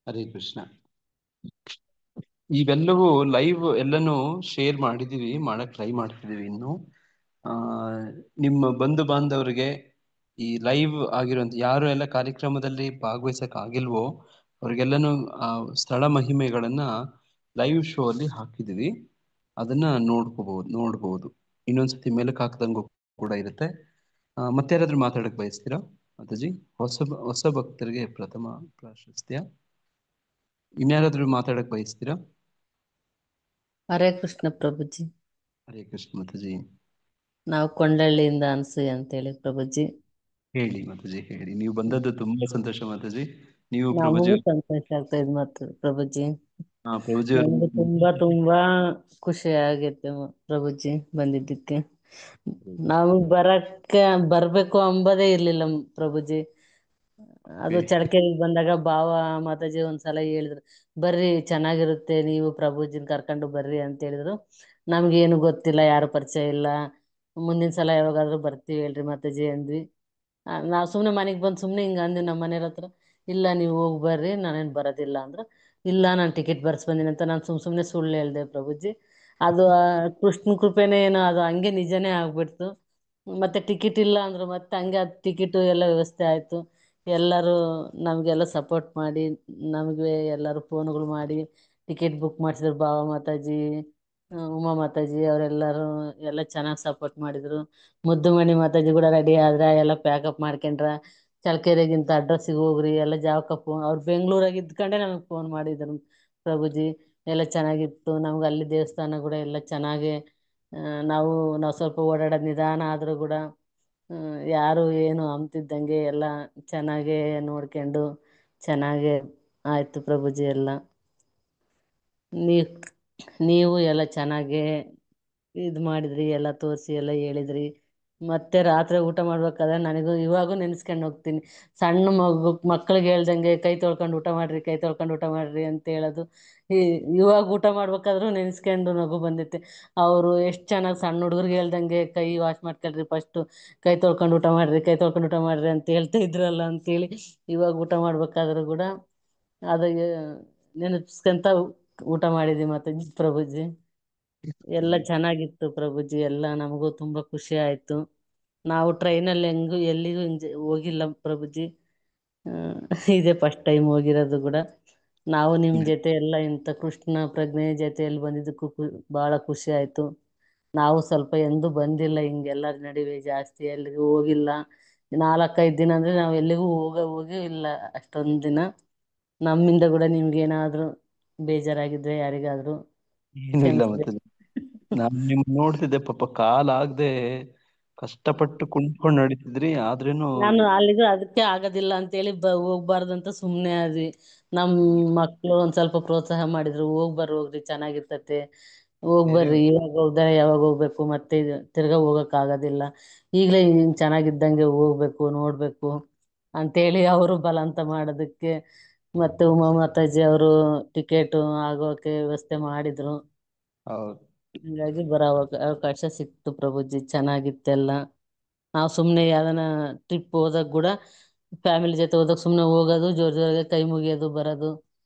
ಹರೇ ಕೃಷ್ಣ. ಇವೆಲ್ಲವೂ ಲೈವ್ ಎಲ್ಲನೂ ಶೇರ್ ಮಾಡಿದೀವಿ, ಮಾಡಕ್ ಟ್ರೈ ಮಾಡ್ತಿದೀವಿ ಇನ್ನು. ನಿಮ್ಮ ಬಂಧು ಬಾಂಧವರಿಗೆ ಈ ಲೈವ್ ಆಗಿರುವಂತ ಯಾರು ಎಲ್ಲ ಕಾರ್ಯಕ್ರಮದಲ್ಲಿ ಭಾಗವಹಿಸಕ್ ಆಗಿಲ್ವೋ ಅವ್ರಿಗೆಲ್ಲನೂ ಸ್ಥಳ ಮಹಿಮೆಗಳನ್ನ ಲೈವ್ ಶೋ ಅಲ್ಲಿ ಹಾಕಿದೀವಿ. ಅದನ್ನ ನೋಡ್ಬೋದು. ಇನ್ನೊಂದ್ಸತಿ ಮೇಲಕ್ಕೆ ಹಾಕ್ದಂಗೂ ಕೂಡ ಇರುತ್ತೆ. ಮತ್ತೆ ಯಾರಾದ್ರೂ ಮಾತಾಡಕ್ ಬಯಸ್ತೀರಾ ಮಾತಾಜಿ? ಹೊಸ ಭಕ್ತರಿಗೆ ಪ್ರಥಮ ಪ್ರಾಶಸ್ತ್ಯ. ಇನ್ಯಾರಾದ್ರೂ ಮಾತಾಡಕ್ ಬಯಸ್ತೀರಾ? ಹರೇ ಕೃಷ್ಣ ಪ್ರಭುಜಿ. ಹರೇ ಕೃಷ್ಣ ಮಾತಾಜಿ. ನಾವು ಕೊಂಡಳ್ಳಿಯಿಂದ ಅನ್ಸೂಯ ಅಂತೇಳಿ ಪ್ರಭುಜಿ. ಹೇಳಿ ಮಾತಾಜಿ ಹೇಳಿ. ನೀವು ಬಂದದ್ದು ತುಂಬಾ ಸಂತೋಷ ಮಾತಾಜಿ. ನೀವು ನಮಗೂ ಸಂತೋಷ ಆಗ್ತಾ ಇದೆ ಪ್ರಭುಜಿ. ಪ್ರಭುಜಿ ನಮ್ಗೆ ತುಂಬಾ ಖುಷಿ ಆಗೈತೆ ಪ್ರಭುಜಿ ಬಂದಿದ್ದಕ್ಕೆ. ನಮಗ್ ಬರ್ಬೇಕು ಅಂಬೋದೇ ಇರ್ಲಿಲ್ಲ ಪ್ರಭುಜಿ. ಅದು ಚಳಕೆರೆಗೆ ಬಂದಾಗ ಬಾವ ಮಾತಾಜಿ ಒಂದ್ಸಲ ಹೇಳಿದ್ರು, ಬರ್ರಿ ಚೆನ್ನಾಗಿರುತ್ತೆ ನೀವು ಪ್ರಭುಜಿನ ಕರ್ಕೊಂಡು ಬರ್ರಿ ಅಂತ ಹೇಳಿದ್ರು. ನಮ್ಗೇನು ಗೊತ್ತಿಲ್ಲ, ಯಾರು ಪರಿಚಯ ಇಲ್ಲ. ಮುಂದಿನ ಸಲ ಯಾವಾಗಾದ್ರೂ ಬರ್ತೀವಿ ಹೇಳ್ರಿ ಮಾತಾಜಿ ಅಂದ್ವಿ. ನಾವ್ ಸುಮ್ನೆ ಮನೆಗ್ ಬಂದ್ ಸುಮ್ನೆ ಹಿಂಗ ಅಂದ್ವಿ ನಮ್ಮ ಮನೆಯವ್ರ ಹತ್ರ. ಇಲ್ಲ ನೀವು ಹೋಗಿ ಬರ್ರಿ, ನಾನೇನ್ ಬರೋದಿಲ್ಲ ಅಂದ್ರ. ಇಲ್ಲ ನಾನು ಟಿಕೆಟ್ ಬರ್ಸ್ ಬಂದಿನಿ ಅಂತ ನಾನು ಸುಮ್ನೆ ಸುಳ್ಳು ಹೇಳ್ದೆ ಪ್ರಭುಜಿ. ಅದು ಕೃಷ್ಣ ಕೃಪೆನೇ ಏನೋ ಅದು ಹಂಗೆ ನಿಜನೇ ಆಗ್ಬಿಡ್ತು. ಮತ್ತೆ ಟಿಕೆಟ್ ಇಲ್ಲ ಅಂದ್ರು ಮತ್ತೆ ಹಂಗೆ ಅದು ಟಿಕೆಟ್ ಎಲ್ಲ ವ್ಯವಸ್ಥೆ ಆಯ್ತು. ಎಲ್ಲರೂ ನಮ್ಗೆಲ್ಲ ಸಪೋರ್ಟ್ ಮಾಡಿ ನಮ್ಗೆ ಎಲ್ಲರೂ ಫೋನ್ಗಳು ಮಾಡಿ ಟಿಕೆಟ್ ಬುಕ್ ಮಾಡಿಸಿದ್ರು. ಬಾಬಾ ಮಾತಾಜಿ, ಉಮಾ ಮಾತಾಜಿ ಅವರೆಲ್ಲರೂ ಎಲ್ಲ ಚೆನ್ನಾಗಿ ಸಪೋರ್ಟ್ ಮಾಡಿದ್ರು. ಮುದ್ದುಮಣಿ ಮಾತಾಜಿ ಕೂಡ ರೆಡಿ ಆದ್ರ, ಎಲ್ಲ ಪ್ಯಾಕಪ್ ಮಾಡ್ಕೊಂಡ್ರ. ಚಳ್ಕೆರೆಗಿಂತ ಅಡ್ರೆಸ್ಸಿಗೆ ಹೋಗ್ರಿ ಎಲ್ಲ ಜಾವಕಪ್ಪ ಅವ್ರು ಬೆಂಗ್ಳೂರಾಗ ಇದ್ಕೊಂಡೆ ನಮಗ್ ಫೋನ್ ಮಾಡಿದ್ರು ಪ್ರಭುಜಿ. ಎಲ್ಲ ಚೆನ್ನಾಗಿತ್ತು ನಮ್ಗೆ ಅಲ್ಲಿ ದೇವಸ್ಥಾನ ಕೂಡ ಎಲ್ಲ ಚೆನ್ನಾಗೆ. ನಾವು ಸ್ವಲ್ಪ ಓಡಾಡೋದ್ ನಿಧಾನ ಆದ್ರೂ ಕೂಡ ಯಾರು ಏನು ಅಂಬ್ತಿದ್ದಂಗೆ ಎಲ್ಲ ಚೆನ್ನಾಗೆ ನೋಡ್ಕೊಂಡು ಚೆನ್ನಾಗೆ ಆಯ್ತು ಪ್ರಭುಜಿ. ಎಲ್ಲ ನೀವು ಎಲ್ಲ ಚೆನ್ನಾಗೆ ಇದು ಮಾಡಿದ್ರಿ, ಎಲ್ಲ ತೋರಿಸಿ ಎಲ್ಲ ಹೇಳಿದ್ರಿ. ಮತ್ತೆ ರಾತ್ರಿ ಊಟ ಮಾಡ್ಬೇಕಾದ್ರೆ ನನಗೂ ಇವಾಗೂ ನೆನ್ಸ್ಕೊಂಡು ಹೋಗ್ತೀನಿ. ಸಣ್ಣ ಮಕ್ಳಿಗೆ ಹೇಳ್ದಂಗೆ ಕೈ ತೊಳ್ಕೊಂಡು ಊಟ ಮಾಡ್ರಿ, ಕೈ ತೊಳ್ಕೊಂಡು ಊಟ ಮಾಡ್ರಿ ಅಂತ ಹೇಳೋದು. ಇವಾಗ ಊಟ ಮಾಡ್ಬೇಕಾದ್ರೂ ನೆನ್ಸ್ಕೊಂಡು ನಗು ಬಂದೈತೆ. ಅವರು ಎಷ್ಟು ಚೆನ್ನಾಗಿ ಸಣ್ಣ ಹುಡುಗರ್ಗೆ ಹೇಳ್ದಂಗೆ ಕೈ ವಾಶ್ ಮಾಡ್ಕೊಳ್ರಿ, ಫಸ್ಟು ಕೈ ತೊಳ್ಕೊಂಡು ಊಟ ಮಾಡ್ರಿ, ಕೈ ತೊಳ್ಕೊಂಡು ಊಟ ಮಾಡ್ರಿ ಅಂತ ಹೇಳ್ತಾ ಇದ್ರಲ್ಲ ಅಂತೇಳಿ ಇವಾಗ ಊಟ ಮಾಡ್ಬೇಕಾದ್ರೂ ಕೂಡ ಅದು ನೆನಪಿಸ್ಕೊಂತ ಊಟ ಮಾಡಿದ್ವಿ ಮತ್ತೆ ಪ್ರಭುಜಿ. ಎಲ್ಲ ಚೆನ್ನಾಗಿತ್ತು ಪ್ರಭುಜಿ. ಎಲ್ಲ ನಮಗೂ ತುಂಬಾ ಖುಷಿ ಆಯ್ತು. ನಾವು ಟ್ರೈನಲ್ಲಿ ಎಲ್ಲಿಗೂ ಹೋಗಿಲ್ಲ ಪ್ರಭುಜಿ. ಇದೇ ಫಸ್ಟ್ ಟೈಮ್ ಹೋಗಿರೋದು ಕೂಡ. ನಾವು ನಿಮ್ ಜೊತೆ ಎಲ್ಲ ಇಂಥ ಕೃಷ್ಣ ಪ್ರಜ್ಞೆ ಜೊತೆಯಲ್ಲಿ ಬಂದಿದ್ದಕ್ಕೂ ಬಹಳ ಖುಷಿ ಆಯ್ತು. ನಾವು ಸ್ವಲ್ಪ ಎಂದೂ ಬಂದಿಲ್ಲ ಹಿಂಗೆಲ್ಲರ ನಡುವೆ, ಜಾಸ್ತಿ ಎಲ್ಲಿಗೂ ಹೋಗಿಲ್ಲ. 4-5 ದಿನ ಅಂದ್ರೆ ನಾವು ಎಲ್ಲಿಗೂ ಹೋಗಿ ಇಲ್ಲ ಅಷ್ಟೊಂದ್ ದಿನ. ನಮ್ಮಿಂದ ಕೂಡ ನಿಮ್ಗೆ ಏನಾದ್ರೂ ಬೇಜಾರಾಗಿದ್ರೆ ಯಾರಿಗಾದ್ರೂ ಏನಿಲ್ಲ ಕ್ಷಮಿಸ್ಬೇಕು. ಮತ್ತೆ ನಾನು ನಿಮ್ ನೋಡ್ತಿದ್ದೆ ಪಾಪ ಕಾಲಾಗ್ದೆ ಕಷ್ಟಪಟ್ಟು ಕುಂತ್ಕೊಂಡು ನಡೀತಿದ್ರಿ. ಆದ್ರೇನು ನಾನು ಅಲ್ಲಿಗೂ ಅದಕ್ಕೆ ಆಗೋದಿಲ್ಲ ಅಂತೇಳಿ ಹೋಗ್ಬಾರ್ದಂತ ಸುಮ್ನೆ ಆದ್ವಿ. ನಮ್ ಮಕ್ಳು ಒಂದ್ ಸ್ವಲ್ಪ ಪ್ರೋತ್ಸಾಹ ಮಾಡಿದ್ರು, ಹೋಗ್ರಿ ಚೆನ್ನಾಗಿರ್ತತೆ, ಹೋಗ್ಬರ್ರಿ, ಇವಾಗ ಹೋಗ್ದಾರ ಯಾವಾಗ ಹೋಗ್ಬೇಕು, ಮತ್ತೆ ತಿರ್ಗಾ ಹೋಗಕ್ ಆಗೋದಿಲ್ಲ, ಈಗ್ಲೇ ಚೆನ್ನಾಗಿದ್ದಂಗೆ ಹೋಗ್ಬೇಕು ನೋಡ್ಬೇಕು ಅಂತೇಳಿ ಅವರು ಬಲವಂತ ಮಾಡೋದಕ್ಕೆ ಮತ್ತೆ ಉಮಾ ಮಾತಾಜಿ ಅವರು ಟಿಕೆಟ್ ಆಗೋಕೆ ವ್ಯವಸ್ಥೆ ಮಾಡಿದ್ರು. ಹೌದು. ಹಂಗಾಗಿ ಬರೋ ಅವಕಾಶ ಸಿಕ್ತು ಪ್ರಭುಜಿ, ಚೆನ್ನಾಗಿತ್ತೆಲ್ಲ. ನಾವು ಸುಮ್ನೆ ಯಾವ್ದನ ಟ್ರಿಪ್ ಹೋದಾಗ ಕೂಡ ಫ್ಯಾಮಿಲಿ ಜೊತೆ ಹೋದಾಗ ಸುಮ್ನೆ ಹೋಗೋದು, ಜೋರಾಗೆ ಕೈ ಮುಗಿಯೋದು ಬರೋದು,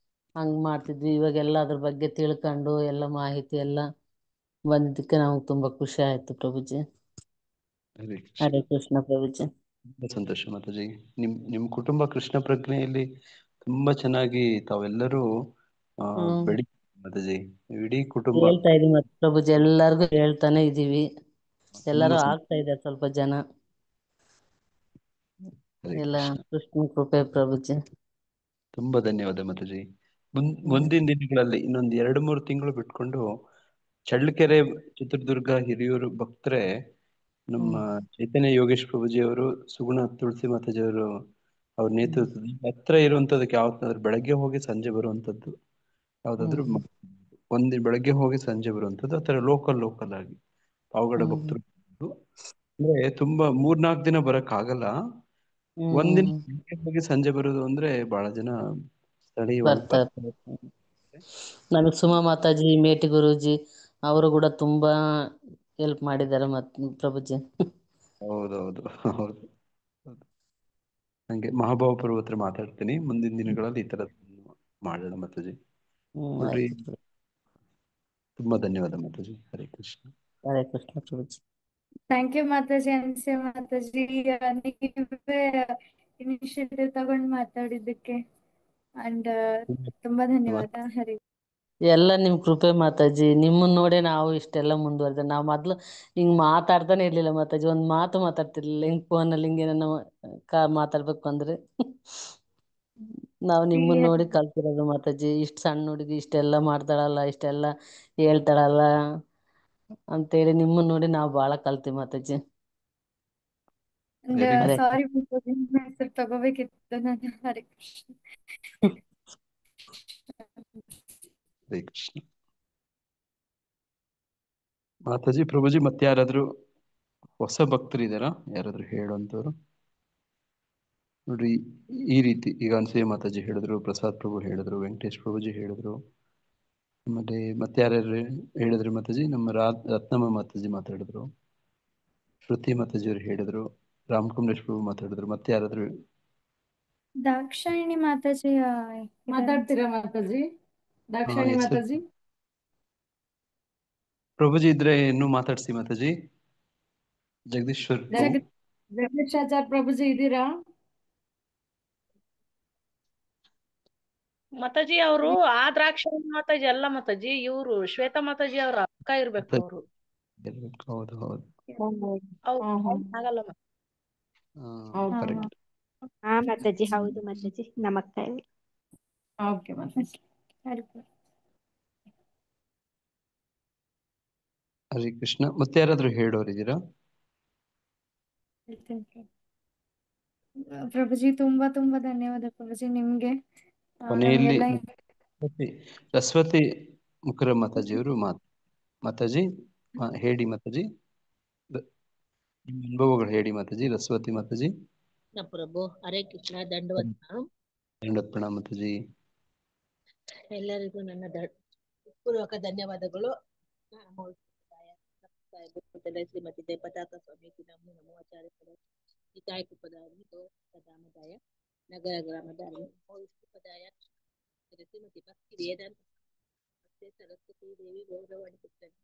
ಹಂಗ್ ಮಾಡ್ತಿದ್ವಿ. ಇವಾಗೆಲ್ಲ ಅದ್ರ ಬಗ್ಗೆ ತಿಳ್ಕೊಂಡು ಎಲ್ಲ ಮಾಹಿತಿ ಎಲ್ಲ ಬಂದಿದ್ದಕ್ಕೆ ನಮ್ಗೆ ತುಂಬಾ ಖುಷಿ ಆಯ್ತು ಪ್ರಭುಜಿ. ಹರೇ ಹರೇ ಕೃಷ್ಣ. ಕೃಷ್ಣ ಪ್ರಭುಜಿ. ತುಂಬಾ ಸಂತೋಷ ಮಾತಾಜಿ. ನಿಮ್ ಕುಟುಂಬ ಕೃಷ್ಣ ಪ್ರಜ್ಞೆಯಲ್ಲಿ ತುಂಬಾ ಚೆನ್ನಾಗಿ ತಾವೆಲ್ಲರೂ ಬೆಳಿ ಮಾತಾಜಿ. ಇಡೀ ಕುಟುಂಬ ಹೇಳ್ತಾ ಇದೀವಿ ಮತ್ತೆ ಪ್ರಭುಜಿ, ಎಲ್ಲಾರ್ಗು ಹೇಳ್ತಾನೆ ಇದೀವಿ. ಎಲ್ಲರೂ ತುಂಬಾ ಆಗ್ತಾ ಇದ್ದಾರೆ ಸ್ವಲ್ಪ ಜನ. ಹರೇ ಎಲ್ಲ ಕೃಷ್ಣ. ಕೃಷ್ಣ ಕೃಪೆ ಪ್ರಭುಜಿ. ತುಂಬಾ ಧನ್ಯವಾದ ಮಾತಾಜಿ. ಮುಂದಿನ ದಿನಗಳಲ್ಲಿ ಇನ್ನೊಂದು 2-3 ತಿಂಗಳು ಬಿಟ್ಕೊಂಡು ಚಳ್ಳಕೆರೆ, ಚಿತ್ರದುರ್ಗ ಹಿರಿಯೂರು ಭಕ್ತರೆ ನಮ್ಮ ಚೈತನ್ಯ ಯೋಗೇಶ್ ಪ್ರಭುಜಿ ಅವರು, ಸುಗುಣ ತುಳಸಿ ಮಾತಾಜಿ ಅವರು ಅವ್ರ ನೇತೃತ್ವದಲ್ಲಿ ಹತ್ರ ಇರುವಂತದಕ್ಕೆ ಯಾವತ್ತಾದ್ರೂ ಬೆಳಗ್ಗೆ ಹೋಗಿ ಸಂಜೆ ಬರುವಂತದ್ದು ಯಾವ್ದಾದ್ರು ಒಂದಿನ ಬೆಳಗ್ಗೆ ಹೋಗಿ ಸಂಜೆ ಬರುವಂತದ್ದು, ಆತರ ಲೋಕಲ್ ಆಗಿ ಪಾವಗಡ ಭಕ್ತರು ಅಂದ್ರೆ ತುಂಬಾ 3-4 ದಿನ ಬರಕ್ ಆಗಲ್ಲ. ಒಂದಿನ ಬೆಳಗ್ಗೆ ಹೋಗಿ ಸಂಜೆ ಬರೋದು ಅಂದ್ರೆ ಬಹಳ ಜನ ಸ್ಥಳೀಯವಾಗಿ ಬರ್ತಾರೆ. ನಮಗ್ ಸುಮಾ ಮಾತಾಜಿ, ಮೇಟಿ ಗುರೂಜಿ ಅವರು ಕೂಡ ತುಂಬಾ ಹೆಲ್ಪ್ ಮಾಡಿದ್ದಾರೆ ಪ್ರಭುಜಿ. ಹೌದು. ಹಂಗೆ ಮಹಾಭಾವ ಪರ್ವತ್ರ ಮಾತಾಡ್ತೀನಿ ಮುಂದಿನ ದಿನಗಳಲ್ಲಿ ಈ ತರ ಮಾಡೋಣ ಮಾತಾಜಿ. ನೋಡ್ರಿ, ತುಂಬಾ ಧನ್ಯವಾದ ಮಾತಾಜಿ. ಹರೇ ಕೃಷ್ಣ. ಹರೇ ಕೃಷ್ಣ ಪ್ರಭುಜಿ. ಥ್ಯಾಂಕ್ ಯು ಮಾತಾಜಿ, ಅನ್ಸೆ ಮಾತಾಜಿ. ಇನಿಷಿಯೇಟಿವ್ ತಗೊಂಡ್ ಮಾತಾಡಿದ್ದಕ್ಕೆ ಅಂಡ್ ತುಂಬಾ ಧನ್ಯವಾದ. ಹರಿ ಎಲ್ಲ ನಿಮ್ ಕೃಪೆ ಮಾತಾಜಿ. ನಿಮ್ಮನ್ನ ನೋಡೇ ನಾವು ಇಷ್ಟೆಲ್ಲ ಮುಂದುವರೆದ. ನಾವು ಮೊದ್ಲು ಹಿಂಗ್ ಮಾತಾಡ್ತಾನೆ ಇರ್ಲಿಲ್ಲ ಮಾತಾಜಿ, ಒಂದ್ ಮಾತು ಮಾತಾಡ್ತಿರ್ಲಿಲ್ಲ. ಹಿಂಗ್ ಫೋನಲ್ಲಿ ಹಿಂಗೇನ ಮಾತಾಡ್ಬೇಕು ಅಂದ್ರೆ ನಾವು ನಿಮ್ಮನ್ನ ನೋಡಿ ಕಲ್ತಿರೋದು ಮಾತಾಜಿ. ಇಷ್ಟ್ ಸಣ್ಣ ಹುಡುಗಿ ಇಷ್ಟೆಲ್ಲ ಮಾಡ್ತಾಳಲ್ಲ, ಇಷ್ಟೆಲ್ಲ ಹೇಳ್ತಾಳಲ್ಲ ಅಂತೇಳಿ ನಿಮ್ಮನ್ನ ನೋಡಿ ನಾವು ಬಾಳ ಕಲ್ತೀವಿ ಮಾತಾಜಿ. ಸಾರಿ ಮಾತಾಜಿ, ನಿಮ್ಮ ಹೆಸರು ತಗೋಬೇಕಿತ್ತು ನಾನು. ಹರೇ ಕೃಷ್ಣ. ಹರೇ ಕೃಷ್ಣ ಮಾತಾಜಿ. ಪ್ರಭುಜಿ ಮತ್ತೆ ಯಾರಾದ್ರೂ ಹೊಸ ಭಕ್ತರು ಇದಾರಾ? ಯಾರಾದ್ರೂ ಹೇಳುವಂತವ್ರು? ನೋಡ್ರಿ, ಈ ರೀತಿ ಈಗ ಅನ್ಸೂಯ ಮಾತಾಜಿ ಹೇಳಿದ್ರು, ಪ್ರಸಾದ್ ಪ್ರಭು ಹೇಳಿದ್ರು, ವೆಂಕಟೇಶ್ ಪ್ರಭುಜಿ ಹೇಳಿದ್ರು, ಮತ್ತೆ ಯಾರ್ಯಾರು ಹೇಳಿದ್ರು ಮಾತಾಜಿ? ನಮ್ಮ ರತ್ನಮ್ಮ ಮಾತಾಜಿ ಮಾತಾಡಿದ್ರು, ಶ್ರುತಿ ಮಾತಾಜಿ ಅವ್ರು ಹೇಳಿದ್ರು, ರಾಮಕುಮರೇಶ್ ಪ್ರಭು ಮಾತಾಡಿದ್ರು. ಮತ್ತೆ ಯಾರಾದ್ರೂ? ದಾಕ್ಷಾಯಿಣಿ ಮಾತಾಜಿ ಮಾತಾಡ್ತೀರಾ ಮಾತಾಜಿ? ದಾಕ್ಷಾಯಿಣಿ ಮಾತಾಜಿ ಪ್ರಭುಜಿ ಇದ್ರೆ ಇನ್ನೂ ಮಾತಾಡ್ಸಿ ಮಾತಾಜಿ. ಜಗದೀಶ್ವರ್ ಪ್ರಭು, ಜಗದೀಶಾಚಾರ್ ಪ್ರಭುಜಿ ಇದ್ದೀರಾ? ಮಾತಾಜಿ ಅವರು ಆ ದ್ರಾಕ್ಷಾಯಿಣಿ ಮಾತಾಜಿ ಅಲ್ಲ ಮಾತಾಜಿ, ಇವ್ರು ಶ್ವೇತಾ ಮಾತಾಜಿ ಅವ್ರ ಅಕ್ಕ ಇರ್ಬೇಕು ಅವರು. ಹೌದು. ಆಗಲ್ಲ ಕರೆಕ್ಟ್. ಹಾ ಮಾತಾಜಿ, ಹೌದು ಮಾತಾಜಿ, ನಮ್ಮ ಅಕ್ಕ. ಓಕೆ ಮಾತಾಜಿ. ಹರೇ ಕೃಷ್ಣ. ಮತ್ತೆ ಯಾರಾದ್ರೂ ಹೇಳೋರಿದ್ದೀರಾ? ಪ್ರಭುಜಿ ತುಂಬಾ ಧನ್ಯವಾದ ಪ್ರಭುಜಿ ನಿಮ್ಗೆ. ಕೊನೆಯಲ್ಲಿ ರಸ್ವತಿ ಮುಖರ ಮಾತಾಜಿಯವರು ಮಾತಾಜಿ ಹೇಳಿ ಮಾತಾಜಿ, ಅನುಭವಗಳು ಹೇಳಿ ಮಾತಾಜಿ. ರಸ್ವತಿ ಮಾತಾಜಿ. ಪ್ರಭು ಹರೇ ಕೃಷ್ಣ. ದಂಡವತ್ ಪ್ರಣಾಮ ಮಾತಾಜಿ. ಎಲ್ಲರಿಗೂ ನನ್ನ ಪೂರ್ವಕ ಧನ್ಯವಾದಗಳು. ಶ್ರೀಮತಿ ಪತಾಕ ಸ್ವಾಮಿ ನಮೋ ಆಚಾರ್ಯ ಹಿತಾಯ ಕೃಪದಾಯ ಸದಾಮದಾಯ ನಗರ ಗ್ರಾಮದಾಯ ಪದಾಯ ಶ್ರೀಮತಿ ಭಕ್ತಿ ವೇದಾಂತ ಸರಸ್ವತಿ ದೇವಿ ಗೌರವಾಣಿ ಪುತ್ರನಿ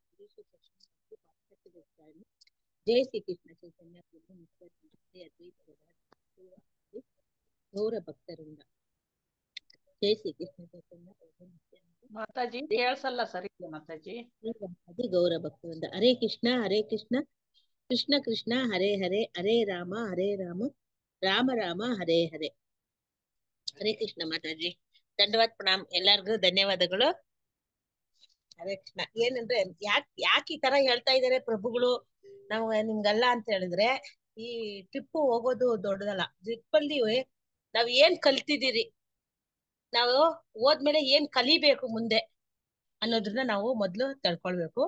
ಜಯ ಶ್ರೀ ಕೃಷ್ಣ ಚೈತನ್ಯ ಗೌರ ಭಕ್ತರಿಂದ ಜಯ ಶ್ರೀ ಕೃಷ್ಣ ಚೈತನ್ಯ ಮಾತಾಜಿ ಕೇಳ್ಸಲ್ಲ ಸರಿ ಮಾತಾಜಿ. ಗೌರ ಭಕ್ತರಿಂದ ಹರೇ ಕೃಷ್ಣ ಹರೇ ಕೃಷ್ಣ ಕೃಷ್ಣ ಕೃಷ್ಣ ಹರೇ ಹರೇ ಹರೇ ರಾಮ ರಾಮ ರಾಮ ಹರೇ ಹರೇ. ಹರೇ ಕೃಷ್ಣ ಮಾತಾಜಿ. ದಂಡವತ್ ಪ್ರಣಾಮ್. ಎಲ್ಲರಿಗೂ ಧನ್ಯವಾದಗಳು. ಹರೇ ಕೃಷ್ಣ. ಏನಂದ್ರೆ ಯಾಕೆ ಈ ತರ ಹೇಳ್ತಾ ಇದಾರೆ ಪ್ರಭುಗಳು, ನಾವು ನಿಮ್ಗಲ್ಲ ಅಂತ ಹೇಳಿದ್ರೆ, ಈ ಟ್ರಿಪ್ ಹೋಗೋದು ದೊಡ್ಡದಲ್ಲ. ಟ್ರಿಪ್ ಅಲ್ಲಿ ನಾವ್ ಏನ್ ಕಲ್ತಿದ್ದೀರಿ, ನಾವು ಹೋದ್ಮೇಲೆ ಏನ್ ಕಲಿಬೇಕು ಮುಂದೆ ಅನ್ನೋದನ್ನ ನಾವು ಮೊದ್ಲು ತಿಳ್ಕೊಳ್ಬೇಕು.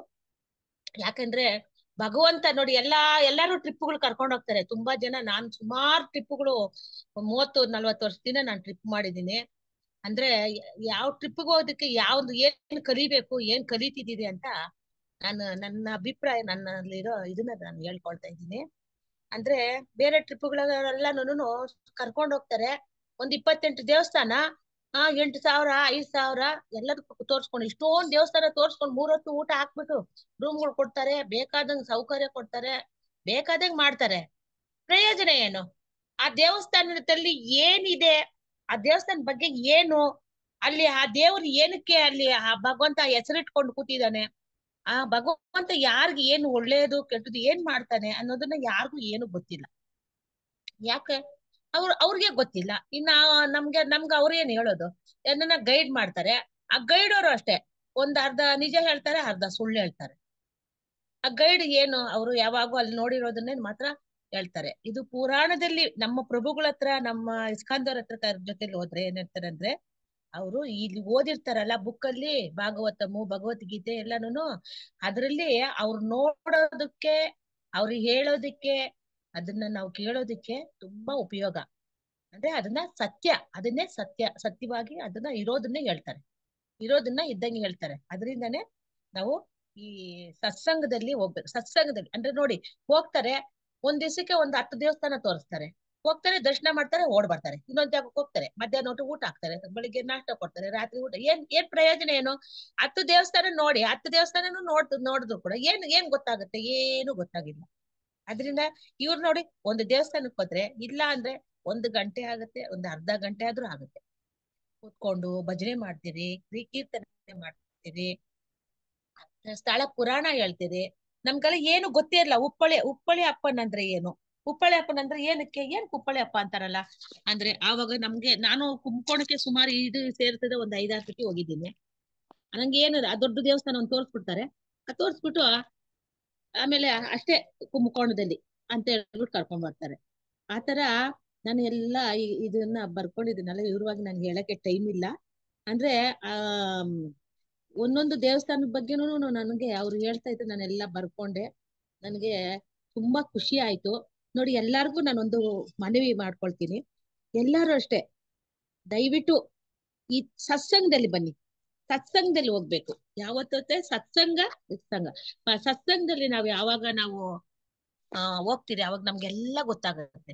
ಯಾಕಂದ್ರೆ ಭಗವಂತ ನೋಡಿ ಎಲ್ಲಾರು ಟ್ರಿಪ್ಗಳು ಕರ್ಕೊಂಡು ಹೋಗ್ತಾರೆ. ತುಂಬಾ ಜನ, ನಾನ್ ಸುಮಾರು ಟ್ರಿಪ್ಗಳು 30-40 ವರ್ಷದಿಂದ ನಾನು ಟ್ರಿಪ್ ಮಾಡಿದ್ದೀನಿ. ಅಂದ್ರೆ ಯಾವ ಟ್ರಿಪ್ಗೆ ಹೋಗೋದಕ್ಕೆ ಯಾವ್ದು ಏನ್ ಕಲಿಬೇಕು ಏನ್ ಕಲಿತಿದ್ದೀರಿ ಅಂತ ನಾನು ನನ್ನ ಅಭಿಪ್ರಾಯ ನನ್ನಲ್ಲಿರೋ ಇದನ್ನ ನಾನು ಹೇಳ್ಕೊಳ್ತಾ ಇದ್ದೀನಿ. ಅಂದ್ರೆ ಬೇರೆ ಟ್ರಿಪ್ಗಳೆಲ್ಲಾನು ಕರ್ಕೊಂಡು ಹೋಗ್ತಾರೆ. 28 ದೇವಸ್ಥಾನ, 8,000 5,000 ಎಲ್ಲದಕ್ಕೂ ತೋರ್ಸ್ಕೊಂಡು ಇಷ್ಟೊಂದ್ ದೇವಸ್ಥಾನ ತೋರ್ಸ್ಕೊಂಡು 3 ಹೊತ್ತು ಊಟ ಹಾಕ್ಬಿಟ್ಟು ರೂಮ್ಗಳು ಕೊಡ್ತಾರೆ, ಬೇಕಾದಂಗ್ ಸೌಕರ್ಯ ಕೊಡ್ತಾರೆ, ಬೇಕಾದಂಗ್ ಮಾಡ್ತಾರೆ. ಪ್ರಯೋಜನ ಏನು? ಆ ದೇವಸ್ಥಾನದಲ್ಲಿ ಏನಿದೆ, ಆ ದೇವಸ್ಥಾನದ ಬಗ್ಗೆ ಏನು, ಅಲ್ಲಿ ಆ ದೇವ್ರು ಏನಕ್ಕೆ ಅಲ್ಲಿ ಆ ಭಗವಂತ ಹೆಸರಿಟ್ಕೊಂಡು ಕೂತಿದ್ದಾನೆ, ಆ ಭಗವಂತ ಯಾರಿಗ ಏನು ಒಳ್ಳೇದು ಕೆಟ್ಟದ್ದು ಏನ್ ಮಾಡ್ತಾನೆ ಅನ್ನೋದನ್ನ ಯಾರಿಗೂ ಏನು ಗೊತ್ತಿಲ್ಲ. ಯಾಕೆ? ಅವ್ರಿಗೆ ಗೊತ್ತಿಲ್ಲ. ಇನ್ನ ನಮ್ಗೆ ಅವ್ರೇನ್ ಹೇಳೋದು? ಏನನ್ನ ಗೈಡ್ ಮಾಡ್ತಾರೆ. ಆ ಗೈಡ್ ಅವರು ಅಷ್ಟೇ, ಅರ್ಧ ನಿಜ ಹೇಳ್ತಾರೆ, ಅರ್ಧ ಸುಳ್ಳು ಹೇಳ್ತಾರೆ. ಆ ಗೈಡ್ ಏನು, ಅವರು ಯಾವಾಗೂ ಅಲ್ಲಿ ನೋಡಿರೋದನ್ನೇ ಮಾತ್ರ ಹೇಳ್ತಾರೆ. ಇದು ಪುರಾಣದಲ್ಲಿ ನಮ್ಮ ಪ್ರಭುಗಳ ಹತ್ರ, ನಮ್ಮ ಇಸ್ಕಾಂದವ್ರ ಹತ್ರ ಜೊತೆಲಿ ಹೋದ್ರೆ ಏನಿರ್ತಾರೆ ಅಂದ್ರೆ, ಅವರು ಇಲ್ಲಿ ಓದಿರ್ತಾರಲ್ಲ ಬುಕ್ ಅಲ್ಲಿ ಭಾಗವತಮು ಭಗವದ್ಗೀತೆ ಎಲ್ಲಾನು, ಅದ್ರಲ್ಲಿ ಅವ್ರು ನೋಡೋದಕ್ಕೆ, ಅವ್ರಿಗೆ ಹೇಳೋದಿಕ್ಕೆ, ಅದನ್ನ ನಾವು ಕೇಳೋದಿಕ್ಕೆ ತುಂಬಾ ಉಪಯೋಗ. ಅಂದ್ರೆ ಅದನ್ನೇ ಸತ್ಯವಾಗಿ ಅದನ್ನ ಇರೋದನ್ನೇ ಹೇಳ್ತಾರೆ, ಇರೋದನ್ನ ಇದ್ದಂಗೆ ಹೇಳ್ತಾರೆ. ಅದರಿಂದಾನೇ ನಾವು ಈ ಸತ್ಸಂಗದಲ್ಲಿ ಹೋಗ್ಬೇಕು. ಸತ್ಸಂಗದಲ್ಲಿ ಅಂದ್ರೆ ನೋಡಿ, ಹೋಗ್ತಾರೆ ಒಂದ್ ದಿವಸಕ್ಕೆ 10 ದೇವಸ್ಥಾನ ತೋರಿಸ್ತಾರೆ, ಹೋಗ್ತಾರೆ ದರ್ಶನ ಮಾಡ್ತಾರೆ, ಓಡ್ ಬರ್ತಾರೆ. ಇನ್ನೊಂದ್ ಜಾಗಕ್ಕೆ ಹೋಗ್ತಾರೆ, ಮಧ್ಯಾಹ್ನ ಊಟ ಹಾಕ್ತಾರೆ, ಬೆಳಿಗ್ಗೆ ನಾಷ್ಟ ಕೊಡ್ತಾರೆ, ರಾತ್ರಿ ಊಟ. ಏನ್ ಪ್ರಯೋಜನ ಏನು? 10 ದೇವಸ್ಥಾನ ನೋಡಿ, 10 ದೇವಸ್ಥಾನನು ನೋಡಿದ್ರು ಕೂಡ ಏನ್ ಗೊತ್ತಾಗುತ್ತೆ? ಏನು ಗೊತ್ತಾಗಿಲ್ಲ. ಅದ್ರಿಂದ ಇವ್ರು ನೋಡಿ, ಒಂದು ದೇವಸ್ಥಾನಕ್ಕೆ ಹೋದ್ರೆ ಇಲ್ಲ ಅಂದ್ರೆ 1 ಗಂಟೆ ಆಗುತ್ತೆ, ಒಂದು ಅರ್ಧ ಗಂಟೆ ಆದ್ರೂ ಆಗುತ್ತೆ. ಕೂತ್ಕೊಂಡು ಭಜನೆ ಮಾಡ್ತೀರಿ, ಕೀರ್ತನೆ ಮಾಡ್ತೀರಿ, ಸ್ಥಳ ಪುರಾಣ ಹೇಳ್ತೀರಿ. ನಮ್ಗೆಲ್ಲ ಏನು ಗೊತ್ತೇ ಇಲ್ಲ. ಉಪ್ಪಳಿ ಅಪ್ಪನ್ ಅಂದ್ರೆ ಏನು? ಉಪ್ಪಳಿ ಅಪ್ಪನ್ ಅಂದ್ರೆ ಏನಕ್ಕೆ? ಉಪ್ಪಳಿ ಅಪ್ಪ ಅಂತಾರಲ್ಲ ಅಂದ್ರೆ, ಆವಾಗ ನಾನು ಕುಂಭಕೋಣಕ್ಕೆ ಸುಮಾರು ಇದು ಸೇರ್ತದೆ 5-6 ಸತಿ ಹೋಗಿದ್ದೀನಿ. ನಂಗೆ ಏನು ಆ ದೊಡ್ಡ ದೇವಸ್ಥಾನ ಒಂದು ತೋರ್ಸ್ಬಿಡ್ತಾರೆ, ತೋರ್ಸ್ಬಿಟ್ಟು ಆಮೇಲೆ ಅಷ್ಟೇ ಕುಂಭಕೋಣದಲ್ಲಿ ಅಂತ ಹೇಳ್ಬಿಟ್ಟು ಕರ್ಕೊಂಡ್ ಬರ್ತಾರೆ. ಆತರ ನಾನು ಎಲ್ಲಾ ಇದನ್ನ ಬರ್ಕೊಂಡಿದ್ದೀನಲ್ಲ, ಇವ್ರವಾಗಿ ನನ್ಗೆ ಹೇಳಕ್ಕೆ ಟೈಮ್ ಇಲ್ಲ. ಅಂದ್ರೆ ಒಂದೊಂದು ದೇವಸ್ಥಾನದ ಬಗ್ಗೆನೂ ನನಗೆ ಅವ್ರು ಹೇಳ್ತಾ ಇದ್ರು, ನಾನೆಲ್ಲ ಬರ್ಕೊಂಡೆ. ನನಗೆ ತುಂಬಾ ಖುಷಿ ಆಯ್ತು. ನೋಡಿ, ಎಲ್ಲಾರ್ಗು ನಾನೊಂದು ಮನವಿ ಮಾಡ್ಕೊಳ್ತೀನಿ, ಎಲ್ಲಾರು ಅಷ್ಟೇ ದಯವಿಟ್ಟು ಈ ಸತ್ಸಂಗದಲ್ಲಿ ಬನ್ನಿ, ಸತ್ಸಂಗದಲ್ಲಿ ಹೋಗ್ಬೇಕು. ಯಾವತ್ತೇ ಸತ್ಸಂಗದಲ್ಲಿ ಯಾವಾಗ ನಾವು ಹೋಗ್ತೀರಿ, ಅವಾಗ ನಮ್ಗೆಲ್ಲ ಗೊತ್ತಾಗುತ್ತೆ,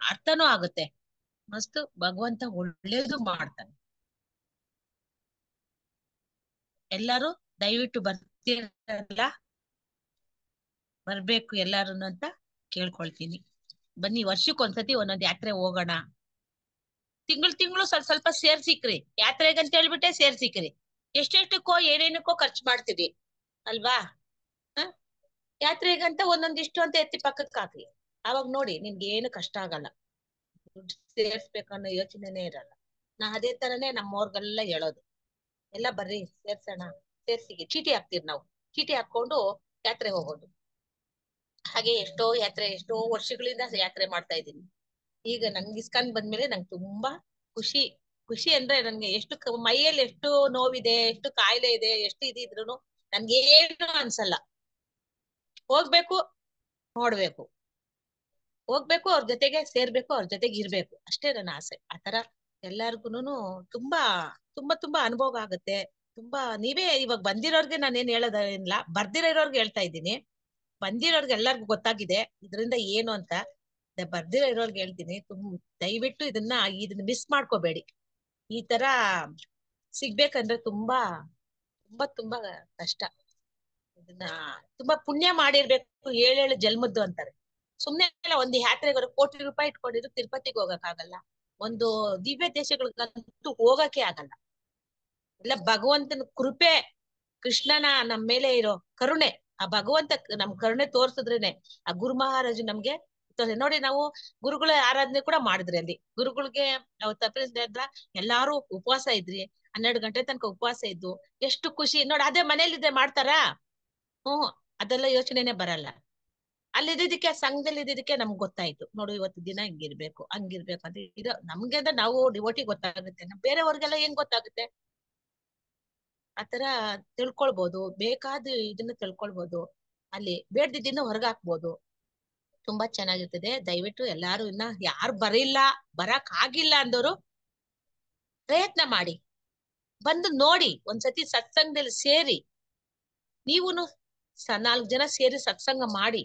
ಅರ್ಥನೂ ಆಗುತ್ತೆ, ಮಸ್ತ್ ಭಗವಂತ ಒಳ್ಳೇದು ಮಾಡ್ತಾನೆ. ಎಲ್ಲಾರು ದಯವಿಟ್ಟು ಬರ್ತೀರಲ್ಲ, ಬರ್ಬೇಕು ಎಲ್ಲಾರು ಅಂತ ಕೇಳ್ಕೊಳ್ತೀನಿ. ಬನ್ನಿ, ವರ್ಷಕ್ಕೊಂದ್ಸತಿ ಒಂದೊಂದ್ ಯಾತ್ರೆ ಹೋಗೋಣ. ತಿಂಗಳು ಸ್ವಲ್ಪ ಸೇರ್ಸಿಕ್ರಿ, ಯಾತ್ರೆಗಂತ ಹೇಳ್ಬಿಟ್ಟೆ ಸೇರ್ಸಿಕ್ರಿ. ಎಷ್ಟೆಷ್ಟಕ್ಕೋ ಏನೇನಕ್ಕೋ ಖರ್ಚು ಮಾಡ್ತೀವಿ ಅಲ್ವಾ? ಯಾತ್ರೆಗಂತ ಒಂದೊಂದಿಷ್ಟು ಅಂತ ಎತ್ತಿ ಪಕ್ಕಕ್ಕೆ ಹಾಕ್ರಿ. ಅವಾಗ ನೋಡಿ, ನಿಮ್ಗೆ ಏನು ಕಷ್ಟ ಆಗಲ್ಲ, ದುಡ್ಡು ಸೇರ್ಸ್ಬೇಕನ್ನೋ ಯೋಚನೆನೇ ಇರಲ್ಲ. ಅದೇ ತರನೇ ನಮ್ಮವ್ರಿಗೆಲ್ಲ ಹೇಳೋದು, ಎಲ್ಲ ಬರ್ರಿ ಸೇರ್ಸೋಣ, ಸೇರ್ಸಿಗೆ ಚೀಟಿ ಹಾಕ್ತಿವಿ ನಾವು, ಚೀಟಿ ಹಾಕೊಂಡು ಯಾತ್ರೆ ಹೋಗೋದು. ಹಾಗೆ ಎಷ್ಟೋ ವರ್ಷಗಳಿಂದ ಯಾತ್ರೆ ಮಾಡ್ತಾ ಇದ್ದೀನಿ. ಈಗ ನಂಗೆ ಇಸ್ಕಾನ್ ಬಂದ್ಮೇಲೆ ನಂಗೆ ತುಂಬಾ ಖುಷಿ ಅಂದ್ರೆ, ನನ್ಗೆ ಎಷ್ಟು ಮೈಯಲ್ಲಿ ಎಷ್ಟು ನೋವಿದೆ, ಎಷ್ಟು ಕಾಯಿಲೆ ಇದೆ, ಎಷ್ಟು ಇದಿದ್ರು ನನ್ಗೇನು ಅನ್ಸಲ್ಲ. ಹೋಗ್ಬೇಕು, ನೋಡ್ಬೇಕು, ಹೋಗ್ಬೇಕು, ಅವ್ರ ಜೊತೆಗೆ ಸೇರ್ಬೇಕು, ಅವ್ರ ಜೊತೆಗೆ ಇರ್ಬೇಕು, ಅಷ್ಟೇ ನನ್ನ ಆಸೆ. ಆತರ ಎಲ್ಲಾರ್ಗುನು ತುಂಬಾ ಅನುಭವ ಆಗುತ್ತೆ. ನೀವೇ ಇವಾಗ ಬಂದಿರೋರ್ಗೆ ನಾನೇನ್ ಹೇಳೋದಿಲ್ಲ, ಬರ್ದಿರೋರ್ಗೆ ಹೇಳ್ತಾ ಇದ್ದೀನಿ. ಬಂದಿರೋರ್ಗೆ ಎಲ್ಲಾರ್ಗು ಗೊತ್ತಾಗಿದೆ ಇದರಿಂದ ಏನು ಅಂತ. ಬರ್ದಿರೋರ್ಗೆ ಹೇಳ್ತೀನಿ, ದಯವಿಟ್ಟು ಇದನ್ನ ಮಿಸ್ ಮಾಡ್ಕೋಬೇಡಿ. ಈ ತರ ಸಿಗ್ಬೇಕಂದ್ರೆ ತುಂಬಾ ಕಷ್ಟ. ಇದನ್ನ ತುಂಬಾ ಪುಣ್ಯ ಮಾಡಿರ್ಬೇಕು, 7 ಜನ್ಮದ್ದು ಅಂತಾರೆ. ಸುಮ್ನೆ ಒಂದು ಯಾತ್ರೆಗೆ ಕೋಟಿ ರೂಪಾಯಿ ಇಟ್ಕೊಂಡಿದ್ರು ತಿರುಪತಿಗೆ ಹೋಗಕ್ ಆಗಲ್ಲ, ಒಂದು ದಿವ್ಯ ದೇಶಗಳಿಗಂತೂ ಹೋಗಕ್ಕೆ ಆಗಲ್ಲ. ಇಲ್ಲ ಭಗವಂತನ ಕೃಪೆ, ಕೃಷ್ಣನ ನಮ್ ಮೇಲೆ ಇರೋ ಕರುಣೆ, ಆ ಭಗವಂತ ನಮ್ ಕರುಣೆ ತೋರ್ಸಿದ್ರೇನೆ ಆ ಗುರು ಮಹಾರಾಜು ನಮ್ಗೆ ನೋಡಿ. ನಾವು ಗುರುಗಳ ಆರಾಧನೆ ಕೂಡ ಮಾಡಿದ್ರಿ ಅಲ್ಲಿ. ಗುರುಗಳಿಗೆ ನಾವು ತಪ್ಪಿಸಿದ್ರ ಎಲ್ಲಾರು ಉಪವಾಸ ಇದ್ರಿ, 12 ಗಂಟೆ ತನಕ ಉಪವಾಸ ಇದ್ದು ಎಷ್ಟು ಖುಷಿ ನೋಡಿ. ಅದೇ ಮನೇಲಿದ್ರೆ ಮಾಡ್ತಾರಾ? ಅದೆಲ್ಲ ಯೋಚನೆನೆ ಬರಲ್ಲ. ಅಲ್ಲಿದ್ದಕ್ಕೆ, ಸಂಘದಲ್ಲಿ ಇದ್ದಿದ್ದಕ್ಕೆ ನಮ್ಗೆ ಗೊತ್ತಾಯ್ತು, ನೋಡು ಇವತ್ತು ದಿನ ಹಂಗಿರ್ಬೇಕು ಅಂತ. ಇದು ನಮ್ಗೆ ಅಂದ್ರೆ ನಾವು ಡಿವೋಟಿ ಗೊತ್ತಾಗುತ್ತೆ, ಬೇರೆಯವ್ರಿಗೆಲ್ಲ ಹೆಂಗ್ ಗೊತ್ತಾಗುತ್ತೆ? ಆತರ ತಿಳ್ಕೊಳ್ಬಹುದು, ಬೇಕಾದ ಇದನ್ನ ತಿಳ್ಕೊಳ್ಬಹುದು, ಅಲ್ಲಿ ಬೇಡ್ದಿದ್ದನ್ನ ಹೊರಗೆ ಹಾಕ್ಬೋದು. ತುಂಬಾ ಚೆನ್ನಾಗಿರ್ತದೆ. ದಯವಿಟ್ಟು ಎಲ್ಲಾರು, ಯಾರು ಬರಕ್ ಆಗಿಲ್ಲ ಅಂದವರು ಪ್ರಯತ್ನ ಮಾಡಿ, ಬಂದು ನೋಡಿ, ಒಂದ್ಸತಿ ಸತ್ಸಂಗದಲ್ಲಿ ಸೇರಿ, ನೀವುನು 4 ಜನ ಸೇರಿ ಸತ್ಸಂಗ ಮಾಡಿ,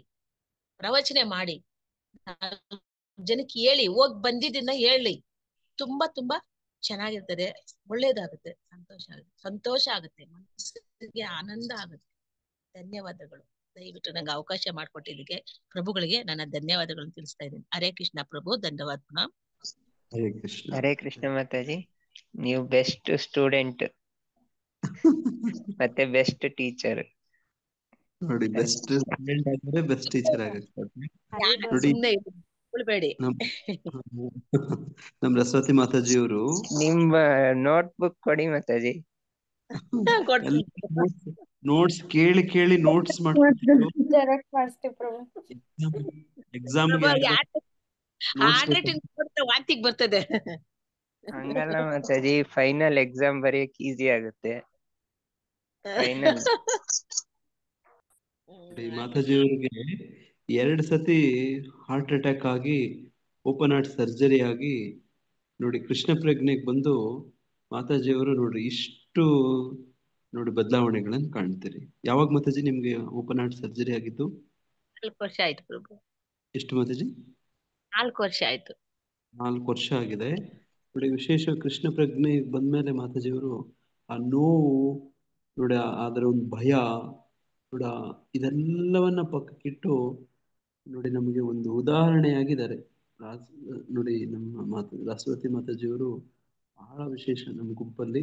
ಪ್ರವಚನೆ ಮಾಡಿ, 4 ಜನಕ್ಕೆ ಹೇಳಿ, ಹೋಗ್ ಬಂದಿದ್ದನ್ನ ಹೇಳಿ. ತುಂಬಾ ತುಂಬಾ ಚೆನ್ನಾಗಿರ್ತದೆ, ಒಳ್ಳೇದಾಗುತ್ತೆ, ಸಂತೋಷ ಆಗುತ್ತೆ, ಮನಸ್ಸಿಗೆ ಆನಂದ ಆಗುತ್ತೆ. ಧನ್ಯವಾದಗಳು. ದಯವಿಟ್ಟು ನಂಗೆ ಅವಕಾಶ ಮಾಡಿಕೊಟ್ಟಿದ್ದಕ್ಕೆ ಪ್ರಭುಗಳಿಗೆ ನನ್ನ ಧನ್ಯವಾದಗಳನ್ನು ತಿಳಿಸ್ತಾ ಇದ್ದೀನಿ. ಹರೇ ಕೃಷ್ಣ ಪ್ರಭು, ಧನ್ಯವಾದ. ಹರೇ ಕೃಷ್ಣ. ಹರೇ ಕೃಷ್ಣ ಮಾತಾಜಿ. ನೀವು ಬೆಸ್ಟ್ ಸ್ಟೂಡೆಂಟ್ ಮತ್ತೆ ಬೆಸ್ಟ್ ಟೀಚರ್. ನೋಡಿ, ಬೆಸ್ಟ್ ಸ್ಟೂಡೆಂಟ್ ಆಗಿದ್ರೆ ಬೆಸ್ಟ್ ಟೀಚರ್ ಆಗಕ್ಕೆ ನೋಡಿ. ಸುಮ್ನೆ ಉಳ್ಬೇಡಿ. ನಮ್ ರಸವತಿ ಮಾತಾಜಿಯವರು ನಿಮ್ಮ ನೋಟ್ಬುಕ್ ಕೊಡಿ ಮಾತಾಜಿ. ನೋಟ್ಸ್ ಕೇಳಿ ಕೇಳಿ ನೋಟ್ಸ್ ಮಾಡ್ತಿದ್ರು. ಎಕ್ಸಾಮ್ಗೆ ವಾಂತಿಗ್ ಬರ್ತದೆ. ಹಂಗಲ್ಲ ಮಾತಾಜಿ, ಫೈನಲ್ ಎಕ್ಸಾಮ್ ಬರೆಯಕ್ ಈಸಿ ಆಗುತ್ತೆ. ಫೈನಲ್ ಮಾತಾಜಿಯವರಿಗೆ 2 ಸತಿ ಹಾರ್ಟ್ ಅಟ್ಯಾಕ್ ಆಗಿ ಓಪನ್ ಹಾರ್ಟ್ ಸರ್ಜರಿ ಆಗಿ ನೋಡಿ ಕೃಷ್ಣ ಪ್ರಜ್ಞೆಗೆ ಬಂದು ಮಾತಾಜಿಯವರು ನೋಡ್ರಿ ಇಷ್ಟು ನೋಡಿ ಬದಲಾವಣೆಗಳನ್ನ ಕಾಣ್ತೀರಿ. ಯಾವಾಗ ಮಾತಾಜಿ ನಿಮ್ಗೆ ಓಪನ್ ಹಾರ್ಟ್ ಸರ್ಜರಿ ಆಗಿದ್ದು? 4 ವರ್ಷ ಆಯ್ತು ಪ್ರಭು. ಎಷ್ಟು ಮಾತಾಜಿ? 4 ವರ್ಷ ಆಯ್ತು. 4 ವರ್ಷ ಆಗಿದೆ ನೋಡಿ. ವಿಶೇಷ ಕೃಷ್ಣ ಪ್ರಜ್ಞೆ ಬಂದ್ಮೇಲೆ ಮಾತಾಜಿಯವರು ಆ ನೋವು ನೋಡಿ, ಅದರ ಒಂದು ಭಯ ನೋಡ, ಇದೆಲ್ಲವನ್ನ ಪಕ್ಕಕ್ಕಿಟ್ಟು ನೋಡಿ ನಮಗೆ ಒಂದು ಉದಾಹರಣೆಯಾಗಿದ್ದಾರೆ. ನೋಡಿ ನಮ್ಮ ರಾಷ್ಟ್ರಪತಿ ಮಾತಾಜಿಯವರು ಬಹಳ ವಿಶೇಷ. ನಮ್ಮ ಗುಂಪಲ್ಲಿ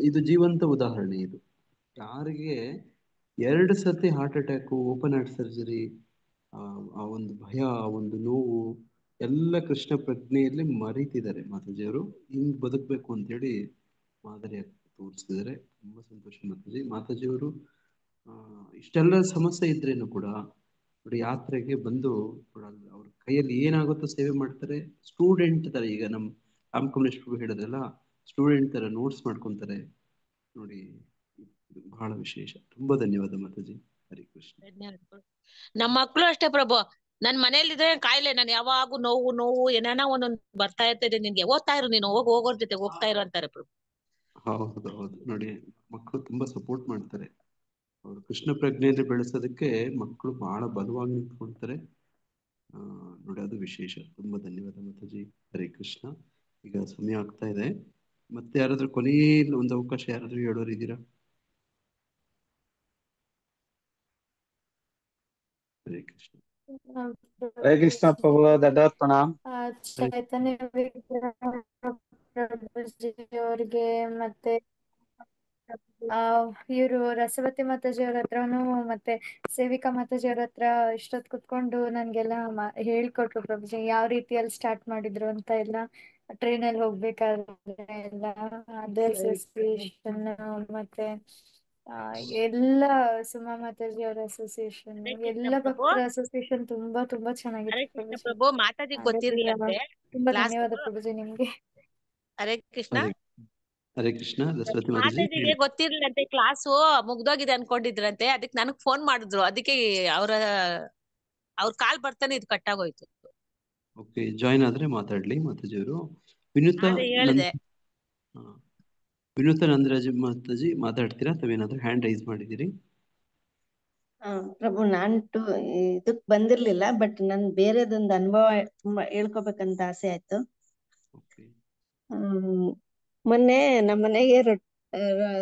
ಇದು ಜೀವಂತ ಉದಾಹರಣೆ. ಇದು ಯಾರಿಗೆ 2 ಸತಿ heart attack, open heart surgery, ಆ ಒಂದು ಭಯ, ಆ ಒಂದು ನೋವು ಎಲ್ಲ ಕೃಷ್ಣ ಪ್ರಜ್ಞೆಯಲ್ಲಿ ಮರೀತಿದ್ದಾರೆ ಮಾತಾಜಿಯವರು. ಹಿಂಗ್ ಬದುಕಬೇಕು ಅಂತೇಳಿ ಮಾದರಿಯಾಗಿ ತೋರಿಸ್ತಿದ್ದಾರೆ. ತುಂಬಾ ಸಂತೋಷ ಮಾತಾಜಿ. ಮಾತಾಜಿಯವರು ಇಷ್ಟೆಲ್ಲ ಸಮಸ್ಯೆ ಇದ್ರೇನು ಕೂಡ ನೋಡಿ ಯಾತ್ರೆಗೆ ಬಂದು ಅವ್ರ ಕೈಯಲ್ಲಿ ಏನಾಗುತ್ತೋ ಸೇವೆ ಮಾಡ್ತಾರೆ. ಸ್ಟೂಡೆಂಟ್ ತರ, ಈಗ ನಮ್ ರಾಮ್ ಕಮಲೇಶ್ ಪ್ರಭು ಹೇಳಿದ್ರಲ್ಲ, ಸ್ಟೂಡೆಂಟ್ ತರ ನೋಟ್ಸ್ ಮಾಡ್ಕೊಂತಾರೆ ನೋಡಿ. ಬಹಳ ವಿಶೇಷ. ತುಂಬಾ ಧನ್ಯವಾದ ಮಾತಾಜಿ. ಹರಿ ಕೃಷ್ಣ. ನಮ್ಮ ಮಕ್ಕಳು ಅಷ್ಟೇ ಪ್ರಭು. ನನ್ ಮನೇಲಿದ್ರೆ ಕಾಯಿಲೆ, ನಾನು ಯಾವಾಗೂ ನೋವು ಏನಾನ ಒಂದೊಂದು ಬರ್ತಾ ಇರ್ತದೆ. ನಿನ್ಗೆ ಓದ್ತಾ ಇರು, ನೀನು ಹೋಗೋರ್ ಜೊತೆ ಹೋಗ್ತಾ ಇರು ಅಂತಾರೆ ಪ್ರಭು. ಹೌದು ಹೌದು. ನೋಡಿ ಮಕ್ಕಳು ತುಂಬಾ ಸಪೋರ್ಟ್ ಮಾಡ್ತಾರೆ. ಅವರು ಕೃಷ್ಣ ಪ್ರಜ್ಞೆಯಲ್ಲಿ ಬೆಳೆಸೋದಕ್ಕೆ ಮಕ್ಕಳು ಬಹಳ ಬಲವಾಗಿ ನಿಂತ್ಕೊಳ್ತಾರೆ ನೋಡಿ. ಅದು ವಿಶೇಷ. ತುಂಬಾ ಧನ್ಯವಾದ ಮಾತಾಜಿ. ಹರೇ ಕೃಷ್ಣ. ಈಗ ಸಮಯ ಆಗ್ತಾ ಇದೆ. ಮತ್ತೆ ಯಾರಾದ್ರೂ ಕೊನೆಯಲ್ಲಿ ಒಂದು ಅವಕಾಶ ಯಾರಾದ್ರೂ ಹೇಳೋರು ಇದ್ದೀರಾ? ಹರೇ ಕೃಷ್ಣ. ಹರೇ ಕೃಷ್ಣ ಪ್ರಭು, ದೊಡ್ಡವರ್ ಪ್ರಣಾಮ್. ಚೈತನ್ಯ ಪ್ರಭುಜಿ ಮತ್ತೆ ಇವರು ರಸವತಿ ಮಾತಾಜಿಯವ್ರ ಹತ್ರನು ಮತ್ತೆ ಸೇವಿಕಾ ಮಾತಾಜಿಯವ್ರ ಹತ್ರ ಇಷ್ಟೊತ್ತು ಕುತ್ಕೊಂಡು ನನ್ಗೆಲ್ಲ ಹೇಳ್ಕೊಟ್ರು ಪ್ರಭುಜಿ. ಯಾವ ರೀತಿಯಲ್ಲಿ ಸ್ಟಾರ್ಟ್ ಮಾಡಿದ್ರು ಅಂತ ಎಲ್ಲ. ಟ್ರೈನ್ ಅಲ್ಲಿ ಹೋಗ್ಬೇಕಾದ್ರೆ ಎಲ್ಲ ಅಸೋಸಿಯೇಷನ್ ಮತ್ತೆ ಎಲ್ಲ ಸುಮಾ ಮಾತಾಜಿ ಅವರ ಅಸೋಸಿಯೇಷನ್, ಎಲ್ಲ ಭಕ್ತರ ಅಸೋಸಿಯೇಷನ್ ತುಂಬಾ ತುಂಬಾ ಚೆನ್ನಾಗಿತ್ತು ಪ್ರಭುಜಿ. ಪ್ರಭು ಮಾತಾಜಿ ಗೊತ್ತಿರ್ಲಿಲ್ಲಂತೆ ತುಂಬಾ ಧನ್ಯವಾದ ಪ್ರಭುಜಿ ನಿಮ್ಗೆ. ಹರೇ ಕೃಷ್ಣ. ಹರೇ ಕೃಷ್ಣ. ರಸವತಿ ಮಾತಾಜಿ ಮಾತಾಜಿಗೆ ಗೊತ್ತಿರ್ಲಿಲ್ಲಂತೆ, ಕ್ಲಾಸು ಮುಗ್ದೋಗಿದೆ ಅನ್ಕೊಂಡಿದ್ರಂತೆ. ಅದಕ್ಕೆ ನನಗ್ ಫೋನ್ ಮಾಡಿದ್ರು. ಅದಕ್ಕೆ ಅವ್ರ ಕಾಲ್ ಬರ್ತಾನೆ ಇದು ಕಟ್ಟಾಗೋಯ್ತು. ಓಕೆ, ಜಾಯಿನ್ ಆದ್ರೆ ಮಾತಾಡ್ಲಿ ಮಾತಾಜಿಯವರು. ವಿನುತಾ ನಂದರಾಜ್ ಮಾತಾಜಿ ಮಾತಾಡ್ತೀರಾ? ತಾವೇನಾದ್ರೂ ಹ್ಯಾಂಡ್ ರೈಸ್ ಮಾಡಿದ್ದೀರಿ? ಪ್ರಭು, ನಾನ್ ಇದಕ್ ಬಂದಿರ್ಲಿಲ್ಲ, ಬಟ್ ನನ್ ಬೇರೆದೊಂದು ಅನುಭವ ತುಂಬಾ ಹೇಳ್ಕೊಬೇಕಂತ ಆಸೆ ಆಯ್ತು. ಮೊನ್ನೆ ನಮ್ಮ ಮನೆಗೆ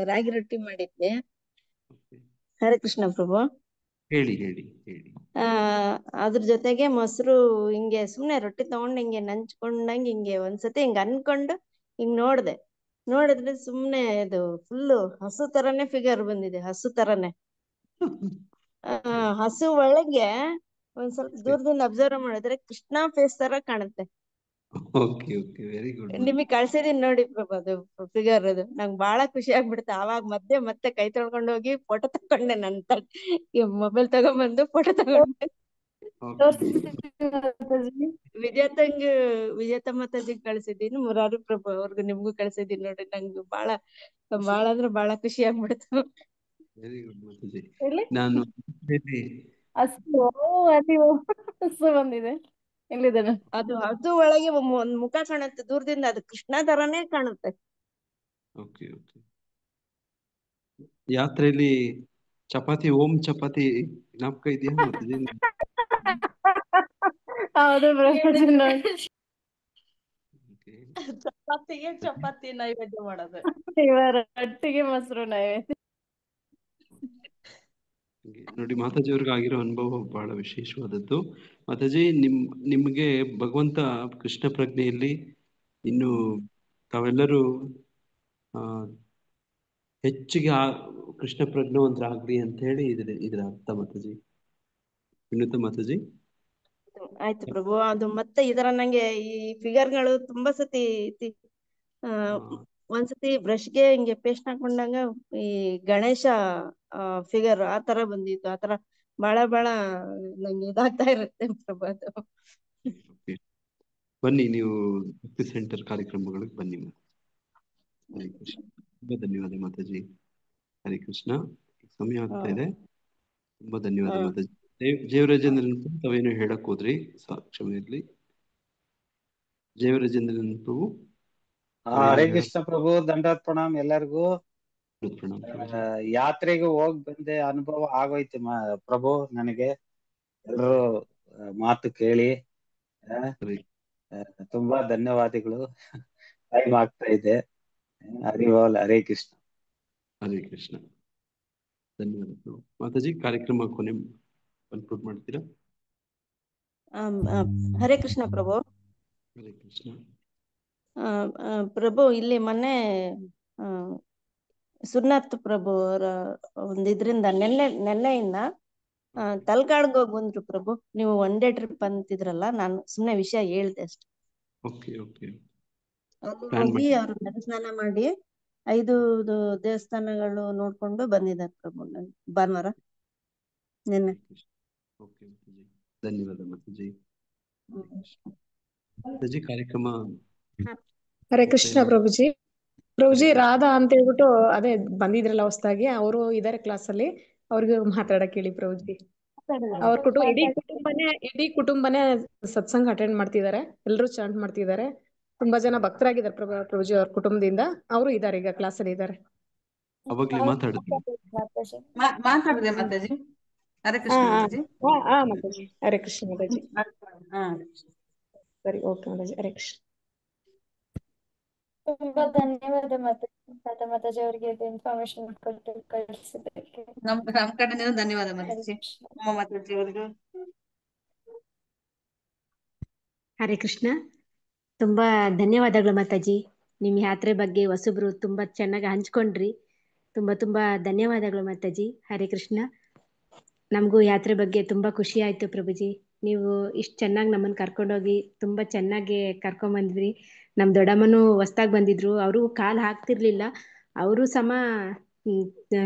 ರಾಗಿ ರೊಟ್ಟಿ ಮಾಡಿದ್ವಿ. ಹರೇ ಕೃಷ್ಣ ಪ್ರಭು. ಹೇಳಿ ಹೇಳಿ ಹೇಳಿ. ಅದ್ರ ಜೊತೆಗೆ ಮೊಸರು, ಹಿಂಗೆ ಸುಮ್ನೆ ರೊಟ್ಟಿ ತಗೊಂಡ್ ಹಿಂಗೆ ನಂಚ್ಕೊಂಡಂಗ್ ಹಿಂಗೆ ಒಂದ್ಸತಿ ಹಿಂಗ ಅನ್ಕೊಂಡು ಹಿಂಗ್ ನೋಡಿದ್ರೆ ಸುಮ್ನೆ ಇದು ಫುಲ್ಲು ಹಸು ತರಾನೇ ಫಿಗರ್ ಬಂದಿದೆ. ಹಸು ತರಾನೇ. ಹಸು ಒಳಗೆ ಒಂದ್ ಸ್ವಲ್ಪ ದೂರದಿಂದ ಅಬ್ಸರ್ವ್ ಮಾಡಿದ್ರೆ ಕೃಷ್ಣ ಫೇಸ್ ತರ ಕಾಣುತ್ತೆ. Okay okay, very good. ನಿಮಗ್ ಕಳ್ಸಿದೀನಿ ನೋಡಿ ಪ್ರಭು, ಅದು ಫಿಗರ್. ಅದು ನಂಗೆ ಬಹಳ ಖುಷಿ ಆಗ್ಬಿಡುತ್ತೆ. ಆವಾಗ ಮತ್ತೆ ಕೈ ತೊಳ್ಕೊಂಡ್ ಹೋಗಿ ಫೋಟೋ ತಕೊಂಡೆ. ಮೊಬೈಲ್ ತಗೊಂಡ್ಬಂದು ಫೋಟೋ ತಗೊಂಡೆ. ವಿಜೇತ ಮಾತಾಜಿಗ್ ಕಳ್ಸಿದ್ದೀನಿ, ಮುರಾರಿ ಪ್ರಭು ಅವ್ರಿಗೆ ನಿಮ್ಗೂ ಕಳ್ಸಿದೀನಿ ನೋಡಿ. ನಂಗೆ ಬಹಳ ಅಂದ್ರೆ ಬಹಳ ಖುಷಿ ಆಗ್ಬಿಡ್ತು. Very good Mataji. ನಾನು ಹಸು ಬಂದಿದೆ. ಎಲ್ಲಿದ್ದಾನೆ? ಅದು ಒಳಗೆ ಒಂದ್ ಮುಖ ಕಾಣುತ್ತೆ ದೂರದಿಂದ. ಅದು ಕೃಷ್ಣ ತರಾನೇ ಕಾಣುತ್ತೆ. Okay okay. ಯಾತ್ರೆಯಲ್ಲಿ ಚಪಾತಿ ಓಂ ಚಪಾತಿ ಜ್ಞಾಪಕ ಇದೆಯಾ ಮಾತಾಜಿ? ಹೌದು ಪ್ರಭುಜಿ ನೋಡಿ. ಚಪಾತಿಗೆ ಚಪಾತಿ ನೈವೇದ್ಯ ಮಾಡೋದು. ಇವರ ಒಟ್ಟಿಗೆ ಮೊಸರು ನೈವೇದ್ಯ. ನೋಡಿ ಮಾತಾಜಿ ಅವ್ರಿಗೆ ಆಗಿರೋ ಅನುಭವ ಬಹಳ ವಿಶೇಷವಾದದ್ದು. ಮಾತಾಜಿ ನಿಮ್ಗೆ ಭಗವಂತ ಕೃಷ್ಣ ಪ್ರಜ್ಞೆಯಲ್ಲಿ ಇನ್ನು ತಾವೆಲ್ಲರೂ ಹೆಚ್ಚಿಗೆ ಕೃಷ್ಣ ಪ್ರಜ್ಞಾವಂತರಾಗ್ಲಿ ಅಂತ ಹೇಳಿ ಇದರ ಅರ್ಥ ಮಾತಾಜಿ. ವಿನೂತ ಮಾತಾಜಿ. ಆಯ್ತು ಪ್ರಭು. ಅದು ಮತ್ತೆ ಇದರ ನಂಗೆ ಈ ಫಿಗರ್ಗಳು ತುಂಬಾ ಸತಿ ಒಂದ್ಸತಿ ಬ್ರಷ್ಗೆ ಹಿಂಗೆ ಪೇಸ್ಟ್ ಹಾಕೊಂಡಾಗ ಈ ಗಣೇಶ ಫಿಗರ್ ಆ ತರ ಬಂದಿತ್ತು. ಆ ತರ ಬಹಳ ನಂಗೆ ಇದಾಗ್ತಾ ಇರುತ್ತೆ ಪ್ರಭು ಅದು. ಬನ್ನಿ ನೀವು ಭಕ್ತಿ ಸೆಂಟರ್ ಕಾರ್ಯಕ್ರಮಗಳಿಗೆ ಬನ್ನಿ. ಹರೇ ಕೃಷ್ಣ. ತುಂಬಾ ಧನ್ಯವಾದ ಮಾತಾಜಿ. ಹರೇ ಕೃಷ್ಣ. ಸಮಯ ಆಗ್ತಾ ಇದೆ. ತುಂಬಾ ಧನ್ಯವಾದ ಮಾತಾಜಿ. ಜೇವರಾಜೇಂದ್ರನ್ ತಾವೇನೋ ಹೇಳಕ್ ಹೋದ್ರಿ, ಕ್ಷಮೆ ಇರ್ಲಿ. ಜೇವರಾಜೇಂದ್ರನ್ ಪ್ರಭು. ಹರೇ ಕೃಷ್ಣ ಪ್ರಭು. ದಂಡವತ್ ಪ್ರಣಾಮ್ ಎಲ್ಲರಿಗೂ. ಯಾತ್ರೆಗೆ ಹೋಗ್ ಬಂದೆ, ಅನುಭವ ಆಗೋಯ್ತು ಪ್ರಭು ನನಗೆ. ಎಲ್ಲರೂ ಮಾತು ಕೇಳಿ ತುಂಬಾ ಧನ್ಯವಾದಗಳು. ಟೈಮ್ ಆಗ್ತಾ ಇದೆ. ಹರಿವಾಲ್. ಹರೇ ಕೃಷ್ಣ. ಹರೇ ಕೃಷ್ಣ. ಧನ್ಯವಾದಗಳು ಮಾತಾಜಿ. ಕಾರ್ಯಕ್ರಮ ಕೊನೆ ಕನ್ಕ್ಲೂಡ್ ಮಾಡ್ತೀರಾ? ಹರೇ ಕೃಷ್ಣ ಪ್ರಭು. ಹರೇ ಕೃಷ್ಣ. ಪ್ರಭು ಇಲ್ಲಿ ಮೊನ್ನೆ ಸುರ್ನಾಥ್ ಪ್ರಭು ಅವರ ಒಂದ್ ಇದ್ರಿಂದ ನೆನ್ನೆಯಿಂದ ತಲ್ಕಾಡ್ಗೆ ಹೋಗಿ ಬಂದ್ರು ಪ್ರಭು. ನೀವು ಒನ್ ಡೇ ಟ್ರಿಪ್ ಅಂತಿದ್ರಲ್ಲ, ನಾನು ಸುಮ್ನೆ ವಿಷಯ ಹೇಳ್ದೆ ಅಷ್ಟೆ. ಅಲ್ಲಿ ಹೋಗಿ ಅವ್ರು ಸ್ನಾನ ಮಾಡಿ 5 ದೇವಸ್ಥಾನಗಳು ನೋಡ್ಕೊಂಡು ಬಂದಿದ್ದಾರೆ ಪ್ರಭು ಭಾನುವಾರ ನಿನ್ನೆ. ಧನ್ಯವಾದ ಮಾತಾಜಿ. ಮಾತಾಜಿ ಕಾರ್ಯಕ್ರಮ. ಹರೇ ಕೃಷ್ಣ ಪ್ರಭುಜಿ. ಪ್ರಭುಜಿ ರಾಧಾ ಅಂತ ಹೇಳ್ಬಿಟ್ಟು ಅದೇ ಬಂದಿದ್ರಲ್ಲ ಹೊಸದಾಗಿ, ಅವರು ಇದಾರೆ ಕ್ಲಾಸ್ ಅಲ್ಲಿ. ಅವ್ರಿಗೆ ಮಾತಾಡಕ್ ಹೇಳಿ ಪ್ರಭುಜಿ. ಅವ್ರ ಇಡೀ ಕುಟುಂಬನೇ ಸತ್ಸಂಗ ಅಟೆಂಡ್ ಮಾಡ್ತಿದ್ದಾರೆ. ಎಲ್ರು ಚಾಂಟ್ ಮಾಡ್ತಿದ್ದಾರೆ. ತುಂಬಾ ಜನ ಭಕ್ತರಾಗಿದ್ದಾರೆ ಪ್ರಭುಜಿ ಅವ್ರ ಕುಟುಂಬದಿಂದ. ಅವರು ಇದಾರೆ ಈಗ ಕ್ಲಾಸ್ ಅಲ್ಲಿ ಇದಾರೆ. ಅವಾಗ್ಲೇ ಮಾತಾಡಿದ್ರಿ. ಮಾತಾಡಿದೆ ಮಾತಾಜಿ. ಹರೇ ಕೃಷ್ಣ ಮಾತಾಜಿ. ಮಾತಾಜಿ. ಹರೇ ಕೃಷ್ಣ ಮಾತಾಜಿ. ಸರಿ, ಓಕೆ ಮಾತಾಜಿ. ಹರೇ ಕೃಷ್ಣ. ತುಂಬಾ ಧನ್ಯವಾದ ಮಾತಾಜಿ ಅವರಿಗೆ ಇನ್ಫಾರ್ಮೇಶನ್ ಕೊಟ್ಟು ಕಳಿಸಿದ್ದಕ್ಕೆ. ನಮ್ ಕಡೆಯಿಂದ ಧನ್ಯವಾದ ಮಾತಾಜಿ. ಮಾತಾಜಿ ಅವರಿಗೂ. ಹರೇ ಕೃಷ್ಣ. ತುಂಬಾ ಧನ್ಯವಾದಗಳು ಮಾತಾಜಿ. ನಿಮ್ ಯಾತ್ರೆ ಬಗ್ಗೆ ಹೊಸಬ್ರು ತುಂಬಾ ಚೆನ್ನಾಗಿ ಹಂಚ್ಕೊಂಡ್ರಿ. ತುಂಬಾ ಧನ್ಯವಾದಗಳು ಮಾತಾಜಿ. ಹರೇ ಕೃಷ್ಣ. ನಮಗೂ ಯಾತ್ರೆ ಬಗ್ಗೆ ತುಂಬಾ ಖುಷಿ ಆಯ್ತು ಪ್ರಭುಜಿ. ನೀವು ಇಷ್ಟು ಚೆನ್ನಾಗಿ ನಮ್ಮನ್ನು ಕರ್ಕೊಂಡೋಗಿ ತುಂಬಾ ಚೆನ್ನಾಗಿ ಕರ್ಕೊಂಬಂದ್ರಿ. ನಮ್ ದೊಡ್ಡಮ್ಮನು ಹೊಸ್ದಾಗಿ ಬಂದಿದ್ರು, ಅವರು ಕಾಲ್ ಹಾಕ್ತಿರ್ಲಿಲ್ಲ. ಅವರು ಸಮ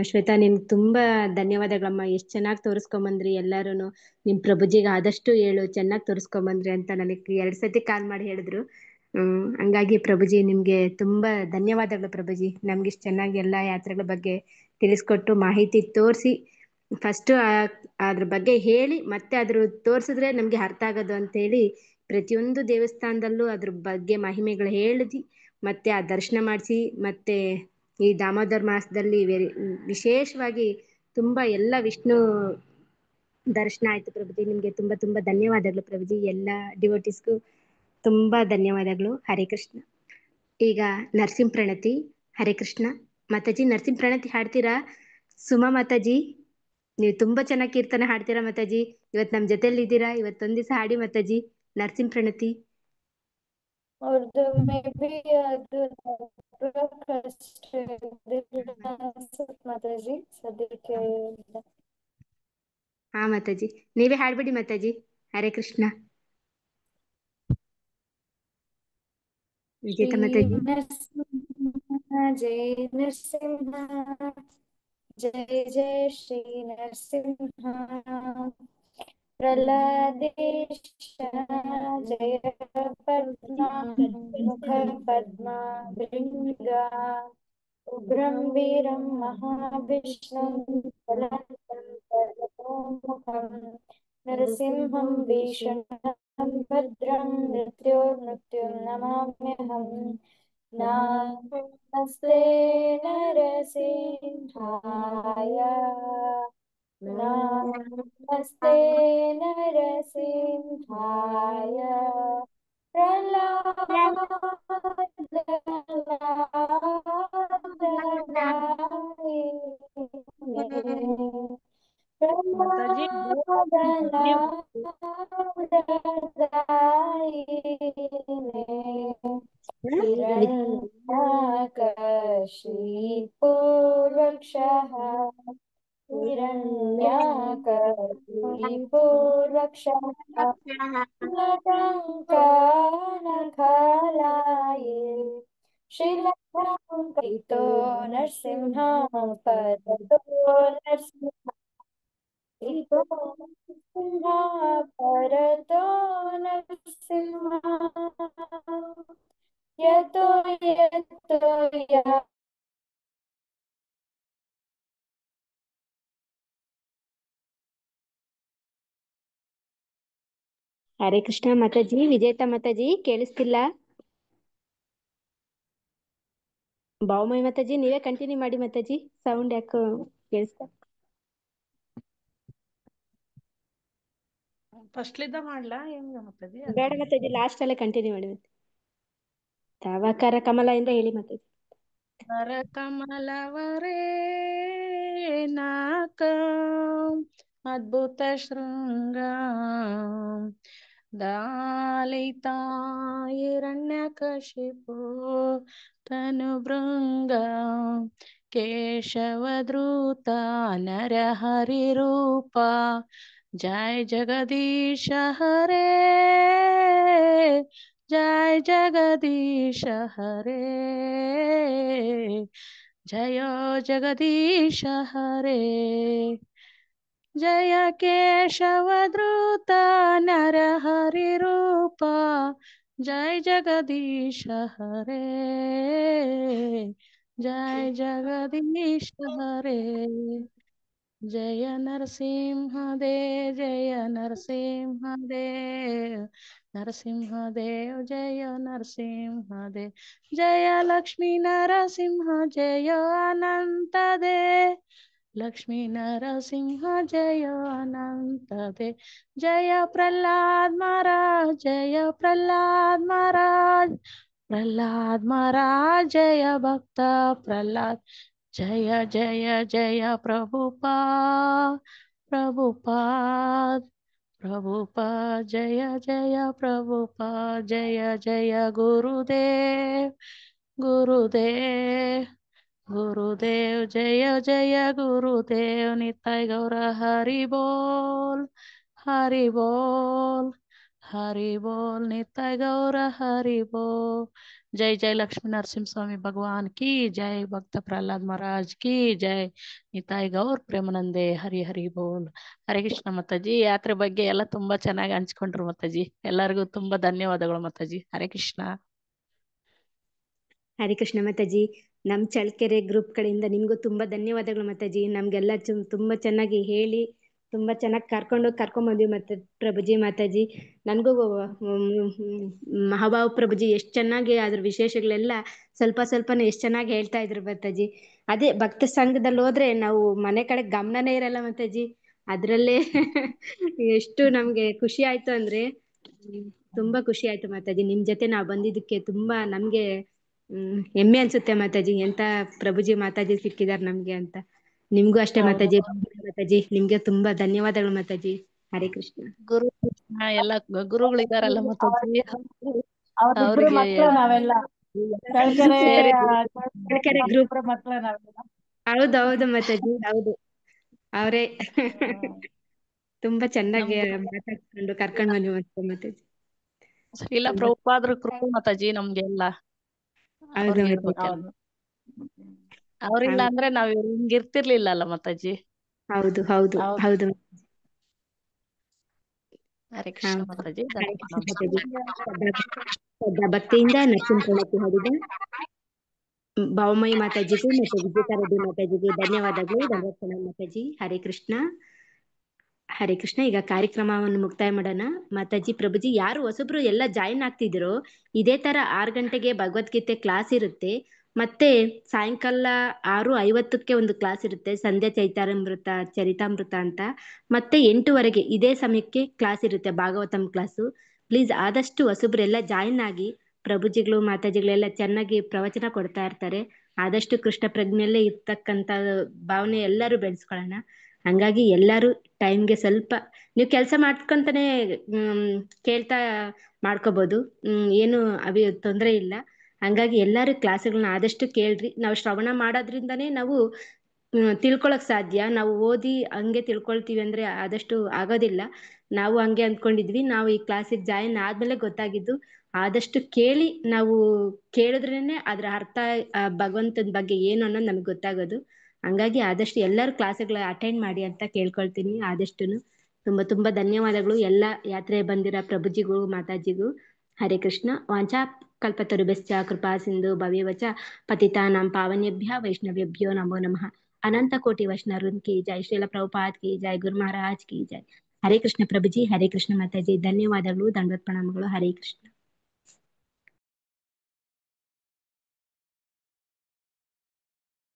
ಶ್ವೇತಾ ನಿಮ್ಗೆ ತುಂಬಾ ಧನ್ಯವಾದಗಳಮ್ಮ. ಎಷ್ಟ್ ಚೆನ್ನಾಗಿ ತೋರಿಸ್ಕೊಂಬಂದ್ರಿ ಎಲ್ಲಾರುನು. ನಿಮ್ ಪ್ರಭುಜಿಗೆ ಆದಷ್ಟು ಹೇಳು, ಚೆನ್ನಾಗಿ ತೋರಿಸ್ಕೊಂಬಂದ್ರಿ ಅಂತ ನನಗೆ 2 ಸತಿ ಕಾಲ್ ಮಾಡಿ ಹೇಳಿದ್ರು. ಹಂಗಾಗಿ ಪ್ರಭುಜಿ ನಿಮ್ಗೆ ತುಂಬಾ ಧನ್ಯವಾದಗಳು ಪ್ರಭುಜಿ. ನಮ್ಗೆ ಇಷ್ಟು ಚೆನ್ನಾಗಿ ಎಲ್ಲಾ ಯಾತ್ರೆಗಳ ಬಗ್ಗೆ ತಿಳಿಸ್ಕೊಟ್ಟು ಮಾಹಿತಿ ತೋರಿಸಿ, ಫಸ್ಟ್ ಅದ್ರ ಬಗ್ಗೆ ಹೇಳಿ ಮತ್ತೆ ಅದ್ರ ತೋರ್ಸಿದ್ರೆ ನಮ್ಗೆ ಅರ್ಥ ಆಗೋದು ಅಂತ ಹೇಳಿ ಪ್ರತಿಯೊಂದು ದೇವಸ್ಥಾನದಲ್ಲೂ ಅದ್ರ ಬಗ್ಗೆ ಮಹಿಮೆಗಳು ಹೇಳಿದಿ, ಮತ್ತೆ ಆ ದರ್ಶನ ಮಾಡಿಸಿ, ಮತ್ತೆ ಈ ದಾಮೋದರ ಮಾಸದಲ್ಲಿ ವಿಶೇಷವಾಗಿ ತುಂಬಾ ಎಲ್ಲ ವಿಷ್ಣು ದರ್ಶನ ಆಯ್ತು ಪ್ರಭುಜಿ. ನಿಮ್ಗೆ ತುಂಬಾ ಧನ್ಯವಾದಗಳು ಪ್ರಭುಜಿ. ಎಲ್ಲ ಡಿವೋಟಿಸ್ಗೂ ತುಂಬಾ ಧನ್ಯವಾದಗಳು. ಹರೇ ಕೃಷ್ಣ. ಈಗ ನರಸಿಂಹ ಪ್ರಣತಿ. ಹರೇ ಕೃಷ್ಣ ಮಾತಾಜಿ. ನರಸಿಂಹ ಪ್ರಣತಿ ಹಾಡ್ತೀರಾ? ಸುಮಾ ಮಾತಾಜಿ, ನೀವು ತುಂಬಾ ಚೆನ್ನಾಗಿ ಕೀರ್ತನ ಹಾಡ್ತೀರಾ ಮಾತಾಜಿ. ಇವತ್ ನಮ್ ಜೊತೆಲಿ ಇದ್ದೀರಾ, ಇವತ್ತೊಂದ್ ದಿವಸ ಹಾಡಿ ಮಾತಾಜಿ ನರಸಿಂಹ ಪ್ರಣತಿ. ಅವ್ರದ್ದು ಮೇ ಬಿ ಅದು ಮಾತಾಜಿ ಸದ್ಯಕ್ಕೆ. ಹಾ ಮಾತಾಜಿ, ನೀವೇ ಹಾಡ್ಬಿಡಿ ಮಾತಾಜಿ. ಹರೇ ಕೃಷ್ಣ. ವಿಜೇತ ಮಾತಾಜಿ. ಜೈ ನರಸಿಂಹ, ಜಯ ಜಯ ಶ್ರೀ ನರಸಿಂಹ. ಪ್ರಹ್ಲಾದೇಶ ಜಯ ಪದ್ಮ ಮುಖ ಪದ್ಮ ಭೃಂಗ. ಉಗ್ರಂ ವೀರಂ ಮಹಾವಿಷ್ಣುಂ ಮುಖಂ ನರಸಿಂಹಂ ಭೀಷಣಂ ಭದ್ರಂ ಮೃತ್ಯೋರ್ಮೃತ್ಯುಂ ನಮಾಮ್ಯಹಂ. ನಮಸ್ತೆ ನರಸಿಂಹಾಯ ನಮಸ್ತೆ ನರಸಿಂಹಾಯ ಮಾತಾಜಿ ನೀವು ಹಿರಣ್ಯಕಶಿಪೋ ರಕ್ಷಃ ಹಿರಣ್ಯಕಶಿಪೋ ರಕ್ಷಃ ಲಂಕಾನಖಲಾಯೇ ಶ್ರೀಲಂಕಾಯಿತೋ ನರಸಿಂಹ ಪರತೋ ನರಸಿಂಹ ಇತೋ ನರಸಿಂಹ ಪರತೋ ನರಸಿಂಹ ಯತೋ ಯತೋ ಹರೇ ಕೃಷ್ಣ ಮಾತಾಜಿ. ವಿಜೇತ ಮಾತಾಜಿ ಕೇಳಿಸ್ತಿಲ್ಲ? ಭಾವಮಯಿ ಮಾತಾಜಿ ನೀವೇ ಕಂಟಿನ್ಯೂ ಮಾಡಿ ಮಾತಾಜಿ. ಸೌಂಡ್ ಯಾಕೋ ಕೇಳಿಸ್ತಾ. ಫಸ್ಟ್ಲಿದ್ದ ಮಾಡ್ಲಾ ಹೆಂಗ ಮಾತಾಜಿ? ಬೇಡ ಮಾತಾಜಿ, ಲಾಸ್ಟ್ ಅಲ್ಲೇ ಕಂಟಿನ್ಯೂ ಮಾಡಿ. ಮತ್ತೆ ತಾವಕರ ಕಮಲ ಇಂದ ಹೇಳಿ ಮಾತಾಜಿ. ಕರ ಕಮಲವರೇ ನಾಕ ಅದ್ಭುತ ಶೃಂಗ ದಾಲಿತ ಹಿರಣ್ಯಕಶಿಪು ತನು ಭೃಂಗ ಕೇಶವಧೃತ ನರಹರಿ ರೂಪ ಜಯ ಜಗದೀಶ ಹರೇ जय जगदीश हरे जय जगदीश हरे जय केशवधृत नरहरि रूप जय जगदीश हरे जय जगदीश हरे जय नरसिंहदेव जय नरसिंहदेव नरसिंहदेव जय नरसिंहदेव जय लक्ष्मी नरसिंह जय अनंत देव लक्ष्मी नरसिंह जय अनंत देव जय प्रहलाद महाराज जय प्रहलाद महाराज प्रहलाद महाराज जय भक्त प्रहलाद जय जय जय प्रभुपाद प्रभुपाद प्रभुपाद जय जय प्रभुपाद जय जय गुरुदेव गुरुदेव गुरुदेव जय जय गुरुदेव निताय गौर हरि बोल हरि बोल हरि बोल निताय गौर हरि बोल जय जय लक्ष्मी नरसिंह स्वामी भगवान की जय भक्त प्रहलाद महाराज की जय ನಿತಾಯ್ ಗೌರ್ ಪ್ರೇಮಾನಂದೆ ಹರಿ ಹರಿ ಬೋಲ್. ಹರೇ ಕೃಷ್ಣ ಮಾತಾಜಿ. ಯಾತ್ರೆ ಬಗ್ಗೆ ಎಲ್ಲ ತುಂಬಾ ಚೆನ್ನಾಗಿ ಹಂಚ್ಕೊಂಡ್ರು ಮಾತಾಜಿ. ಎಲ್ಲರಿಗೂ ತುಂಬಾ ಧನ್ಯವಾದಗಳು ಮಾತಾಜಿ. ಹರೇ ಕೃಷ್ಣ. ಹರೇ ಕೃಷ್ಣ ಮಾತಾಜಿ. ನಮ್ ಚಳ್ಳಕೆರೆ ಗ್ರೂಪ್ ಕಡೆಯಿಂದ ನಿಮ್ಗೂ ತುಂಬಾ ಧನ್ಯವಾದಗಳು ಮಾತಾಜಿ. ನಮ್ಗೆಲ್ಲ ತುಂಬಾ ಚೆನ್ನಾಗಿ ಹೇಳಿ ತುಂಬಾ ಚೆನ್ನಾಗಿ ಕರ್ಕೊಂಡ್ ಬಂದ್ವಿ ಮತ್ತೆ ಪ್ರಭುಜಿ ಮಾತಾಜಿ. ನನ್ಗೂ ಮಹಾಭಾವ ಪ್ರಭುಜಿ ಎಷ್ಟ್ ಚೆನ್ನಾಗಿ ಅದ್ರ ವಿಶೇಷಗಳೆಲ್ಲ ಸ್ವಲ್ಪನೇ ಎಷ್ಟ್ ಚೆನ್ನಾಗಿ ಹೇಳ್ತಾ ಇದ್ರು ಮಾತಾಜಿ. ಅದೇ ಭಕ್ತ ಸಂಘದಲ್ಲಿ ಹೋದ್ರೆ ನಾವು ಮನೆ ಕಡೆ ಗಮನನೇ ಇರಲ್ಲ ಮಾತಾಜಿ. ಅದ್ರಲ್ಲೇ ಎಷ್ಟು ನಮ್ಗೆ ಖುಷಿ ಆಯ್ತು ಅಂದ್ರೆ ತುಂಬಾ ಖುಷಿ ಆಯ್ತು ಮಾತಾಜಿ. ನಿಮ್ ಜೊತೆ ನಾವ್ ಬಂದಿದ್ದಕ್ಕೆ ತುಂಬಾ ನಮ್ಗೆ ಹೆಮ್ಮೆ ಅನ್ಸುತ್ತೆ ಮಾತಾಜಿ. ಎಂತ ಪ್ರಭುಜಿ ಮಾತಾಜಿ ಸಿಕ್ಕಿದಾರ ನಮ್ಗೆ ಅಂತ. ನಿಮ್ಗೂ ಅಷ್ಟೇ ಮಾತಾಜಿ. ಮಾತಾಜಿ ನಿಮ್ಗೆ ತುಂಬಾ ಧನ್ಯವಾದಗಳು ಮಾತಾಜಿ. ಹರೇ ಕೃಷ್ಣ. ಗುರು ಎಲ್ಲ ಗುರುಗಳಿದಾರಲ್ಲ ಮಾತಾಜಿ, ಅವ್ರಿಬ್ರು ಅವ್ರಿಗೆ ಮಕ್ಳು ನಾವೆಲ್ಲ ಚಳ್ಳಕೆರೆ ಸೇರಿ ಚಳ್ಳಕೆರೆ ಗ್ರೂಪ್ ಮಕ್ಳು ನಾವೆಲ್ಲ. ಹೌದೌದು ಮಾತಾಜಿ, ಹೌದು ಅವರೇ. ತುಂಬಾ ಚೆನ್ನಾಗಿ ಮಾತಾಡ್ಕೊಂಡು ಕರ್ಕೊಂಡ್ ಬಂದ್ವಿ ಮಾತಾಜಿ. ಇಲ್ಲ ಪ್ರಭುಪಾದ್ರ ಕೃಪೆ ಮಾತಾಜಿ ನಮ್ಗೆಲ್ಲ. ಹೌದು ಅವ್ರಿಗೆ ಮಾತಾಜಿ. ಇರ್ಬೇಕಲ್ಲ. ಅವ್ರಿಲ್ಲ ಅಂದ್ರೆ ನಾವ್ ಹಿಂಗಿರ್ತಿರ್ಲಿಲ್ಲ ಅಲ್ಲ ಮಾತಾಜಿ. ಹೌದು ಹೌದು ಹೌದು. ಹರೇ ಕೃಷ್ಣ ಮಾತಾಜಿ. ಹರೇ ಕೃಷ್ಣ ಮಾತಾಜಿ. ಶ್ರದ್ಧಾ ಭಕ್ತಿಯಿಂದ ನರಸಿಂಹಕ್ಕೆ ಹಾಡಿದ ಭಾವಮಯಿ ಮಾತಾಜಿಗೂ ಮತ್ತು ವಿಜೇತಾ ರೆಡ್ಡಿ ಮಾತಾಜಿಗೂ ಧನ್ಯವಾದಗಳು. ಧನ್ಯವಾದ ಮಾತಾಜಿ. ಹರೇ ಕೃಷ್ಣ. ಹರೇ ಕೃಷ್ಣ. ಈಗ ಕಾರ್ಯಕ್ರಮವನ್ನು ಮುಕ್ತಾಯ ಮಾಡೋಣ. ಮಾತಾಜಿ, ಪ್ರಭುಜಿ, ಯಾರು ಹೊಸಬ್ರು ಎಲ್ಲ ಜಾಯಿನ್ ಆಗ್ತಿದ್ದೀರೋ ಇದೇ ತರ 6 ಗಂಟೆಗೆ ಭಗವದ್ಗೀತೆ ಕ್ಲಾಸ್ ಇರುತ್ತೆ. ಮತ್ತೆ ಸಾಯಂಕಾಲ 6:50ಕ್ಕೆ ಒಂದು ಕ್ಲಾಸ್ ಇರುತ್ತೆ, ಸಂಧ್ಯಾ ಚೈತಾಮೃತ ಚರಿತಾಮೃತ ಅಂತ. ಮತ್ತೆ 8:00 ಇದೇ ಸಮಯಕ್ಕೆ ಕ್ಲಾಸ್ ಇರುತ್ತೆ, ಭಾಗವತಂ ಕ್ಲಾಸು. ಪ್ಲೀಸ್ ಆದಷ್ಟು ಹೊಸಬ್ರೆಲ್ಲ ಜಾಯಿನ್ ಆಗಿ. ಪ್ರಭುಜಿಗಳು ಮಾತಾಜಿಗಳೆಲ್ಲ ಚೆನ್ನಾಗಿ ಪ್ರವಚನ ಕೊಡ್ತಾ ಇರ್ತಾರೆ. ಆದಷ್ಟು ಕೃಷ್ಣ ಪ್ರಜ್ಞೆಯಲ್ಲೇ ಇರ್ತಕ್ಕಂಥ ಭಾವನೆ ಎಲ್ಲರೂ ಬೆಳೆಸ್ಕೊಳ್ಳೋಣ. ಹಂಗಾಗಿ ಎಲ್ಲರೂ ಟೈಮ್ಗೆ ಸ್ವಲ್ಪ ನೀವು ಕೆಲಸ ಮಾಡ್ಕೊಂತಾನೆ ಕೇಳ್ತಾ ಮಾಡ್ಕೋಬಹುದು, ಏನು ತೊಂದರೆ ಇಲ್ಲ. ಹಂಗಾಗಿ ಎಲ್ಲರೂ ಕ್ಲಾಸ್ಗಳನ್ನ ಆದಷ್ಟು ಕೇಳ್ರಿ. ನಾವು ಶ್ರವಣ ಮಾಡೋದ್ರಿಂದನೇ ನಾವು ತಿಳ್ಕೊಳಕ್ ಸಾಧ್ಯ. ನಾವು ಓದಿ ಹಂಗೆ ತಿಳ್ಕೊಳ್ತೀವಿ ಅಂದ್ರೆ ಆದಷ್ಟು ಆಗೋದಿಲ್ಲ. ನಾವು ಹಂಗೆ ಅಂದ್ಕೊಂಡಿದ್ವಿ. ನಾವು ಈ ಕ್ಲಾಸಿಗೆ ಜಾಯಿನ್ ಆದ್ಮೇಲೆ ಗೊತ್ತಾಗಿದ್ದು, ಆದಷ್ಟು ಕೇಳಿ ನಾವು ಕೇಳಿದ್ರೇನೆ ಅದ್ರ ಅರ್ಥ, ಭಗವಂತನ ಬಗ್ಗೆ ಏನು ಅನ್ನೋದು ನಮ್ಗೆ ಗೊತ್ತಾಗೋದು. ಹಂಗಾಗಿ ಆದಷ್ಟು ಎಲ್ಲರೂ ಕ್ಲಾಸ್ಗಳ ಅಟೆಂಡ್ ಮಾಡಿ ಅಂತ ಕೇಳ್ಕೊಳ್ತೀನಿ. ಆದಷ್ಟುನು ತುಂಬಾ ಧನ್ಯವಾದಗಳು ಎಲ್ಲ ಯಾತ್ರೆ ಬಂದಿರೋ ಪ್ರಭುಜಿಗೂ ಮಾತಾಜಿಗೂ. ಹರೇ ಕೃಷ್ಣ. ವಾಂಚಾ ಕಲ್ಪತರುಭ್ಯಶ್ಚ ಕೃಪಾ ಸಿಂಧು ಭವ್ಯವಚ ಪತಿತಾನಾಂ ಪಾವನೇಭ್ಯ ವೈಷ್ಣವೇಭ್ಯೋ ನಮೋ ನಮಃ. ಅನಂತ ಕೋಟಿ ವೈಷ್ಣವೃಂದ್ ಕಿ ಜೈ. ಶ್ರೀಲ ಪ್ರಭುಪಾದ್ ಕಿ ಜೈ. ಗುರು ಮಹಾರಾಜ್ ಕಿ ಜೈ. ಹರೇ ಕೃಷ್ಣ ಪ್ರಭುಜಿ, ಹರೇ ಕೃಷ್ಣ ಮಾತಾಜಿ. ಧನ್ಯವಾದಗಳು, ದಂಡವತ್ ಪ್ರಣಾಮಗಳು. ಹರೇ ಕೃಷ್ಣ.